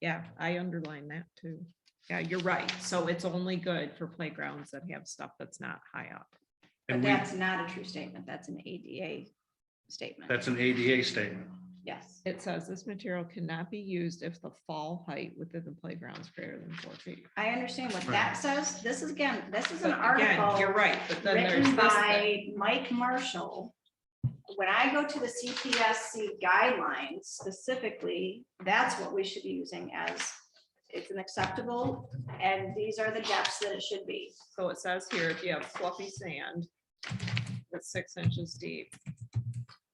Yeah, I underline that too. Yeah, you're right. So it's only good for playgrounds that have stuff that's not high up. But And that's not a true statement. That's an ADA statement. that's an ADA statement. Yes. It says this material cannot be used if the fall height within the playground is greater than 4 feet. I understand what that says. This is an But article. again, you're right, but then there's Written this by thing. Mike Marshall. When I go to the CPSC guidelines specifically, that's what we should be using as it's an acceptable, and these are the depths that it should be. So it says here, if you have fluffy sand that's 6 inches deep,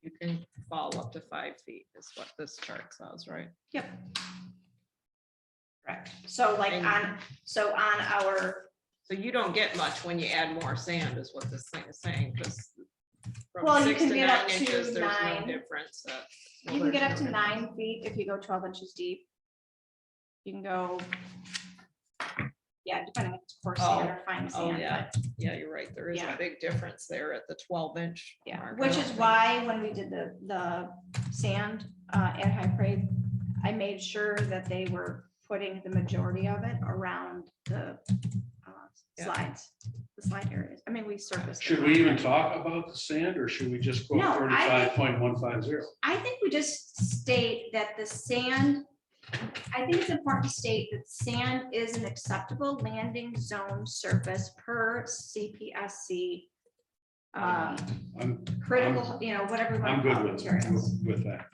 you can fall up to 5 feet is what this chart says, right? Yep. Correct. So like And- on our, So you don't get much when you add more sand is what this thing is saying, because Well, from you 6 can to get 9 up to inches, there's no 9. difference. you can get up to 9 feet if you go 12 inches deep. You can go. Yeah, depending if it's coarse sand or fine Oh, sand. yeah, yeah, you're right. There is a Yeah. big difference there at the 12-inch. Yeah, which is why when we did the sand at High Parade, I made sure that they were putting the majority of it around the Yeah. slides, the slide areas. I mean, we surfaced. Should we even talk about the sand, or should we just go No, I think- 35.150? I think we just state that the sand, I think it's important to state that sand is an acceptable landing zone surface per CPSC. I'm Critical, whatever. we I'm want to good call it, materials. with that.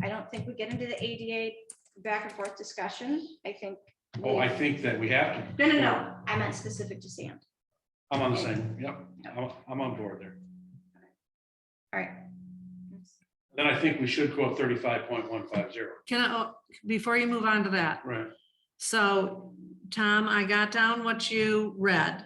I don't think we get into the ADA back and forth discussion. I think. Oh, I think that we have to. No. I meant specific to sand. I'm on the same, yep, I'm on board there. All right. Then I think we should go 35.150. Can I, before you move on to that, Right. so Tom, I got down what you read.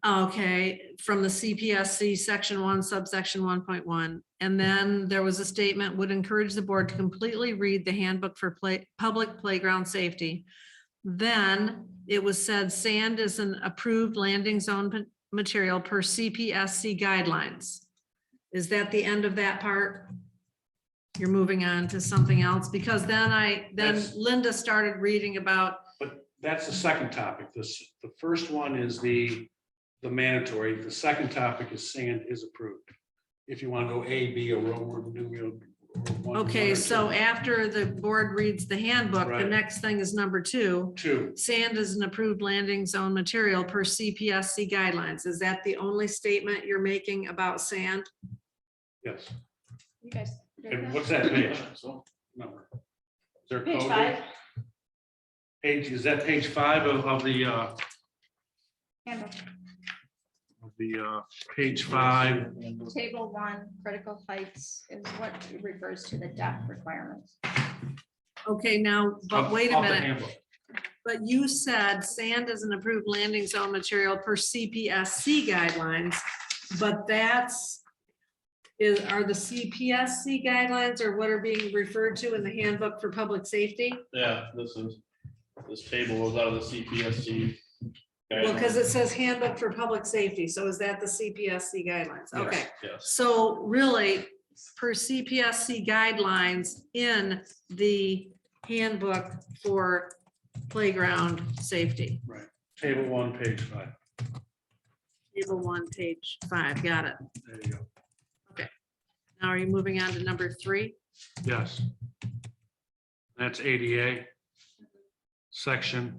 Okay, from the CPSC section 1 subsection 1.1. And then there was a statement would encourage the board to completely read the handbook for public playground safety. Then it was said sand is an approved landing zone material per CPSC guidelines. Is that the end of that part? You're moving on to something else, because then That's- Linda started reading about But that's the second topic. The first one is the mandatory. The second topic is sand is approved. If you want to go A, B, or Roman numeral. one Okay, or so two. after the board reads the handbook, the Right. next thing is number 2. Two, Sand is an approved landing zone material per CPSC guidelines. Is that the only statement you're making about sand? yes. You guys. good with And that? what's that page? So, Number? Is there a Page code 5. there? Page, is that page 5 of the, Handbook. page 5? Table 1, critical heights is what refers to the depth requirements. Okay, now, but of- wait a of the minute, handbook. but you said sand is an approved landing zone material per CPSC guidelines, but are the CPSC guidelines or what are being referred to in the handbook for public safety? yeah, this table was out of the CPSC. Well, because it says handbook for public safety, so is that the CPSC guidelines? Okay. Yes. So really, per CPSC guidelines in the handbook for playground safety. Right. Table 1, page 5. Table 1, page 5, got it. There you go. Now are you moving on to number 3? Yes. That's ADA. Section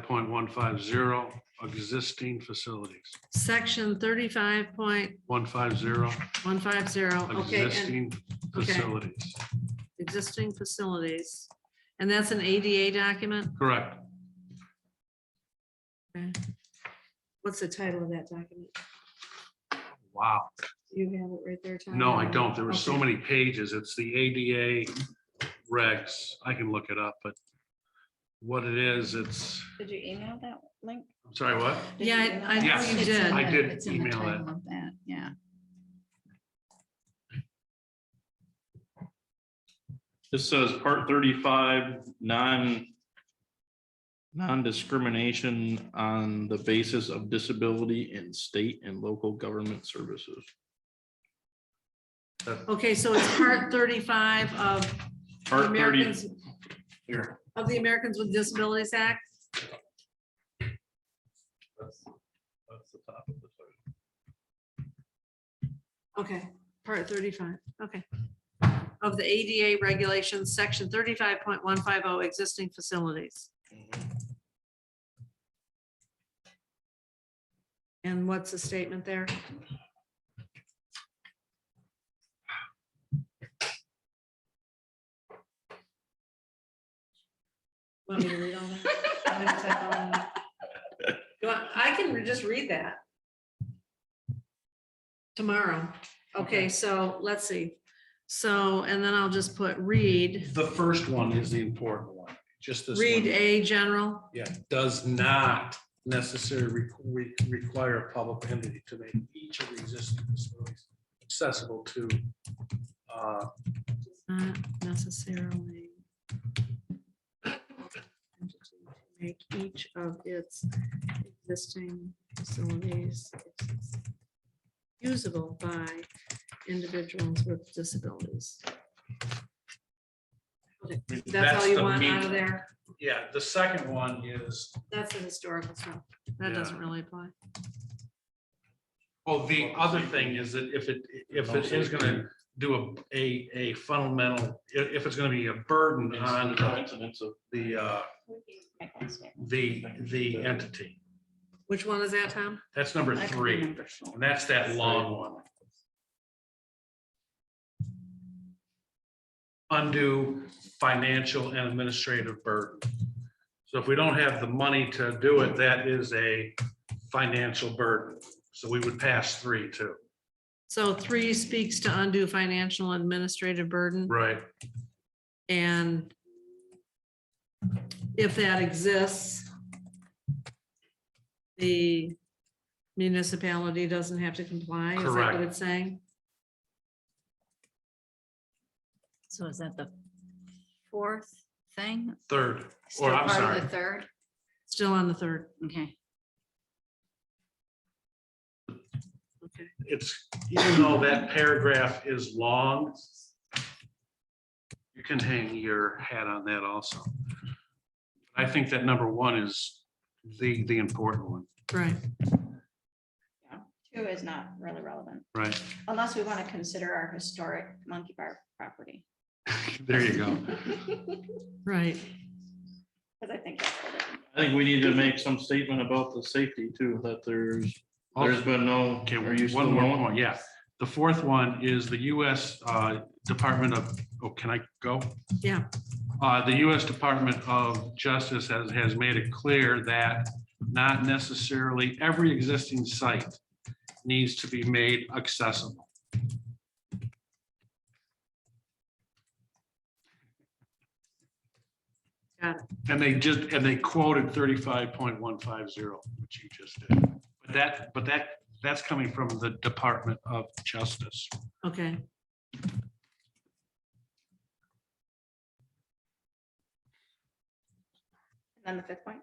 35.150, existing facilities. Section 35.150, 150, okay, and existing okay. facilities. existing facilities. And that's an ADA document? Correct. Okay. What's the title of that document? Wow. You have it right there, Tom? No, I don't. There were so Okay. many pages. It's the ADA regs. I can look it up, but what it is, it's, Did you email that link? I'm sorry, what? Did Yeah, you email I that? Yes, know you It's in did. I the- did it's in the email that. title of that, yeah. This says part 35, non-discrimination on the basis of disability in state and local government services. Okay, so it's part 35 of Part 30 Americans, here. of the Americans with Disabilities Act? That's the top of the title. Okay, part 35, okay. Of the ADA regulations, section 35.150, existing facilities. And what's the statement there? Want me to read all that? Want me to type all that? I can just read that. Tomorrow. Okay, so let's see. So, and then I'll just put read, The first one is the important one, just this. read one. A general. Yeah, does not necessarily require a public entity to make each of the existing facilities accessible to. Not necessarily make each of its existing facilities usable by individuals with disabilities. Okay, that's all you the want meat. out of there? Yeah, the second one is, That's the historical stuff. That Yeah. doesn't really apply. well, the other thing is that if it is gonna do a fundamental, if it's gonna be a burden on Incidents of the entity. Which one is that, Tom? That's number I can 3, remember full. and that's that long one. Undue financial and administrative burden. So if we don't have the money to do it, that is a financial burden. So we would pass 3 too. So 3 speaks to undue financial and administrative burden. Right. And if that exists, the municipality doesn't have to comply, is that Correct. what it's saying? So is that the 4th thing? Third, Still or I'm part of sorry, the 3rd? Still on the 3rd, Okay. it's, even though that paragraph is long, You can hang your hat on that also. I think that number one is the important one, Right. Two is not really relevant, right? unless we want to consider our historic monkey bar property. There you go. Right. Because I think that's what it is. I think we need to make some statement about the safety too, that there's been no. Okay, Are you still one going? more, yeah. The fourth one is the US Department of, oh, can I go? Yeah. The US Department of Justice has made it clear that not necessarily every existing site needs to be made accessible. Got it. And they quoted 35.150, which you just did. But that's coming from the Department of Justice. Okay. And then the fifth point.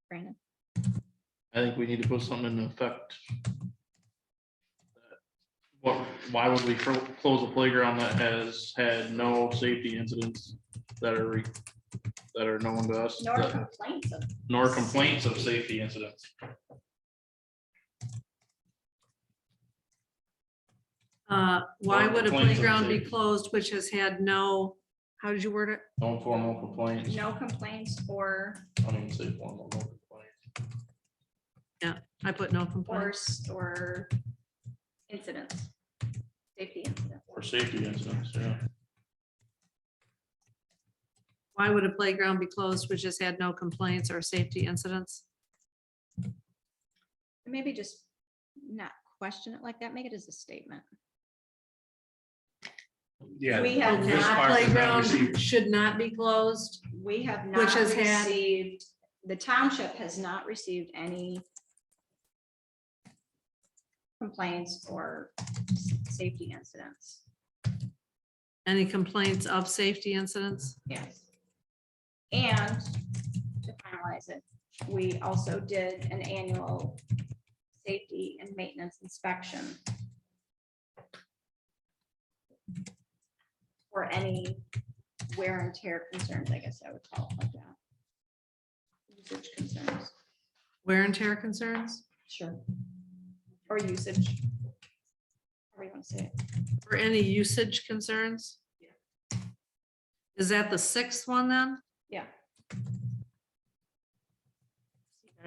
Brandon. I think we need to put something in effect. Why would we close a playground that has had no safety incidents that are known to us? Nor complaints of. Nor complaints of safety incidents. Why would a complaints of playground be safety. closed which has had no, how did you word it? No formal complaints. No complaints or, I don't even say formal, no complaints. I put no complaints. or incidents. Safety incidents. Or safety incidents, yeah. Why would a playground be closed which has had no complaints or safety incidents? Maybe just not question it like that, make it as a statement. Yeah. We have Okay, this not- part did not playground receive- should not be closed. We have Which not has had- received, the township has not received any complaints or safety incidents. Any complaints of safety incidents? Yes. And to finalize it, we also did an annual safety and maintenance inspection for any wear and tear concerns, I guess I would call it like that. Usage concerns, Wear and tear concerns? sure. Or usage. However you want to say it. For any usage concerns? Is that the sixth one then? Yeah.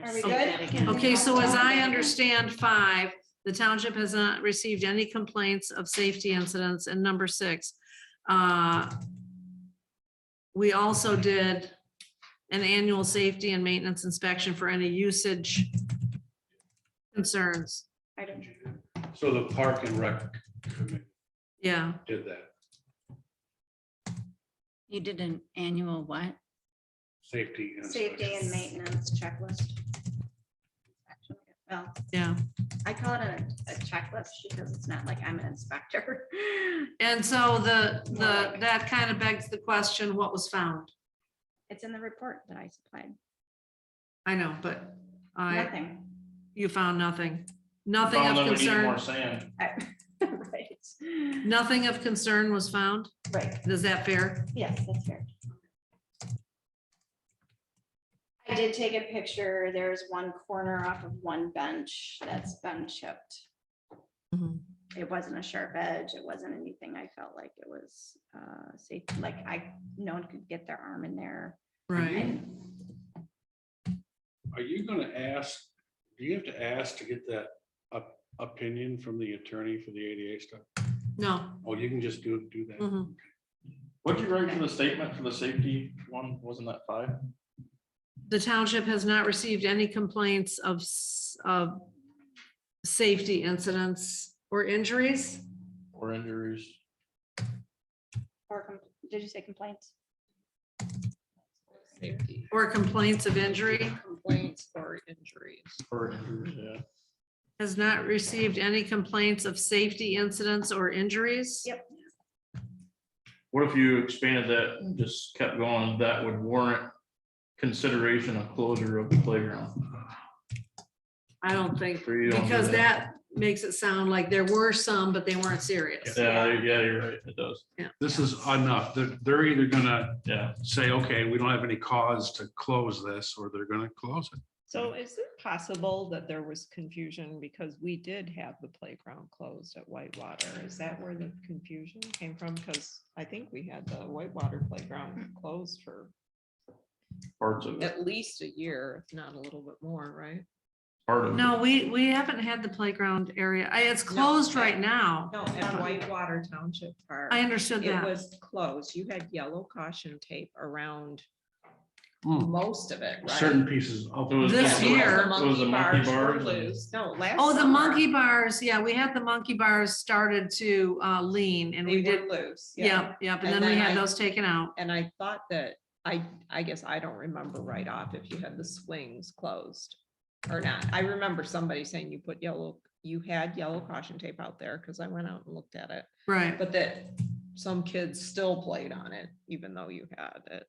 Are we Say good? that again. Okay, so as I understand 5, the township has not received any complaints of safety incidents. And number 6, we also did an annual safety and maintenance inspection for any usage concerns. I don't. So the Park and Rec Committee Yeah, did that, You did an annual what? safety. Safety and maintenance checklist. Well, yeah. I call it a checklist because it's not like I'm an inspector. And so that kind of begs the question, what was found? It's in the report that I supplied. I know, but Nothing. you found nothing. Nothing Found of that we need more concern. sand. Right. Nothing of concern was found. Right. Is that fair? Yes, that's fair. I did take a picture. There's one corner off of one bench that's been chipped. Mhm. It wasn't a sharp edge. It wasn't anything. I felt like it was safe, like no one could get their arm in there. Right. And Are you gonna ask, do you have to ask to get that opinion from the attorney for the ADA stuff? No. Oh, you can just do that? Mhm. What'd you write for the statement for the safety one? Wasn't that 5? The township has not received any complaints of safety incidents or injuries. Or injuries? or did you say complaints? Safety Or complaints of injury. complaints or injuries. Or injuries, yeah. Has not received any complaints of safety incidents or injuries. Yep. What if you expanded that and just kept going? That would warrant consideration of closure of the playground. I don't think, Or you don't do because makes it sound like there were some, but they weren't serious. Yeah, you're right, it does. This is enough. They're either gonna Yeah. say, okay, we don't have any cause to close this, or they're gonna close it. So is it possible that there was confusion because we did have the playground closed at Whitewater? Is that where the confusion came from? Because I think we had the Whitewater playground closed for Parts of it, at least a year, if not a little bit more, right? part of it. No, we haven't had the playground area. It's closed right now. No, at Whitewater Township Park. I understood It that. was closed. You had yellow caution tape around Hmm. most of it, right? Certain pieces of It was This the- year- It was the monkey were bars. and- loose. No, last. Oh, the summer, monkey bars. Yeah, we had the monkey bars started to lean and They we did. were loose. Yep, yep. And And then we then had I- those taken out. And I thought that, I guess I don't remember right off if you had the swings closed or not. I remember somebody saying you had yellow caution tape out there because I went out and looked at it. Right. But that some kids still played on it, even though you had it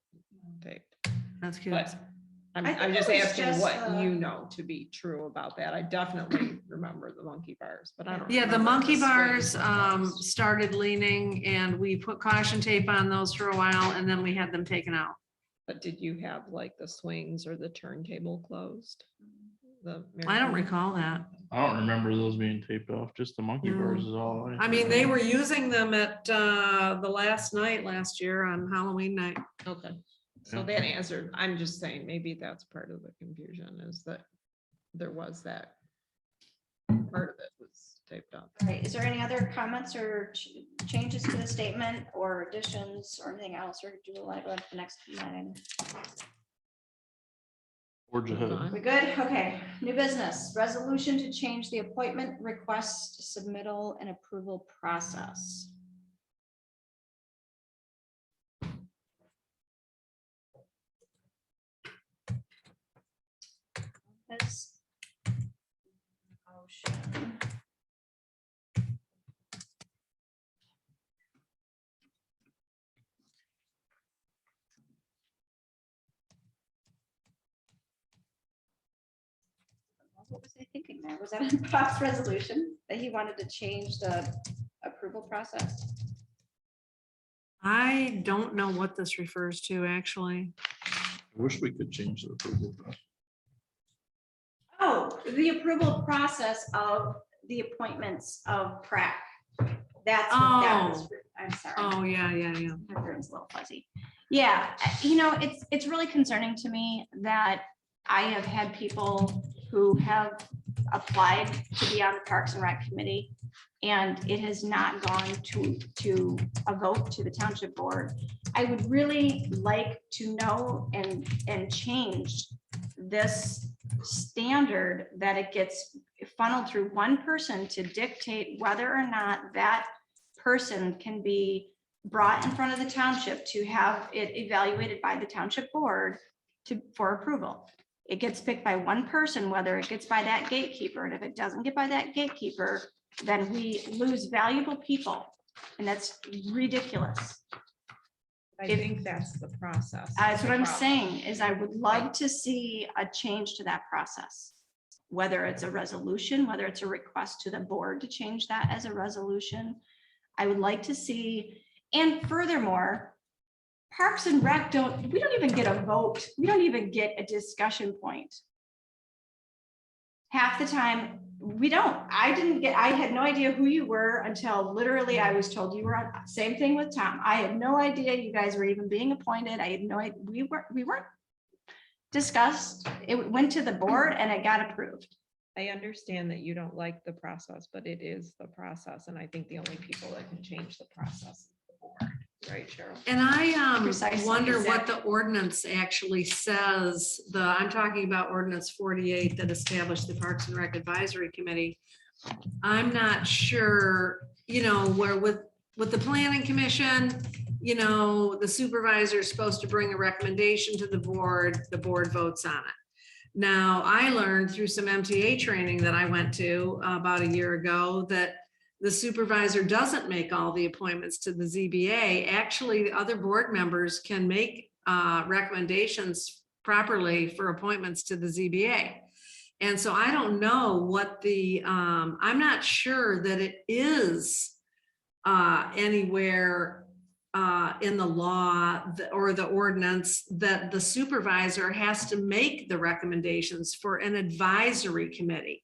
taped. That's good. But I'm, I think I'm just it was asking just, what you know to be true about that. I definitely remember the monkey bars, but I don't. Yeah, the remember monkey swings bars closed. started leaning and we put caution tape on those for a while and then we had them taken out. But did you have like the swings or the turntable closed? I don't recall that. I don't remember those being taped off, just the monkey No. bars is all. I mean, they were using them at the last night last year on Halloween night. Okay, so that answered, I'm just saying, maybe that's part of the confusion is that there was that. Part of it was taped up. All right, is there any other comments or changes to the statement or additions or anything else, or do we want to go to the next line? Forge ahead. We good? Okay, new business, resolution to change the appointment request submittal and approval process. This motion. What was I thinking there? Was that a Bob's resolution that he wanted to change the approval process? I don't know what this refers to, actually. I wish we could change the approval process. Oh, the approval process of the appointments of PRAC. That's what that was. I'm sorry. Oh, yeah. My brain's a little fuzzy. Yeah, you know, it's really concerning to me that I have had people who have applied to be on the Parks and Rec Committee, and it has not gone to a vote to the township board. I would really like to know and change this standard that it gets funneled through one person to dictate whether or not that person can be brought in front of the township to have it evaluated by the township board for approval. It gets picked by one person, whether it gets by that gatekeeper, and if it doesn't get by that gatekeeper, then we lose valuable people, and that's ridiculous. I think that's the process. That's what I'm the problem. saying, is I would love to see a change to that process. Whether it's a resolution, whether it's a request to the board to change that as a resolution. I would like to see, and furthermore, Parks and Rec we don't even get a vote. We don't even get a discussion point. Half the time, we don't. I had no idea who you were until literally I was told you were on, same thing with Tom. I had no idea you guys were even being appointed. I had no idea, we weren't discussed. It went to the board and it got approved. I understand that you don't like the process, but it is the process, and I think the only people that can change the process is the board, right, Cheryl? And I Precisely. wonder Is what that- the ordinance actually says. I'm talking about ordinance 48 that established the Parks and Rec Advisory Committee. I'm not sure, where with the planning commission, the supervisor is supposed to bring a recommendation to the board votes on it. Now, I learned through some MTA training that I went to about a year ago that the supervisor doesn't make all the appointments to the ZBA. Actually, the other board members can make recommendations properly for appointments to the ZBA. And so I don't know what the, I'm not sure that it is anywhere in the law or the ordinance that the supervisor has to make the recommendations for an advisory committee.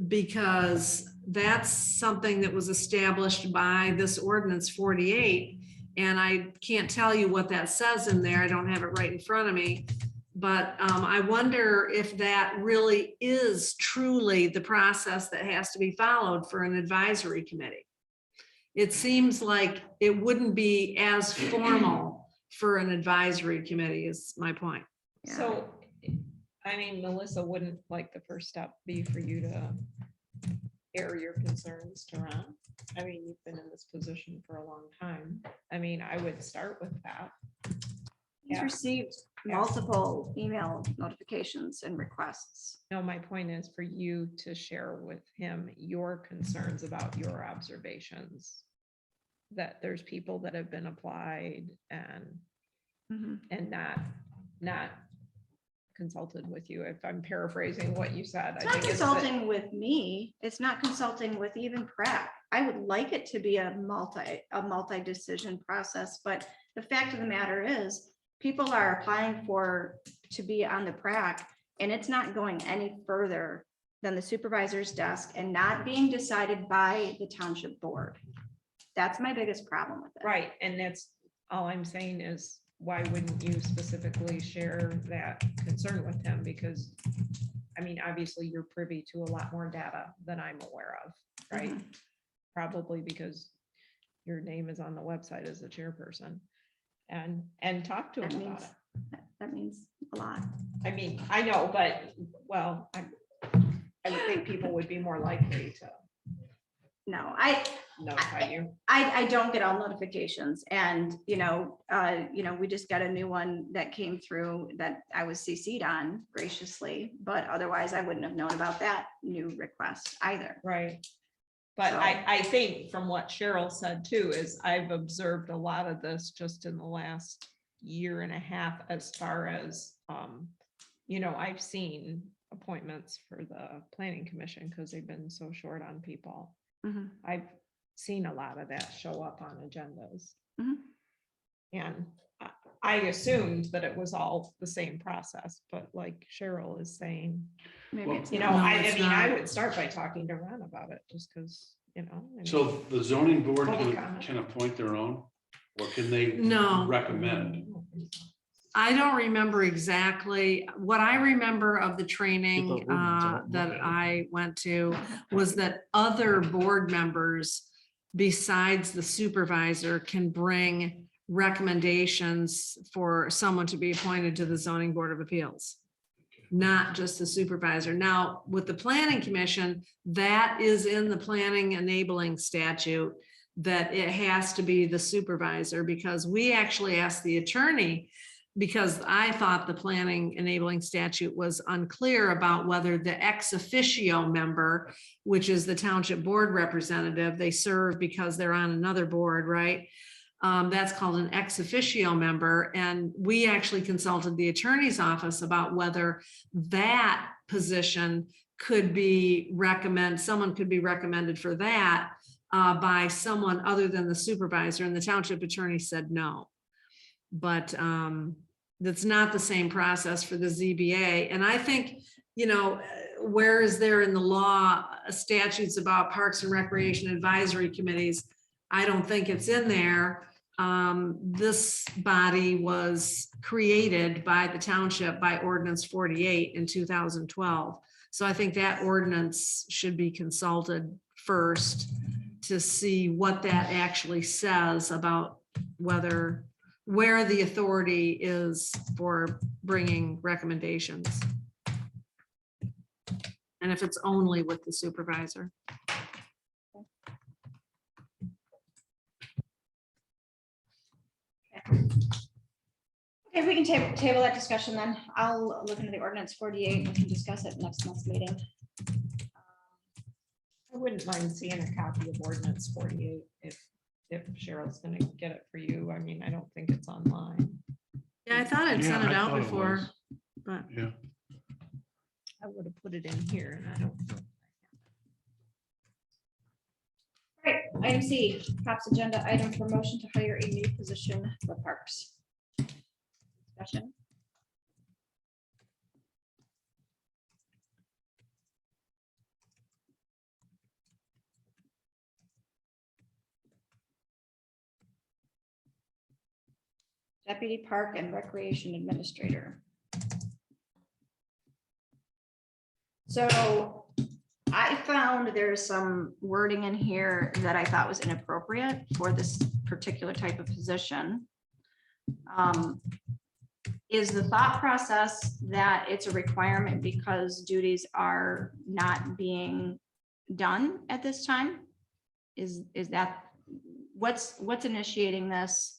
Because that's something that was established by this ordinance 48. And I can't tell you what that says in there. I don't have it right in front of me. But I wonder if that really is truly the process that has to be followed for an advisory committee. It seems like it wouldn't be as formal for an advisory committee is my point. So, I mean, Melissa, wouldn't like the first step be for you to air your concerns to Ron? I mean, you've been in this position for a long time. I mean, I would start with that. He's Yeah. received multiple email notifications and requests. No, my point is for you to share with him your concerns about your observations. That there's people that have been applied and not consulted with you, if I'm paraphrasing what you said. It's not consulting with me. It's not consulting with even PRAC. I would like it to be a multi-decision process, but the fact of the matter is, people are applying to be on the PRAC, and it's not going any further than the supervisor's desk and not being decided by the township board. That's my biggest problem with it. Right, and that's all I'm saying is, why wouldn't you specifically share that concern with him? Because, I mean, obviously you're privy to a lot more data than I'm aware of, right? Probably because your name is on the website as the chairperson, and talk to him about it. That means a lot. I mean, I know, but, well, I would think people would be more likely to No, notify you. I don't get all notifications, and we just got a new one that came through that I was CC'd on graciously, but otherwise I wouldn't have known about that new request either. Right. But So- I think from what Cheryl said too, is I've observed a lot of this just in the last year and a half, as far as, I've seen appointments for the planning commission because they've been so short on people. I've seen a lot of that show up on agendas. And I assumed that it was all the same process, but like Cheryl is saying, Maybe it's No, I it's mean, I not. would start by talking to Ron about it, just because, I mean, So the zoning board Public can, comment. can appoint their own, or can they No. recommend? I don't remember exactly. What I remember of the training Get the ordinance out, that look at it. I went to was that other board members besides the supervisor can bring recommendations for someone to be appointed to the zoning board of appeals, not just the supervisor. Now, with the planning commission, that is in the planning enabling statute that it has to be the supervisor, because we actually asked the attorney, because I thought the planning enabling statute was unclear about whether the ex officio member, which is the township board representative, they serve because they're on another board, right? That's called an ex officio member. And we actually consulted the attorney's office about whether that position could be someone could be recommended for that by someone other than the supervisor, and the township attorney said no. But that's not the same process for the ZBA. And I think, where is there in the law statutes about parks and recreation advisory committees? I don't think it's in there. This body was created by the township by ordinance 48 in 2012. So I think that ordinance should be consulted first to see what that actually says about where the authority is for bringing recommendations. And if it's only with the supervisor. Okay, we can table that discussion then. I'll look into the ordinance 48. We can discuss it next month's meeting. I wouldn't mind seeing a copy of ordinance 48 if Cheryl's gonna get it for you. I mean, I don't think it's online. Yeah, I thought I'd Yeah, sent it I out thought it before, was. but Yeah. I would have put it in here and I don't. All right, item C, COPS agenda item for motion to hire a new position for parks. Discussion. Deputy Park and Recreation Administrator. So I found there's some wording in here that I thought was inappropriate for this particular type of position. Is the thought process that it's a requirement because duties are not being done at this time? Is that, what's initiating this?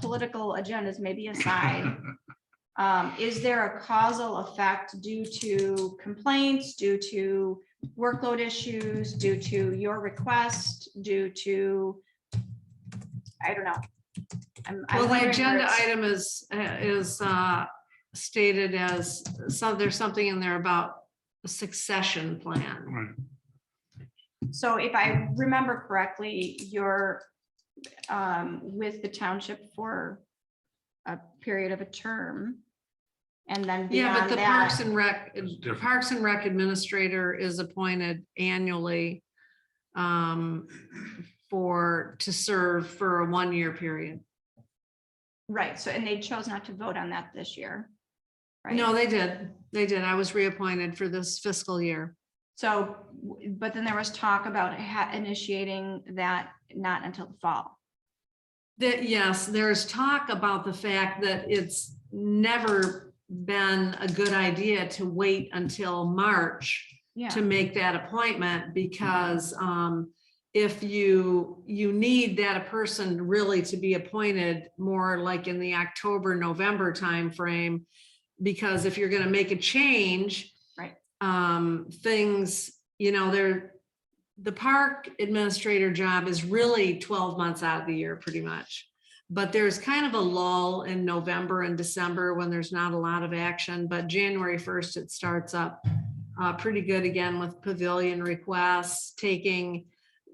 Political agendas maybe aside. Is there a causal effect due to complaints, due to workload issues, due to your request, due to, I don't know. I'm Well, the wondering where agenda it's- item is stated as, so there's something in there about a succession plan. Right. So if I remember correctly, you're with the township for a period of a term. And then Yeah, but beyond the Parks that, and Rec, It's different. Parks and Rec Administrator is appointed annually to serve for a 1-year period. right, so, and they chose not to vote on that this year. Right? No, they did. They did. I was reappointed for this fiscal year. So, but then there was talk about initiating that not until the fall. That, yes, there's talk about the fact that it's never been a good idea to wait until March Yeah, to make that appointment, because if you need that person really to be appointed more like in the October, November timeframe, because if you're going to make a change, right, things, the park administrator job is really 12 months out of the year, pretty much. But there's kind of a lull in November and December when there's not a lot of action, but January 1st, it starts up pretty good again with pavilion requests, taking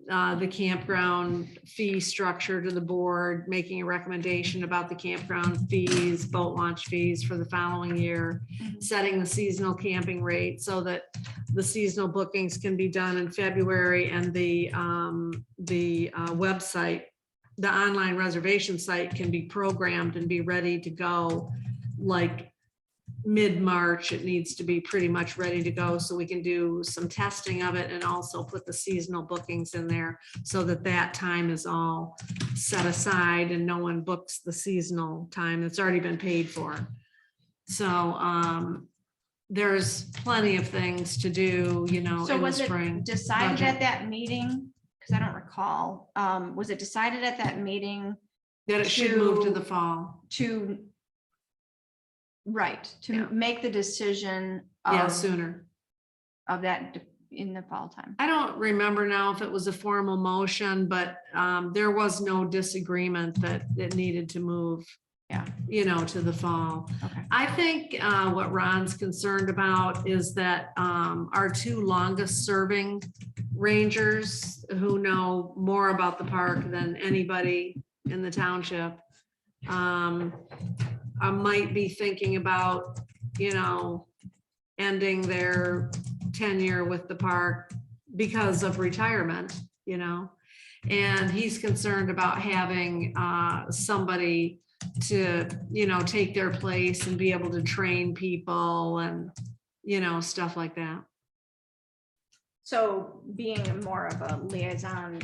the campground fee structure to the board, making a recommendation about the campground fees, boat launch fees for the following year, setting the seasonal camping rate so that the seasonal bookings can be done in February, and the website, the online reservation site can be programmed and be ready to go like mid-March. It needs to be pretty much ready to go so we can do some testing of it and also put the seasonal bookings in there so that that time is all set aside and no one books the seasonal time that's already been paid for. So there's plenty of things to do, so in the was it spring. decided budget. at that meeting? Because I don't recall, was it decided at that meeting That it should move to to- the fall. to Yeah. make the decision Yeah, sooner. of that in the fall time? I don't remember now if it was a formal motion, but there was no disagreement that it needed to move. Yeah. To the fall. Okay. I think what Ron's concerned about is that our 2 longest serving rangers who know more about the park than anybody in the township I might be thinking about, ending their tenure with the park because of retirement, and he's concerned about having somebody to, take their place and be able to train people and, stuff like that. So being more of a liaison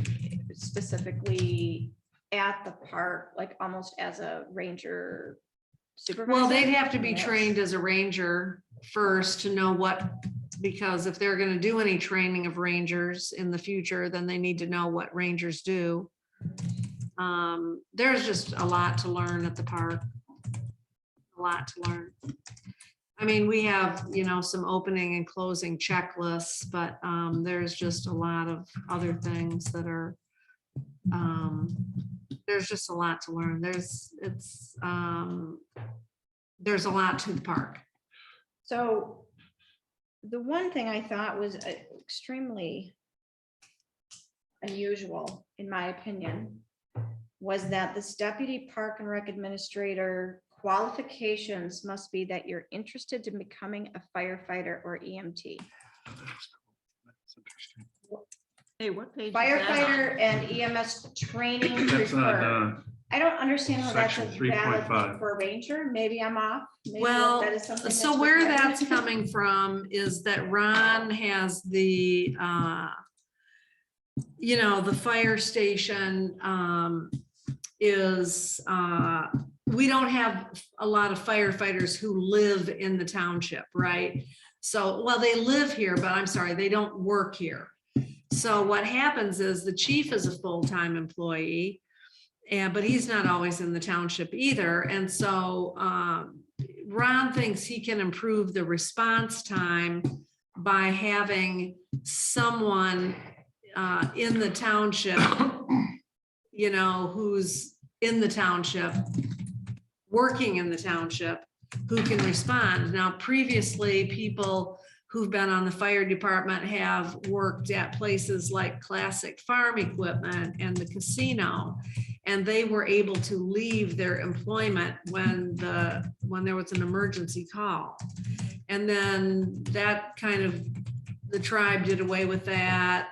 specifically at the park, like almost as a ranger supervisor? Well, they'd have to be Yes. trained as a ranger first to know because if they're gonna do any training of rangers in the future, then they need to know what rangers do. There's just a lot to learn at the park. A lot to learn. I mean, we have, some opening and closing checklists, but there's just a lot of other things that are, there's just a lot to learn. There's a lot to the park. So the one thing I thought was extremely unusual, in my opinion, was that this deputy park and rec administrator qualifications must be that you're interested in becoming a firefighter or EMT. Hey, what page? is that on? Firefighter and EMS training That's not, preferred. I don't understand how that's a Section valid 3.5. thing for a ranger. Maybe I'm off. Maybe Well, that is something so that's where required. that's coming from is that Ron has the, you know, the fire station is, we don't have a lot of firefighters who live in the township, right? So, well, they live here, but I'm sorry, they don't work here. So what happens is the chief is a full-time employee, but he's not always in the township either. And so Ron thinks he can improve the response time by having someone in the township, you know, who's in the township, working in the township, who can respond. Now, previously, people who've been on the fire department have worked at places like Classic Farm Equipment and the casino, and they were able to leave their employment when there was an emergency call. And then that kind of, the tribe did away with that.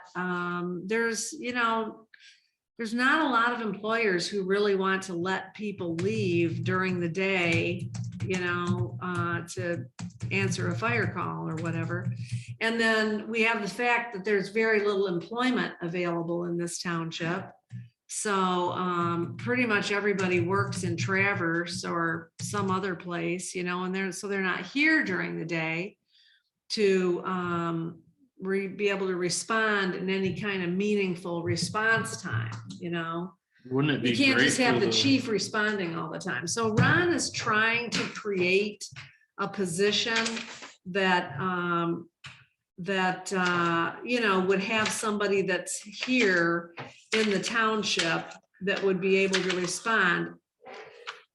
There's, you know, there's not a lot of employers who really want to let people leave during the day, you know, to answer a fire call or whatever. And then we have the fact that there's very little employment available in this township. So pretty much everybody works in Traverse or some other place, you know, and they're not here during the day to be able to respond in any kind of meaningful response time, you know. Wouldn't it be You can't great just have for the chief responding all the time. So Ron is trying to create a position that you know, would have somebody that's here in the township that would be able to respond.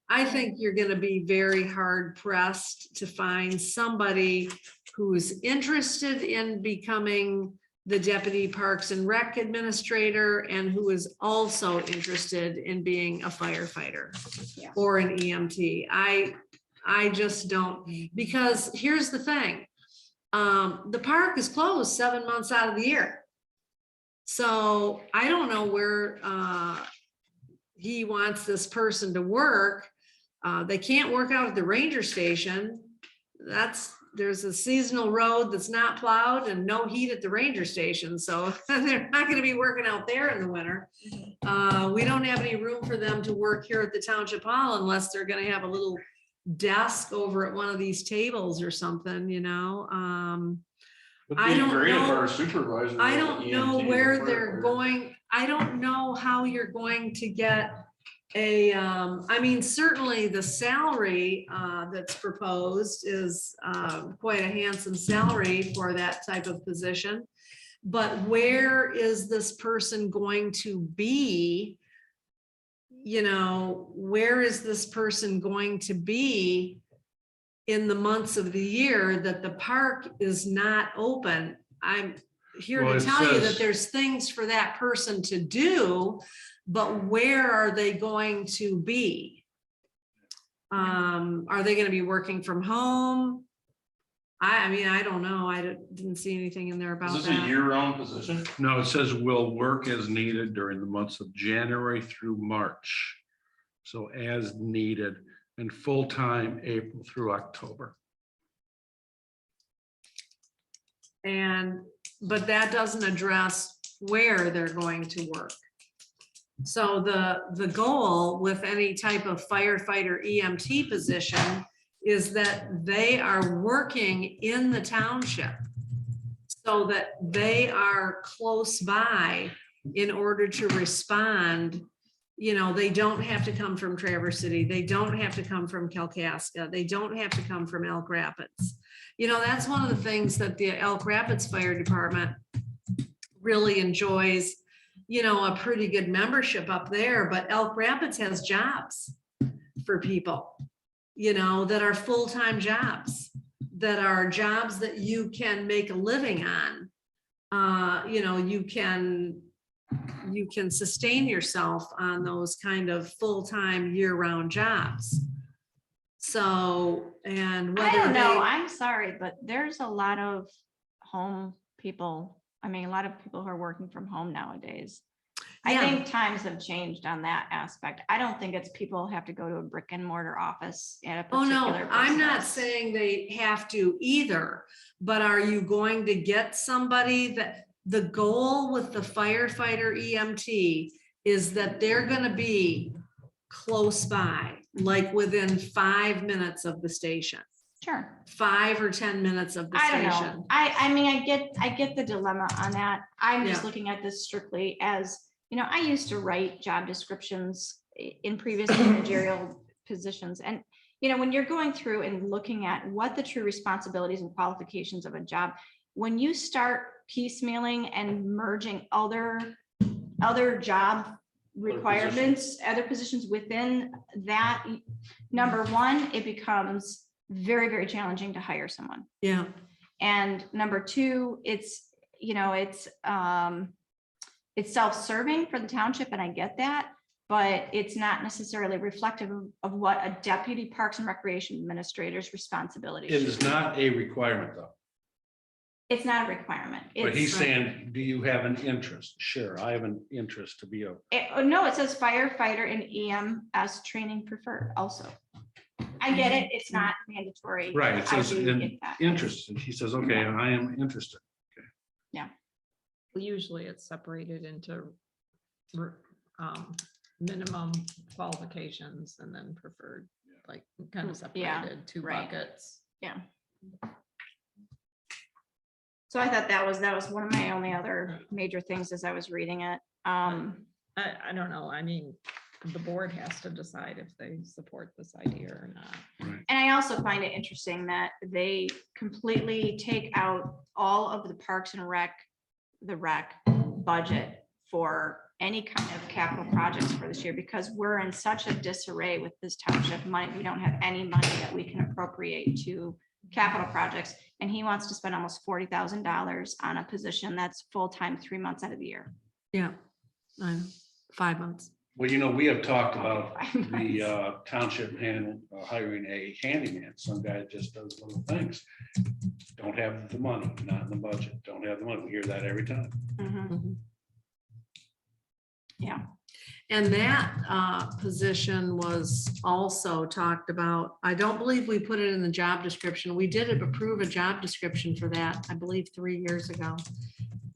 I think you're going to be very hard pressed to find somebody who's interested in becoming the deputy parks and rec administrator and who is also interested in being a firefighter Yeah. or an EMT. I just don't, because here's the thing. The park is closed 7 months out of the year. So I don't know where he wants this person to work. They can't work out at the ranger station. There's a seasonal road that's not plowed and no heat at the ranger station. So they're not going to be working out there in the winter. We don't have any room for them to work here at the township hall unless they're going to have a little desk over at one of these tables or something, you know. It'd I be don't great if know. our supervisor I was an don't know EMT where or they're firefighter. going. I don't know how you're going to get a, I mean, certainly the salary that's proposed is quite a handsome salary for that type of position. But where is this person going to be? You know, where is this person going to be in the months of the year that the park is not open? I'm here Well, to it tell you that says- there's things for that person to do, but where are they going to be? Are they going to be working from home? I mean, I don't know. I didn't see anything in there Is about this a that. year-round position? No, it says will work as needed during the months of January through March. So as needed, and full-time April through October. But that doesn't address where they're going to work. So the goal with any type of firefighter EMT position is that they are working in the township so that they are close by in order to respond. You know, they don't have to come from Traverse City. They don't have to come from Kalkaska. They don't have to come from Elk Rapids. You know, that's one of the things that the Elk Rapids Fire Department really enjoys, you know, a pretty good membership up there, but Elk Rapids has jobs for people, you know, that are full-time jobs that are jobs that you can make a living on. You know, you can sustain yourself on those kind of full-time year-round jobs. So, and I whether don't know, they, I'm sorry, but there's a lot of home people. I mean, a lot of people who are working from home nowadays. I Yeah. think times have changed on that aspect. I don't think it's people have to go to a brick and mortar office at a oh no, particular I'm not business. saying they have to either, but are you going to get somebody that, the goal with the firefighter EMT is that they're gonna be close by, like within 5 minutes of the station, Sure. 5 or 10 minutes of the I don't station. know. I mean, I get the dilemma on that. I'm just Yeah. looking at this strictly as, you know, I used to write job descriptions in previous managerial positions. And, you know, when you're going through and looking at what the true responsibilities and qualifications of a job, when you start piecemealing and merging other job requirements, other positions within that, number one, it becomes very, very challenging to hire someone. Yeah, And number two, it's, you know, it's self-serving for the township, and I get that, but it's not necessarily reflective of what a deputy Parks and Recreation Administrator's responsibility It should is be. not a requirement though. It's not a requirement. But he's It's, saying, do you have an interest? Sure, I have an interest to be a, no, it says firefighter and EMS training preferred also. I get it. It's not mandatory. right, it I says do in get that. interested. He says, okay, I am interested. Usually it's separated into minimum qualifications and then preferred, like kind of Yeah, separated, two right. buckets. Yeah. So I thought that was one of my only other major things as I was reading it. I don't know. I mean, the board has to decide if they support this idea or not. And I also find it interesting that they completely take out all of the Parks and Rec budget for any kind of capital projects for this year, because we're in such a disarray with this township money. We don't have any money that we can appropriate to capital projects. And he wants to spend almost $40,000 on a position that's full-time 3 months out of the year. yeah, I know, 5 months. Well, you know, we have talked about 5 months. the township and hiring a handyman, some guy just does little things. Don't have the money, not in the budget, don't have the money. We hear that every time. Mhm. Yeah. And that position was also talked about. I don't believe we put it in the job description. We did approve a job description for that, I believe 3 years ago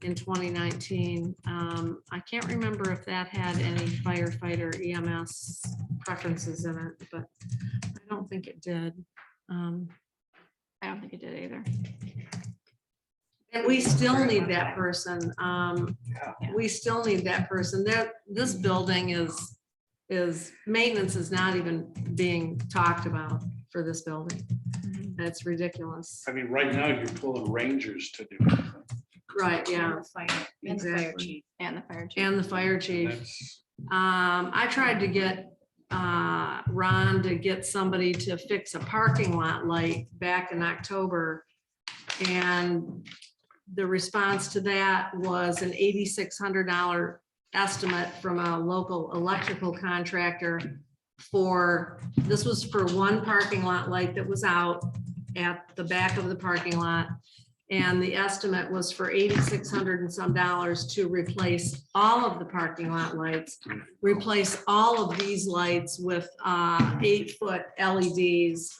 in 2019. I can't remember if that had any firefighter EMS preferences in it, but I don't think it did. I don't think it did either. And we still need that person. We still need that person. This building is maintenance is not even being talked about for this building. That's ridiculous. I mean, right now you're pulling rangers to do it. Right, yeah. And the fire Exactly. chief. And the fire chief. And the fire chief. That's- I tried to get Ron to get somebody to fix a parking lot light back in October. And the response to that was an $8,600 estimate from a local electrical contractor this was for one parking lot light that was out at the back of the parking lot. And the estimate was for $8,600 and some dollars to replace all of the parking lot lights, replace all of these lights with 8-foot LEDs,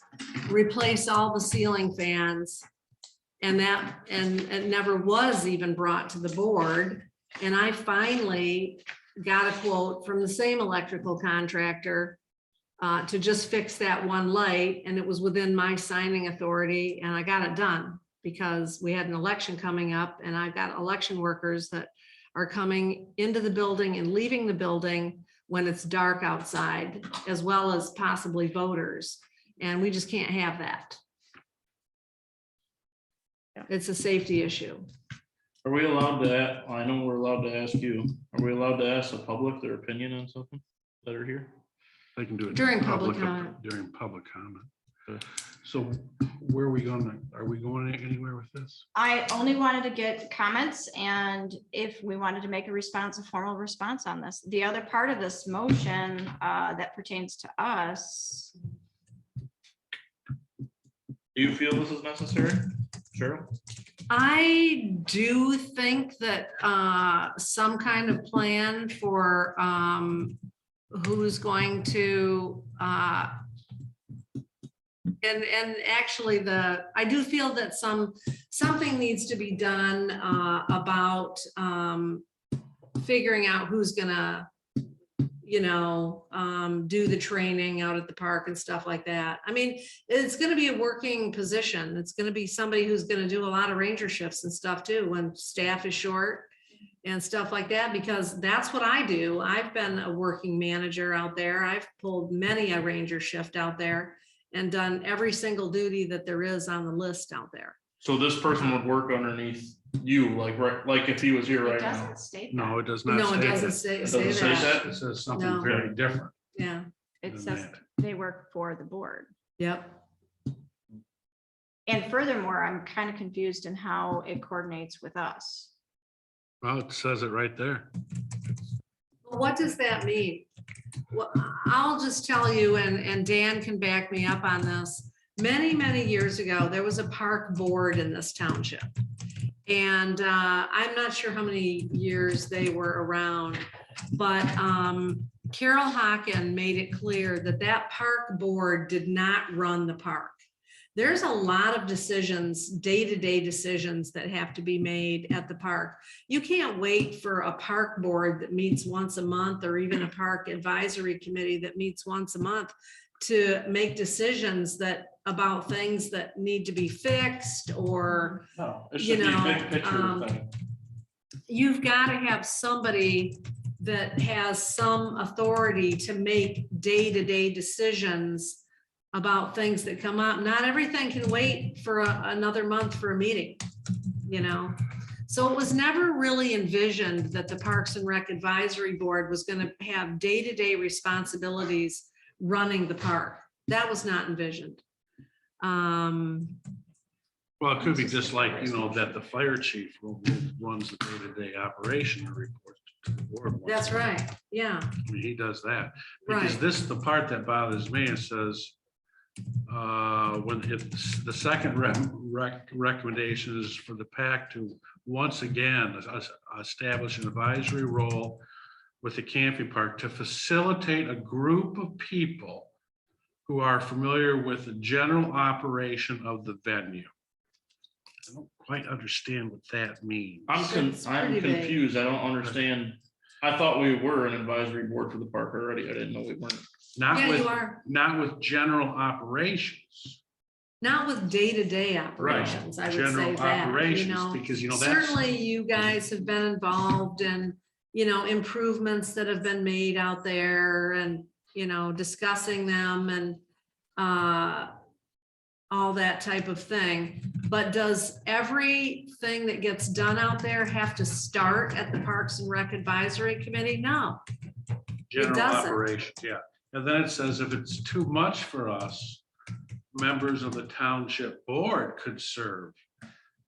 replace all the ceiling fans. And it never was even brought to the board. And I finally got a quote from the same electrical contractor to just fix that one light, and it was within my signing authority, and I got it done because we had an election coming up, and I've got election workers that are coming into the building and leaving the building when it's dark outside, as well as possibly voters. And we just can't have that. It's a safety issue. Are we allowed to, I know we're allowed to ask you, are we allowed to ask the public their opinion on something that are here? They can do it. During public comment. During public comment. Okay. So where are we going anywhere with this? I only wanted to get comments and if we wanted to make a formal response on this. The other part of this motion that pertains to us. Do you feel this is necessary? Cheryl? I do think that some kind of plan for who's going to and actually I do feel that something needs to be done about figuring out who's gonna do the training out at the park and stuff like that. I mean, it's gonna be a working position. It's gonna be somebody who's gonna do a lot of ranger shifts and stuff too, when staff is short and stuff like that, because that's what I do. I've been a working manager out there. I've pulled many a ranger shift out there and done every single duty that there is on the list out there. So this person would work underneath you, like if he was here It right now. doesn't state No, that. it does not. No, it state doesn't that. say It doesn't say that. that? It says something No. very different. Yeah, It than says that. they work for the board. yep. And furthermore, I'm kind of confused in how it coordinates with us. Well, it says it right there. What does that mean? Well, I'll just tell you, and Dan can back me up on this. Many, many years ago, there was a park board in this township. And I'm not sure how many years they were around, but Carol Hocken made it clear that that park board did not run the park. There's a lot of decisions, day-to-day decisions that have to be made at the park. You can't wait for a park board that meets once a month or even a park advisory committee that meets once a month to make decisions about things that need to be fixed or, No, it you should be a know, big picture thing. you've got to have somebody that has some authority to make day-to-day decisions about things that come up. Not everything can wait for another month for a meeting, So it was never really envisioned that the Parks and Rec Advisory Board was going to have day-to-day responsibilities running the park. That was not envisioned. Well, it could be just like, that the fire chief runs the day-to-day operation and reports to the board. That's right. Yeah. I mean, he does that. Because Right. this is the part that bothers me. It says, the second recommendation is for the PAC to once again establish an advisory role with the camping park to facilitate a group of people who are familiar with the general operation of the venue. I don't quite understand what that means. I'm It's pretty big. confused. I don't understand. I thought we were an advisory board for the park already. I didn't know we weren't. Yeah, you are. Not with general operations. Not with day-to-day operations, I would say General that, operations, because that's. certainly you guys have been involved in, improvements that have been made out there and, discussing them and all that type of thing. But does everything that gets done out there have to start at the Parks and Rec Advisory Committee? No. General doesn't. operation, yeah. And then it says if it's too much for us, members of the township board could serve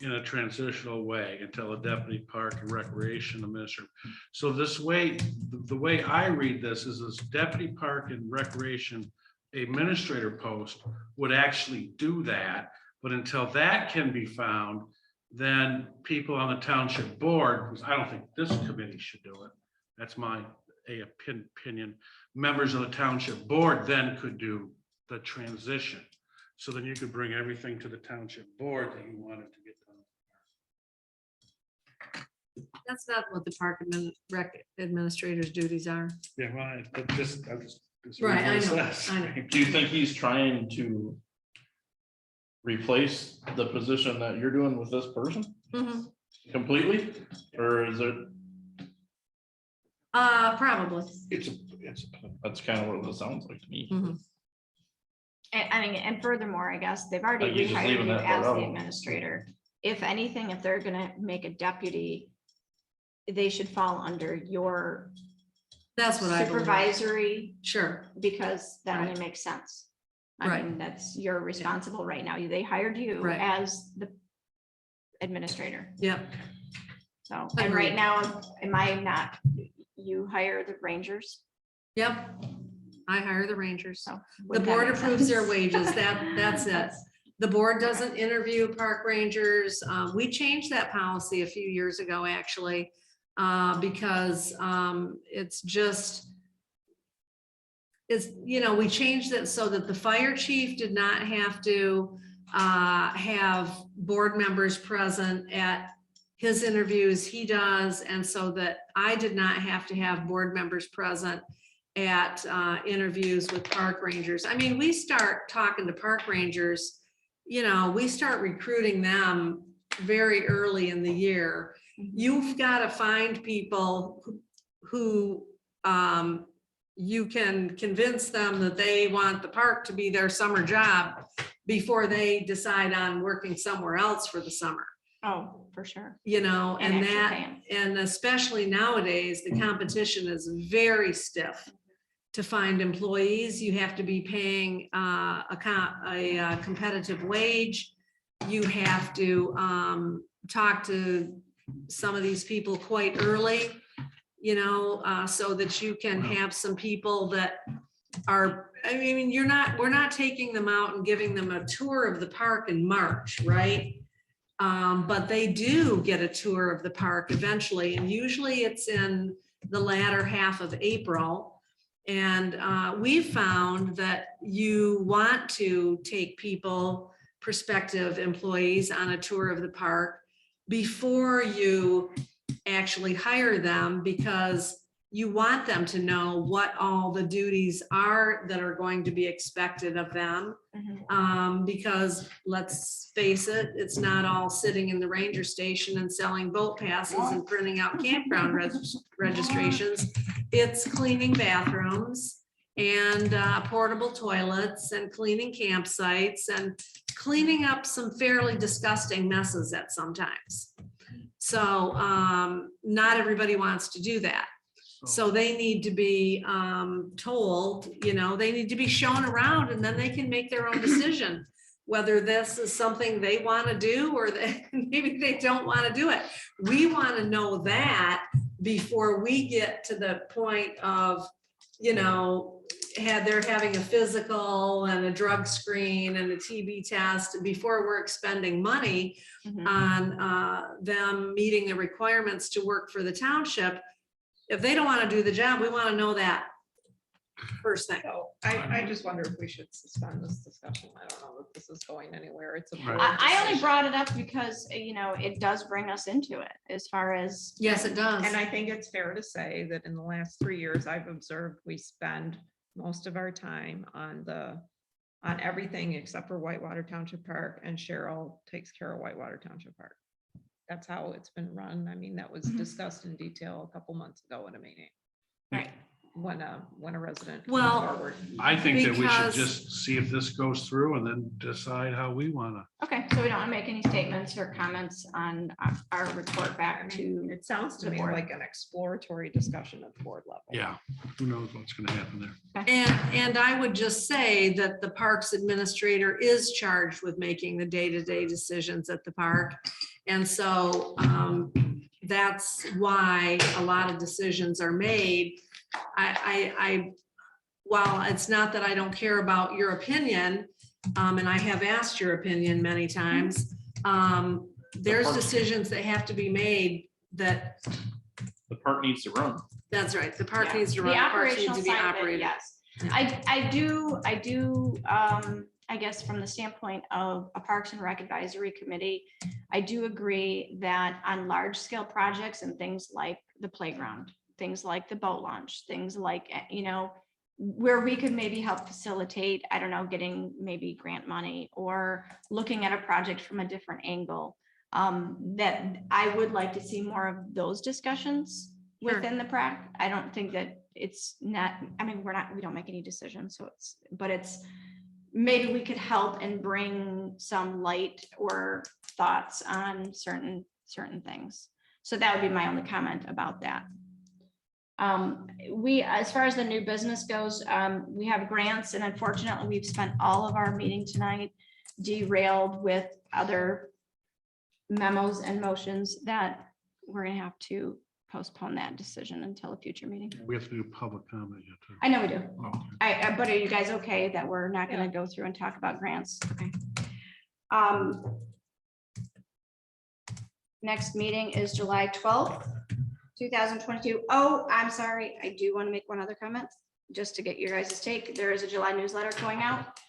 in a transitional way until a deputy park and recreation administrator. So this way, the way I read this is this deputy park and recreation administrator post would actually do that. But until that can be found, then people on the township board, because I don't think this committee should do it. That's my opinion. Members of the township board then could do the transition. So then you could bring everything to the township board that you wanted to get done. That's not what the Park Rec Administrator's duties are. Yeah, well, I'm just Right, I reading know, what it says. I know. Do you think he's trying to replace the position that you're doing with this person Mhm. completely? Or is it, Probably. It's a that's kind of what it sounds like to me. Mhm. And furthermore, I guess they've already Like, you're just rehired leaving you that part as the out. administrator. If anything, if they're gonna make a deputy, they should fall under your That's what I believe. supervisory, Sure. because that only Right. makes sense. I Right. mean, that's, you're responsible right now. They hired you Right. as the administrator. Yep. So, and Agreed. right now, am I not, you hire the rangers? Yep. I hire the rangers. So. The wouldn't that board make approves their sense? wages. That's it. The board doesn't interview park rangers. We changed that policy a few years ago, actually, because it's just, we changed it so that the fire chief did not have to have board members present at his interviews. He does, and so that I did not have to have board members present at interviews with park rangers. I mean, we start talking to park rangers, we start recruiting them very early in the year. You've got to find people who you can convince them that they want the park to be their summer job before they decide on working somewhere else for the summer. Oh, for sure. And extra that, paying. and especially nowadays, the competition is very stiff. To find employees, you have to be paying a competitive wage. You have to talk to some of these people quite early, so that you can have some people that are, we're not taking them out and giving them a tour of the park in March, right? But they do get a tour of the park eventually, and usually it's in the latter half of April. And we've found that you want to take people, prospective employees, on a tour of the park before you actually hire them, because you want them to know what all the duties are that are going to be expected of them. Because let's face it, it's not all sitting in the ranger station and selling boat passes and printing out campground registrations. It's cleaning bathrooms and portable toilets and cleaning campsites and cleaning up some fairly disgusting messes at sometimes. So not everybody wants to do that. So they need to be told, they need to be shown around, and then they can make their own decision whether this is something they want to do or maybe they don't want to do it. We want to know that before we get to the point of, they're having a physical and a drug screen and a TB test before we're expending money on them meeting the requirements to work for the township. If they don't want to do the job, we want to know that first thing. So I just wonder if we should suspend this discussion. I don't know that this is going anywhere. It's a. Right. board I only decision. brought it up because, it does bring us into it as far as. Yes, it does. And I think it's fair to say that in the last 3 years, I've observed we spend most of our time on everything except for Whitewater Township Park, and Cheryl takes care of Whitewater Township Park. That's how it's been run. I mean, that was discussed in detail a couple months ago in a meeting. Right. When a resident. came Well, forward. I think that we should Because- just see if this goes through and then decide how we wanna. Okay, so we don't want to make any statements or comments on our report I back mean, to. it sounds to the me board. like an exploratory discussion at the board level. Yeah, who knows what's gonna happen there. And I would just say that the parks administrator is charged with making the day-to-day decisions at the park. And so that's why a lot of decisions are made. While it's not that I don't care about your opinion, and I have asked your opinion many times, there's decisions that have to be made that, The park needs to run. that's right, the park Yeah. needs to The run, the park needs operational to be side of it, operated. yes. Yeah. I do, I guess from the standpoint of a Parks and Rec Advisory Committee, I do agree that on large scale projects and things like the playground, things like the boat launch, things like, where we could maybe help facilitate, I don't know, getting maybe grant money or looking at a project from a different angle. That I would like to see more of those discussions Sure. within the PRAC. I don't think that it's not, we don't make any decisions, so maybe we could help and bring some light or thoughts on certain things. So that would be my only comment about that. We, as far as the new business goes, we have grants, and unfortunately, we've spent all of our meeting tonight derailed with other memos and motions that we're gonna have to postpone that decision until a future meeting. We have to do public comment yet too. I know we do. Okay. But are you guys okay that we're not gonna go through and talk about grants? Okay. Next meeting is July 12th, 2022. Oh, I'm sorry. I do want to make one other comment, just to get your guys' take. There is a July newsletter going out.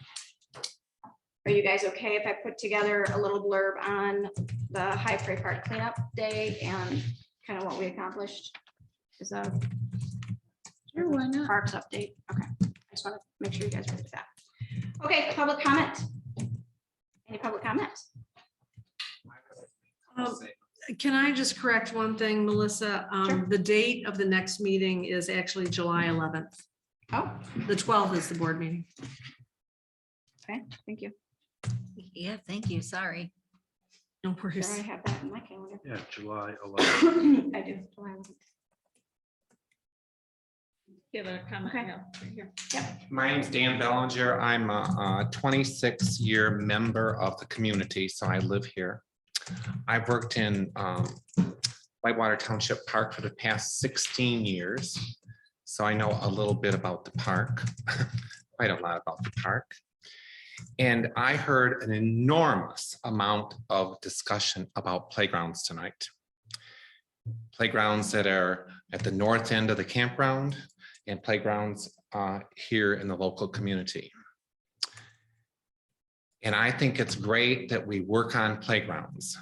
Are you guys okay if I put together a little blurb on the High Prairie Park cleanup day and kind of what we accomplished? Is a Sure, why not? parks update? Okay, I just want to make sure you guys ready for that. Okay, public comment. Any public comments? Can I just correct one thing, Melissa? Sure. The date of the next meeting is actually July 11th. Oh, The 12th is the board meeting. okay, thank you. Yeah, thank you. Sorry. No Sure, I worries. have that in my calendar. Yeah, July 11th. I do. July 11th. Give a comment. Okay. Yeah, right here. My name's Dan Bellinger. I'm a 26-year member of the community, so I live here. I've worked in Whitewater Township Park for the past 16 years, so I know a little bit about the park, quite a lot about the park. And I heard an enormous amount of discussion about playgrounds tonight. Playgrounds that are at the north end of the campground and playgrounds here in the local community. And I think it's great that we work on playgrounds.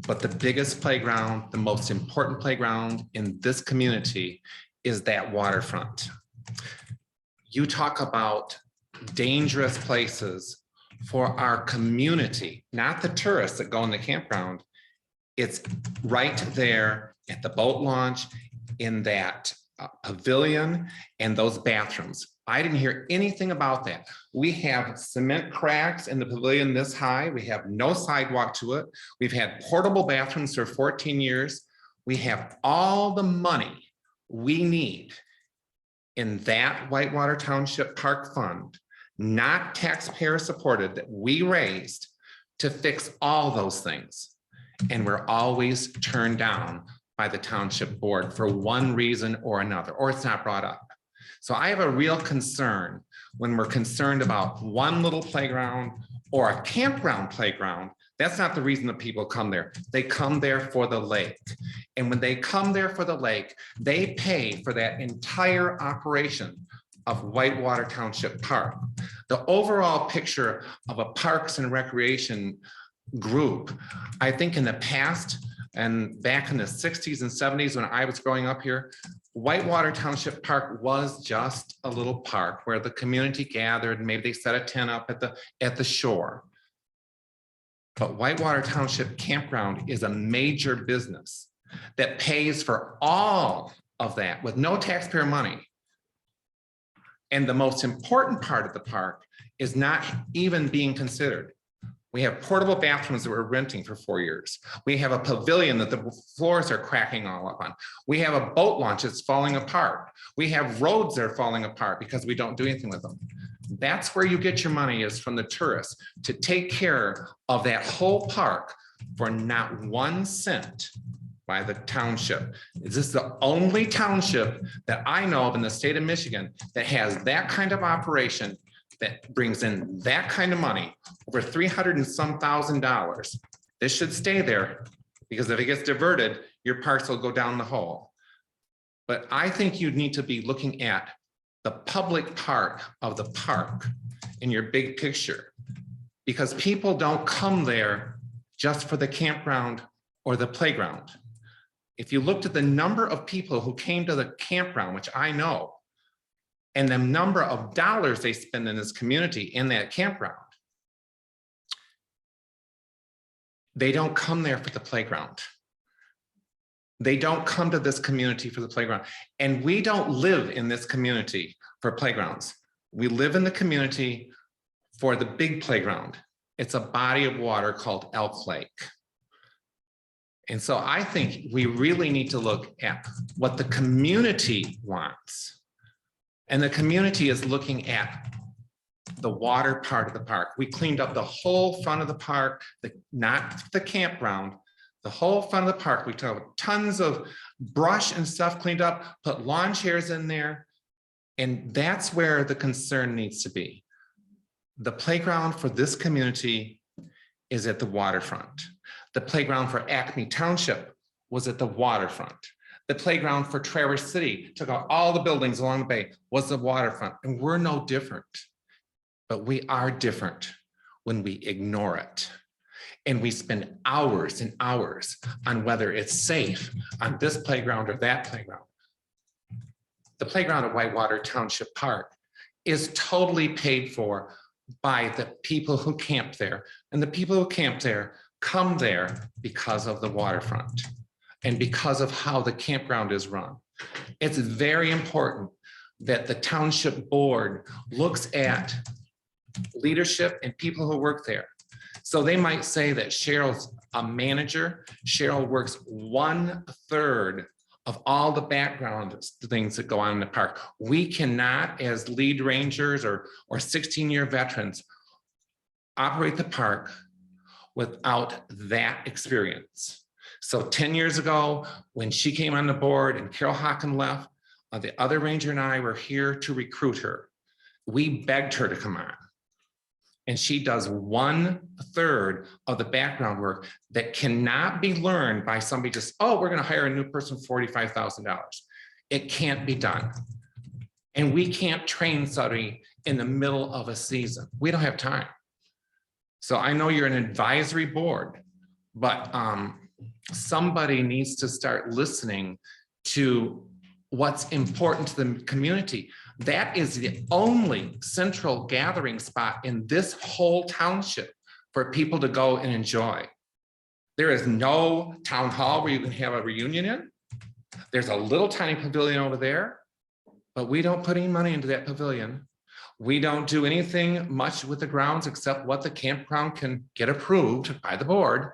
But the biggest playground, the most important playground in this community is that waterfront. You talk about dangerous places for our community, not the tourists that go in the campground. It's right there at the boat launch, in that pavilion and those bathrooms. I didn't hear anything about that. We have cement cracks in the pavilion this high. We have no sidewalk to it. We've had portable bathrooms for 14 years. We have all the money we need in that Whitewater Township Park Fund, not taxpayer supported, that we raised to fix all those things. And we're always turned down by the township board for one reason or another, or it's not brought up. So I have a real concern when we're concerned about one little playground or a campground playground. That's not the reason that people come there. They come there for the lake. And when they come there for the lake, they pay for that entire operation of Whitewater Township Park. The overall picture of a parks and recreation group, I think in the past and back in the 60s and 70s when I was growing up here, Whitewater Township Park was just a little park where the community gathered. Maybe they set a tent up at the shore. But Whitewater Township Campground is a major business that pays for all of that with no taxpayer money. And the most important part of the park is not even being considered. We have portable bathrooms that we're renting for 4 years. We have a pavilion that the floors are cracking all up on. We have a boat launch that's falling apart. We have roads that are falling apart because we don't do anything with them. That's where you get your money, is from the tourists, to take care of that whole park for not 1 cent by the township. Is this the only township that I know of in the state of Michigan that has that kind of operation that brings in that kind of money, over $300 and some thousand? This should stay there, because if it gets diverted, your parks will go down the hole. But I think you need to be looking at the public part of the park in your big picture, because people don't come there just for the campground or the playground. If you looked at the number of people who came to the campground, which I know, and the number of dollars they spend in this community in that campground, they don't come there for the playground. They don't come to this community for the playground. And we don't live in this community for playgrounds. We live in the community for the big playground. It's a body of water called Elk Lake. And so I think we really need to look at what the community wants. And the community is looking at the water part of the park. We cleaned up the whole front of the park, not the campground, the whole front of the park. We took tons of brush and stuff cleaned up, put lawn chairs in there. And that's where the concern needs to be. The playground for this community is at the waterfront. The playground for Acme Township was at the waterfront. The playground for Traverse City, took out all the buildings along the bay, was the waterfront. And we're no different. But we are different when we ignore it. And we spend hours and hours on whether it's safe on this playground or that playground. The playground at Whitewater Township Park is totally paid for by the people who camp there. And the people who camp there come there because of the waterfront and because of how the campground is run. It's very important that the township board looks at leadership and people who work there. So they might say that Cheryl's a manager. Cheryl works 1/3 of all the background things that go on in the park. We cannot, as lead rangers or 16-year veterans, operate the park without that experience. So 10 years ago, when she came on the board and Carol Hocken left, the other ranger and I were here to recruit her. We begged her to come on. And she does 1/3 of the background work that cannot be learned by somebody just, oh, we're gonna hire a new person for $45,000. It can't be done. And we can't train somebody in the middle of a season. We don't have time. So I know you're an advisory board, but somebody needs to start listening to what's important to the community. That is the only central gathering spot in this whole township for people to go and enjoy. There is no town hall where you can have a reunion in. There's a little tiny pavilion over there, but we don't put any money into that pavilion. We don't do anything much with the grounds except what the campground can get approved by the board.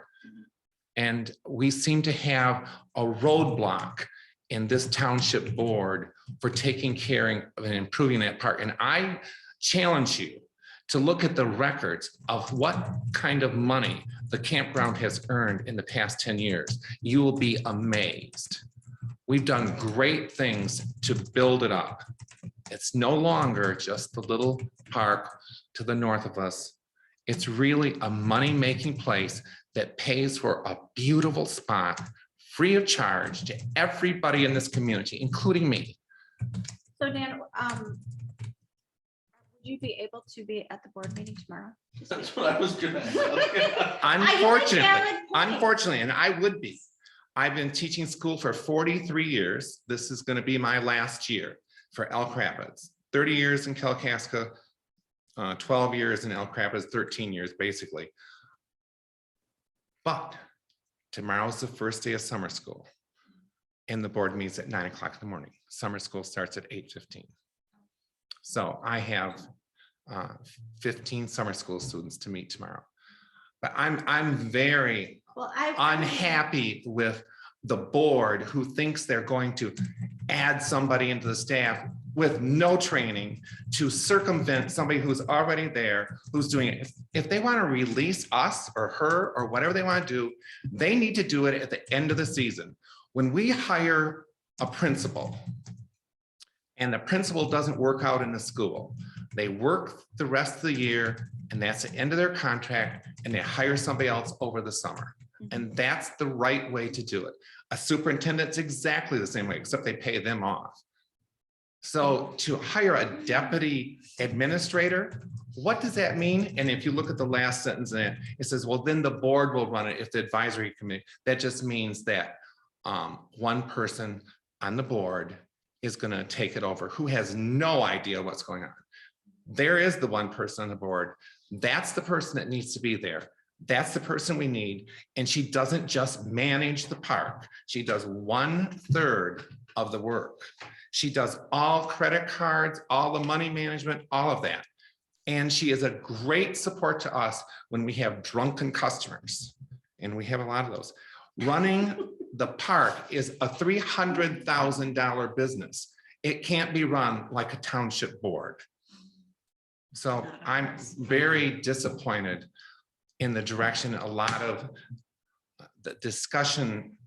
And we seem to have a roadblock in this township board for taking care of and improving that part. And I challenge you to look at the records of what kind of money the campground has earned in the past 10 years. You will be amazed. We've done great things to build it up. It's no longer just the little park to the north of us. It's really a money-making place that pays for a beautiful spot free of charge to everybody in this community, including me. So Dan, would you be able to be at the board meeting tomorrow? That's what I was gonna ask. Unfortunately, and I would be. I've been teaching school for 43 years. This is gonna be my last year for Elk Rapids. 30 years in Kalkaska, 12 years in Elk Rapids, 13 years basically. But tomorrow's the first day of summer school and the board meets at 9 o'clock in the morning. Summer school starts at 8:15. So I have 15 summer school students to meet tomorrow. But I'm very unhappy with the board who thinks they're going to add somebody into the staff with no training to circumvent somebody who's already there, who's doing it. If they want to release us or her or whatever they want to do, they need to do it at the end of the season. When we hire a principal and the principal doesn't work out in the school, they work the rest of the year and that's the end of their contract and they hire somebody else over the summer. And that's the right way to do it. A superintendent's exactly the same way, except they pay them off. So to hire a deputy administrator, what does that mean? And if you look at the last sentence in it, it says, well, then the board will run it if the advisory committee. That just means that one person on the board is going to take it over who has no idea what's going on. There is the one person on the board. That's the person that needs to be there. That's the person we need. And she doesn't just manage the park. She does 1/3 of the work. She does all credit cards, all the money management, all of that. And she is a great support to us when we have drunken customers. And we have a lot of those. Running the park is a $300,000 business. It can't be run like a township board. So I'm very disappointed in the direction a lot of the discussion.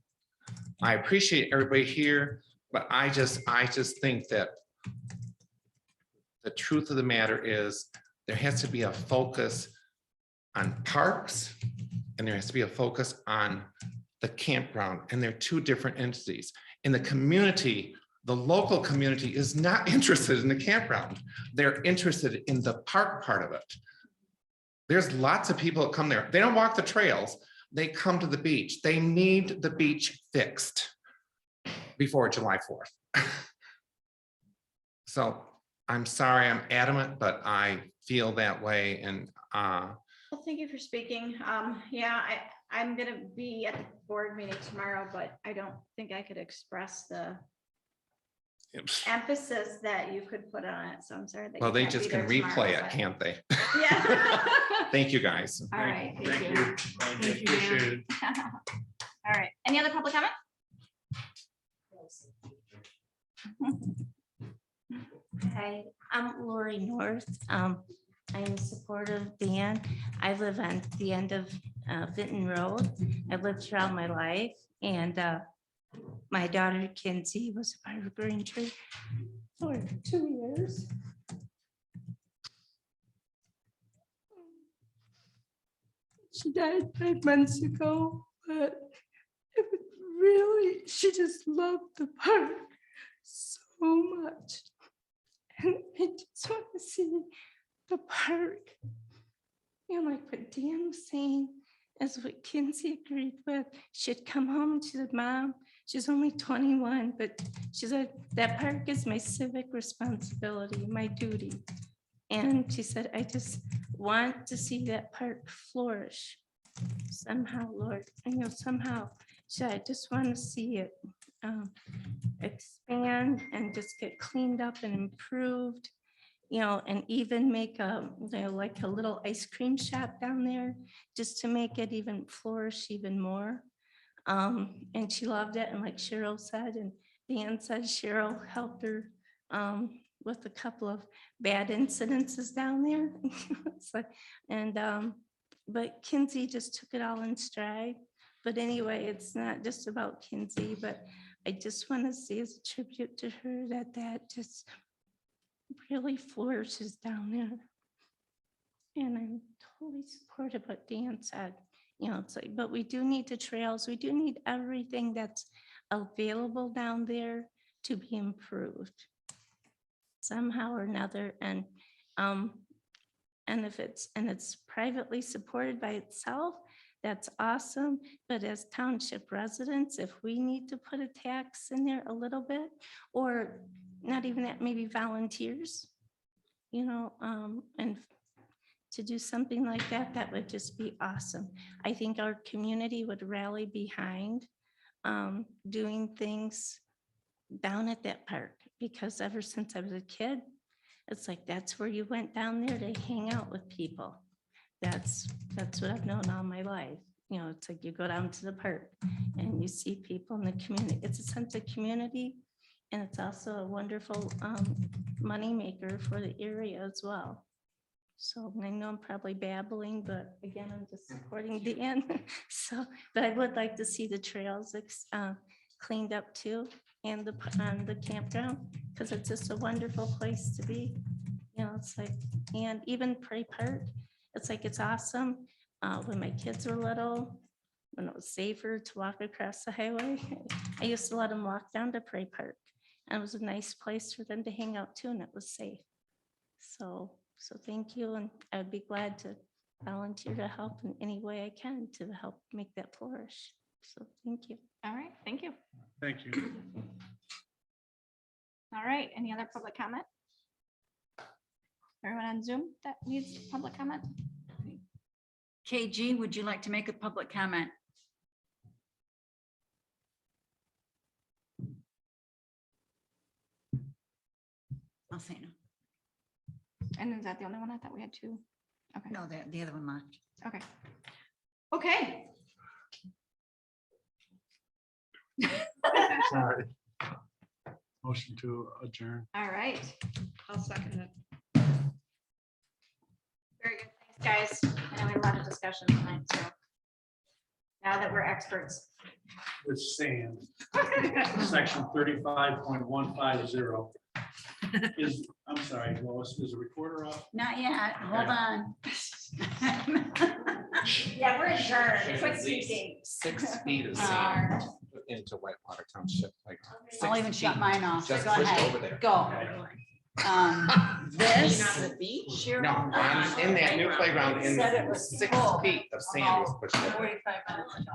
I appreciate everybody here, but I just think that the truth of the matter is there has to be a focus on parks and there has to be a focus on the campground, and they're two different entities. In the community, the local community is not interested in the campground. They're interested in the park part of it. There's lots of people that come there. They don't walk the trails. They come to the beach. They need the beach fixed before July 4th. So I'm sorry, I'm adamant, but I feel that way. And Well, thank you for speaking. Yeah, I'm gonna be at the board meeting tomorrow, but I don't think I could express the emphasis that you could put on it. So I'm sorry. that well, you they can't just be can there tomorrow, replay it, but- can't they? Yeah. Thank you, guys. All right, thank Thank you. you. Thank you, Dan. Appreciate it. All right, any other public comment? Hi, I'm Lori North. I'm in support of Dan. I live on the end of Vinton Road. I've lived here all my life, and my daughter Kinsey was a part of Green Tree for 2 years. She died 5 months ago, but it was really, she just loved the park so much. And I just want to see the park. And like what Dan was saying, is what Kinsey agreed with. She'd come home to the mom. She's only 21, but she said, that park is my civic responsibility, my duty. And she said, I just want to see that park flourish somehow, Lord. Somehow. So I just want to see it expand and just get cleaned up and improved, and even make like a little ice cream shop down there, just to make it even flourish even more. And she loved it. And like Cheryl said, and Dan said, Cheryl helped her with a couple of bad incidences down there. It's like, but Kinsey just took it all in stride. But anyway, it's not just about Kinsey, but I just want to see as a tribute to her that just really flourishes down there. And I'm totally supportive of what Dan said. It's like, but we do need the trails. We do need everything that's available down there to be improved somehow or another. And if it's privately supported by itself, that's awesome. But as township residents, if we need to put a tax in there a little bit, or not even that, maybe volunteers, and to do something like that, that would just be awesome. I think our community would rally behind doing things down at that park, because ever since I was a kid, it's like, that's where you went down there to hang out with people. That's what I've known all my life. It's like you go down to the park and you see people in the community. It's a sense of community, and it's also a wonderful moneymaker for the area as well. So I know I'm probably babbling, but again, I'm just supporting Dan. So, but I would like to see the trails cleaned up too, and the campground, because it's just a wonderful place to be. It's like, and even Prairie Park, it's like, it's awesome. When my kids were little, when it was safer to walk across the highway, I used to let them walk down to Prairie Park. And it was a nice place for them to hang out too, and it was safe. So thank you, and I'd be glad to volunteer to help in any way I can to help make that flourish. So thank you. All right, thank you. Thank you. All right, any other public comment? Everyone on Zoom that needs public comment? KG, would you like to make a public comment? I'll say no. And is that the only one? I thought we had two. Okay. No, the other one left. Okay. Okay. Sorry. Motion to adjourn. All right. I'll second it. Very good. Thanks, guys. I know we had a lot of discussion tonight, so. Now that we're experts. With sand. Section 35.150. Is, I'm sorry, Lois, is the recorder off? Not yet, hold on. Yeah, we're adjourned. There's Quick at least speaking. 6 feet of sand put into Whitewater Township. Like I'll 6 even shut feet mine off. Just Go pushed ahead. over there. Go. This. the beach? No, in that new playground, in Said it was 6 full feet of sand was pushed over. 45 minutes ago.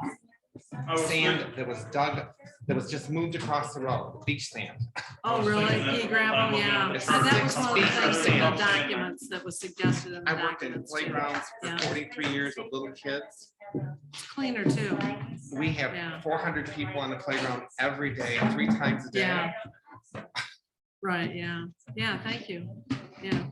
Sand that was dug, that was just moved across the road, beach sand. Oh, really? Pea gravel, yeah. It's And that was 6 one of the feet of things in the sand. documents that was suggested in the I worked in documents. too. playgrounds for Yeah. 43 years with little kids. It's cleaner too. We have Yeah. 400 people on the playground every day, 3 times a day. Yeah. Right, yeah. Yeah, thank you. Yeah.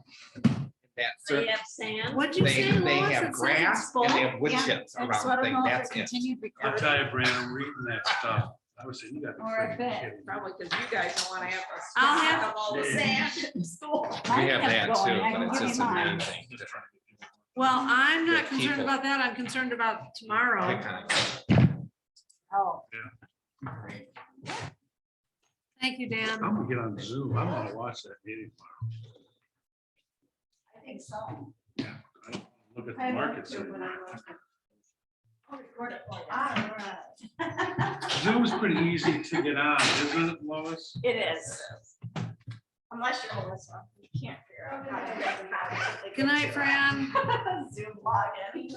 That's They have sand. What'd you say, They Lois? have It says it's grass full. and they have wood Yeah. chips And so I around the don't thing. know if That's it it. continued I'll recording. tell you, Brandon, I'm reading that stuff. I was saying, you got. Or a bit. Probably because you guys don't want to have us. I'll have- up all the sand in school. We Mine have kept that going. too, I but can it's give just you a main mine. thing. Well, I'm not Yeah, concerned people- about that. I'm concerned about tomorrow. That kind of- Oh. Thank you, Dan. I'm gonna get on Zoom. I want to watch that meeting tomorrow. I think so. Yeah. I don't Look at the markets. I'll record it for you. Zoom's pretty easy to get on, isn't it, Lois? It is. Unless you're Melissa, you can't figure out how to. Good night, Fran. Zoom login.